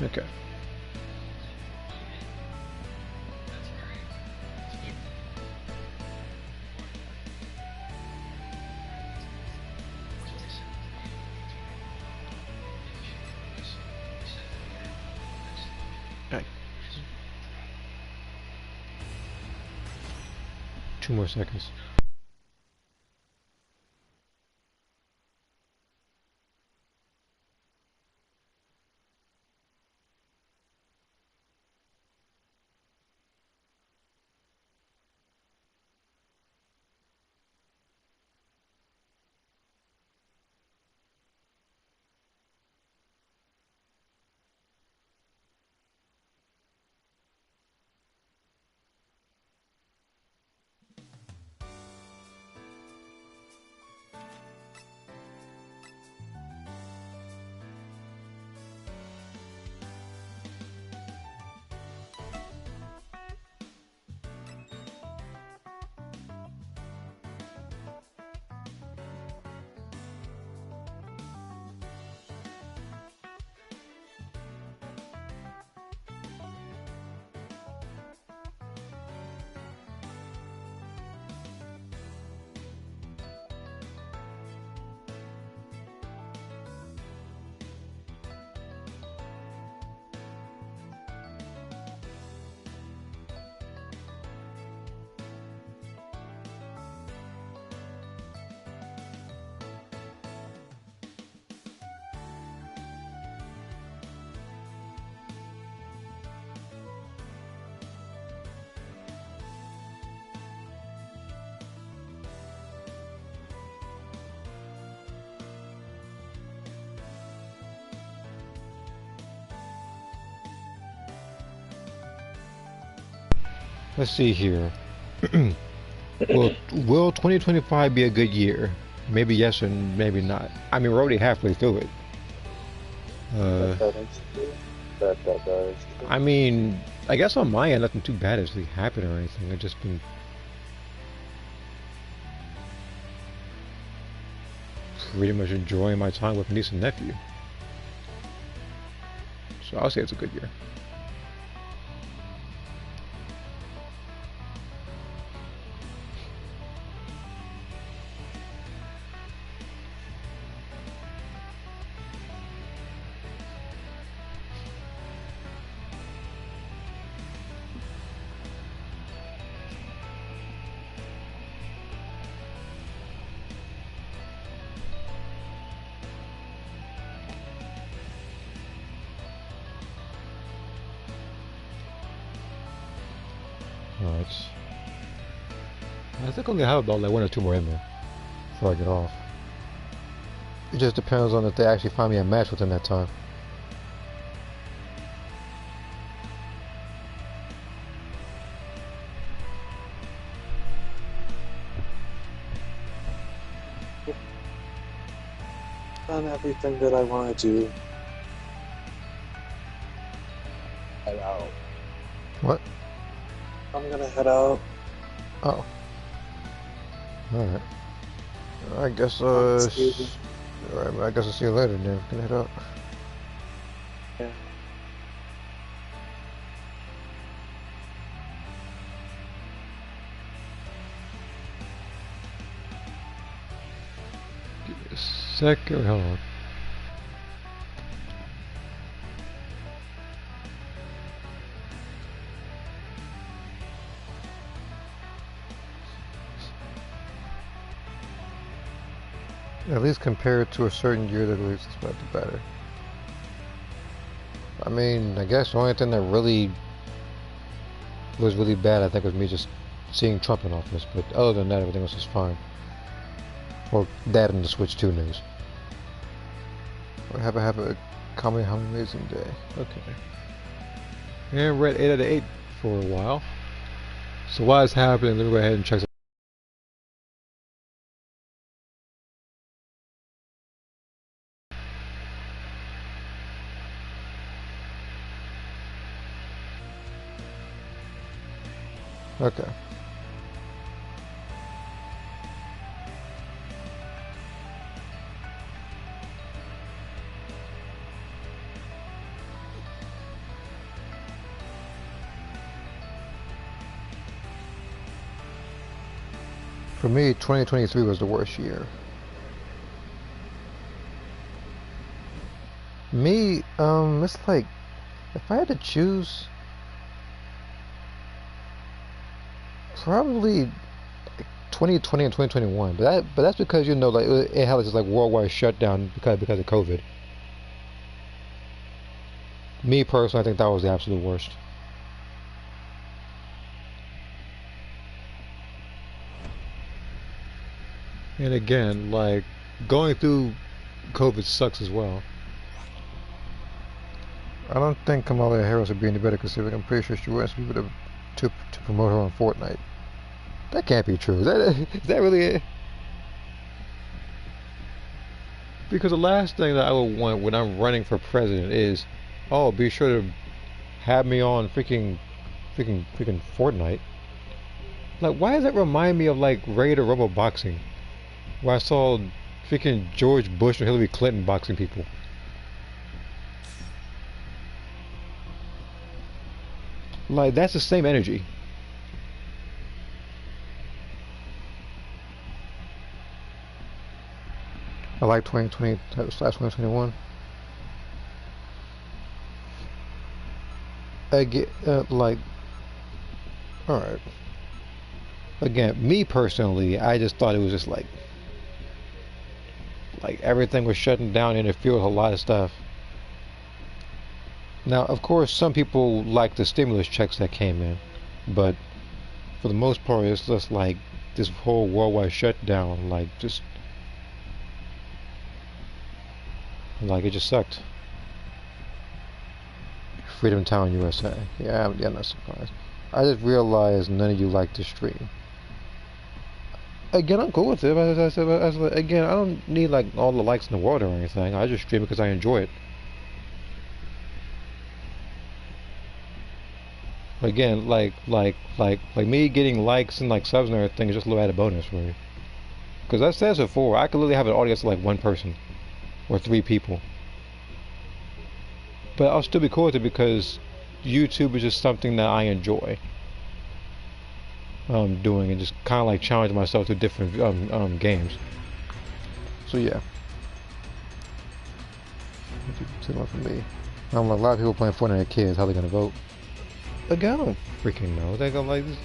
Okay. Alright. 2 more seconds. Let's see here. Will 2025 be a good year? Maybe yes and maybe not. I mean, we're already halfway through it. That is true. That is true. I mean, I guess on my end, nothing too bad has really happened or anything. I've just been pretty much enjoying my time with niece and nephew. So I'll say it's a good year. Alright. I think I only have about like 1 or 2 more in there before I get off. It just depends on if they actually find me a match within that time. Done everything that I want to do. Head out. What? I'm gonna head out. Oh. Alright. I guess, Excuse me. alright, I guess I'll see you later then. Gonna head out. Yeah. Give me a second, hold on. At least compared to a certain year, that at least it's about the better. I mean, I guess the only thing that really was really bad, I think, was me just seeing Trump in office. But other than that, everything else is fine. Well, that and the Switch 2 news. Have a comedy, have an amazing day. Okay. And we're at 8 out of 8 for a while. So while it's happening, let me go ahead and check. Okay. For me, 2023 was the worst year. Me, it's like, if I had to choose, probably like 2020 and 2021. But that's because, you know, like it had this like worldwide shutdown because of COVID. Me personally, I think that was the absolute worst. And again, like, going through COVID sucks as well. I don't think Kamala Harris would be any better considering I'm pretty sure she wants people to promote her on Fortnite. That can't be true. Is that really it? Because the last thing that I would want when I'm running for president is, oh, be sure to have me on freaking Fortnite. Like, why does that remind me of like Raid or Rumble boxing, where I saw freaking George Bush and Hillary Clinton boxing people? Like, that's the same energy. I like 2020 / 2021. Again, like, alright. Again, me personally, I just thought it was just like everything was shutting down, interfered with a lot of stuff. Now, of course, some people like the stimulus checks that came in, but for the most part, it's just like this whole worldwide shutdown, like just like it just sucked. Freedom Town, USA. Yeah, I'm not surprised. I just realized none of you like to stream. Again, I'm cool with it. Again, I don't need like all the likes in the world or anything. I just stream because I enjoy it. Again, like me getting likes and like subs and everything is just a little added bonus for me. Because I said before, I could literally have an audience of like one person or 3 people, but I'll still be cool with it because YouTube is just something that I enjoy doing, and just kind of like challenge myself to different games. So yeah, too much for me. Like a lot of people playing Fortnite kids. How they gonna vote? Again, I don't freaking know. They gonna like this.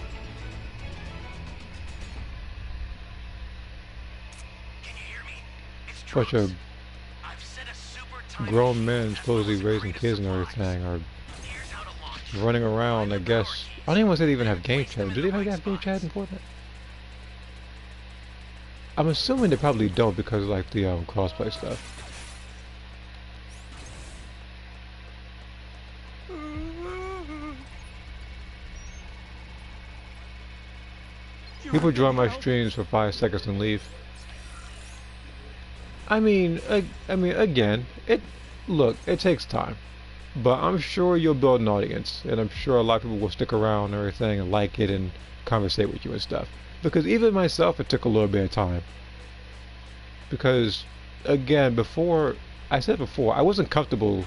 Can you hear me? It's Bunch Trunks. of I've set a super time grown machine men that's supposedly supposed to raising bring us kids and supplies. everything are Here's how to launch. running around. I guess I don't even want to say they even have game chat. Do they even have game chat in Fortnite? I'm assuming they probably don't because of like the crossplay stuff. People join my streams for 5 seconds and leave. I mean, again, look, it takes time, but I'm sure you'll build an audience, and I'm sure a lot of people will stick around and everything and like it and conversate with you and stuff. Because even myself, it took a little bit of time. Because, again, I said before, I wasn't comfortable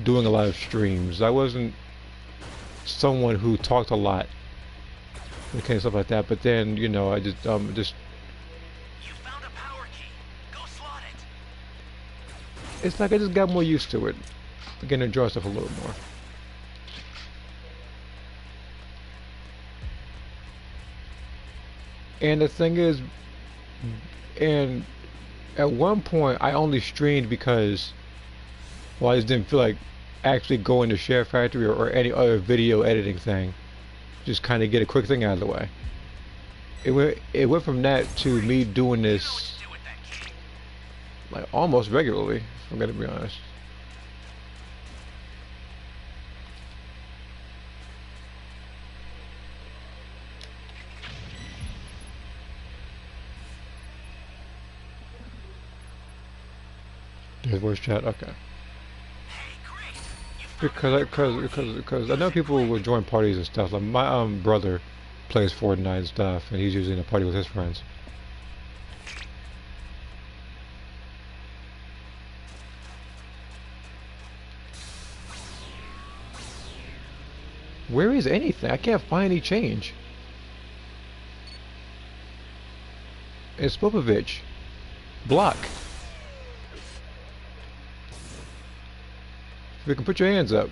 doing a lot of streams. I wasn't someone who talked a lot, okay, stuff like that. But then, you know, I just You found a power key. Go slot it. it's like I just got more used to it, getting to enjoy stuff a little more. And the thing is, and at one point I only streamed because, well, I just didn't feel like actually going to Share Factory or any other video editing thing. Just kind of get a quick thing out of the way. It went from that to me doing this Do with that key. like almost regularly, if I'm gonna be honest. There's voice chat, okay. Hey, great. You found Because I know people will join parties and stuff. Like my brother plays Fortnite and stuff, and he's usually in a party with his friends. Where is anything? I can't find any change. It's Popovich. Block. You can put your hands up.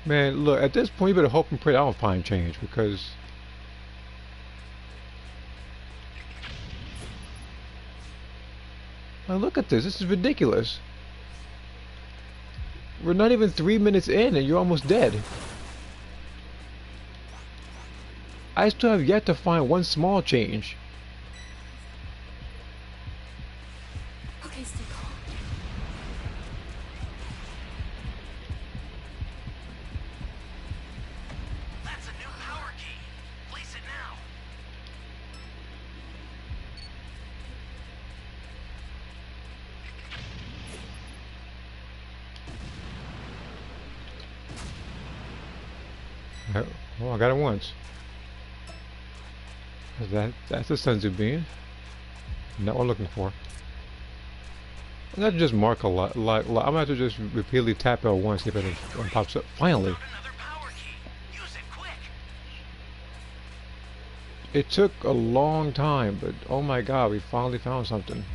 Man, look, at this point you better hope and pray I don't find change, because now look at this. This is ridiculous. We're not even 3 minutes in and you're almost dead. I still have yet to find one small change. Okay, stay calm. That's a new power key. Place it now. Oh, I got it once. That's the senzu bean. Not what I'm looking for. I'm gonna have to just mark a lot. I'm gonna have to just repeatedly tap L once, see if it pops up. Finally. Found another power key. Use it quick. It took a long time, but oh my god, we finally found something.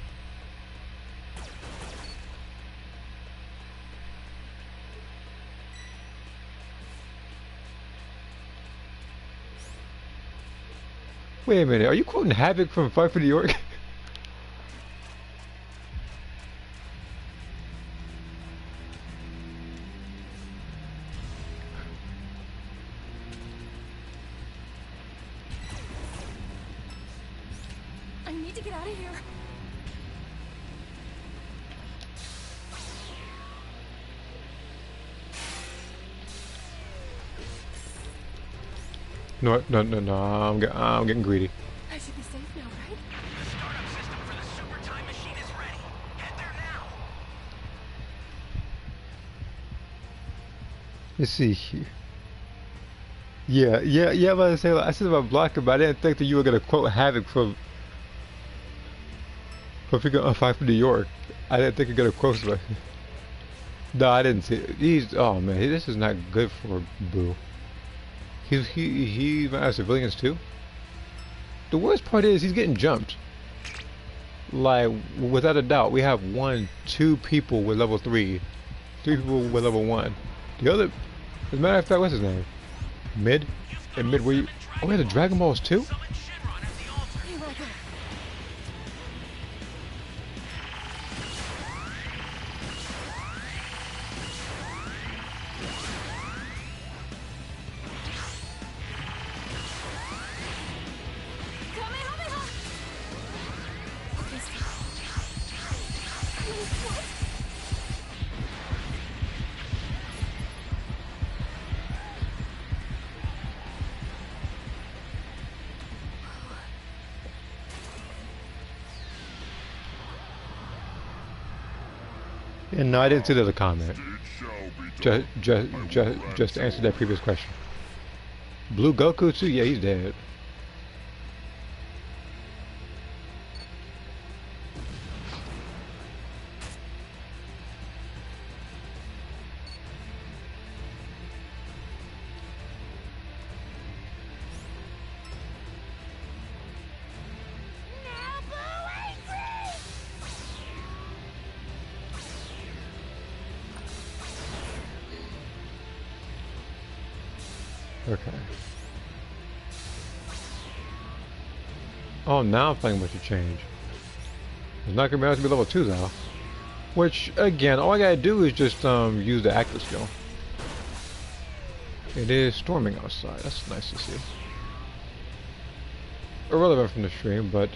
Wait a minute, are you quoting Havoc from Fight for New York? to get out of here. No, no, no, no. I'm getting greedy. I should be safe now, right? The startup system for the super time machine is ready. Head there now. Let's see here. Yeah. I was about to say, like, I said about blocking, but I didn't think that you were gonna quote Havoc from freaking Fight for New York. I didn't think you were gonna quote like. No, I didn't see it. Oh man, this is not good for Boo. He even has civilians too. The worst part is he's getting jumped. Like, without a doubt, we have 2 people with level 3, 3 people with level 1. The other, as a matter of fact, what's his name? Mid? And Mid, where you? Oh, we have the Dragon Balls too? Here I go. Kamehameha! Okay, stop. What? And no, I didn't see the other comment. Just to answer that previous question. Blue Goku too? Yeah, he's dead. Okay. Oh, now I'm playing with the change. It's not gonna be able to be level 2 though. Which, again, all I gotta do is just use the active skill. It is storming outside. That's nice to see. Irrelevant from the stream, but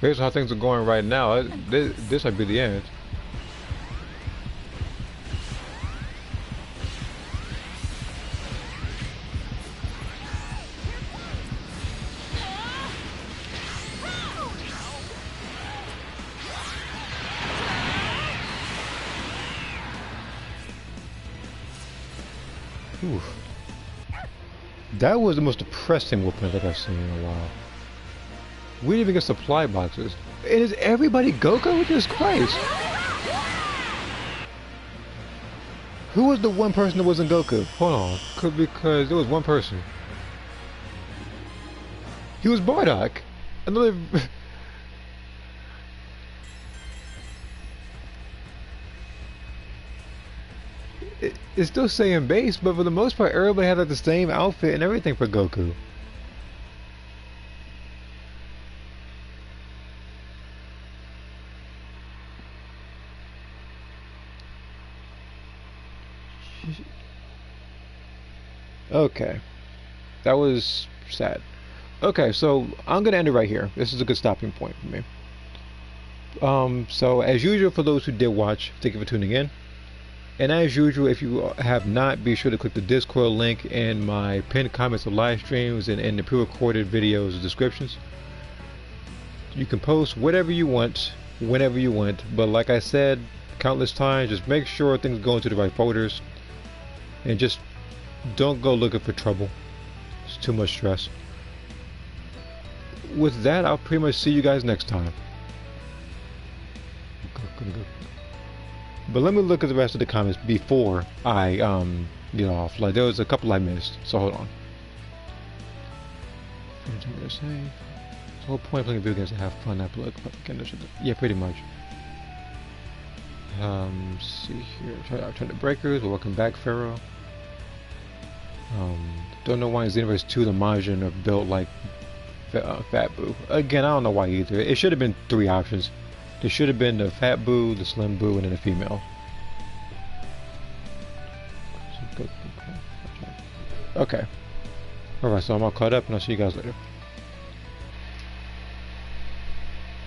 based on how things are going right now, this might be the end. Oof. That was the most depressing whooping I think I've seen in a while. We didn't even get supply boxes. And is everybody Goku? Jesus Christ! Who was the one person that wasn't Goku? Hold on. Because there was one person. He was Bardock. Another... It's still saying base, but for the most part, everybody had like the same outfit and everything for Goku. Okay, that was sad. Okay, so I'm gonna end it right here. This is a good stopping point for me. So as usual, for those who did watch, thank you for tuning in. And as usual, if you have not, be sure to click the Discord link in my pinned comments of live streams and in the pre-recorded videos descriptions. You can post whatever you want, whenever you want, but like I said countless times, just make sure things go into the right folders, and just don't go looking for trouble. It's too much stress. With that, I'll pretty much see you guys next time. But let me look at the rest of the comments before I get off. Like, there was a couple I missed, so hold on. The whole point of playing video games is to have fun, not play propaganda. Yeah, pretty much. See here. Turn the breakers. Welcome back, Pharaoh. Don't know why in Xenoverse 2 the Majin are built like Fat Boo. Again, I don't know why either. It should have been 3 options. There should have been the Fat Boo, the Slim Boo, and then a female. Okay. Alright, so I'm all caught up, and I'll see you guys later.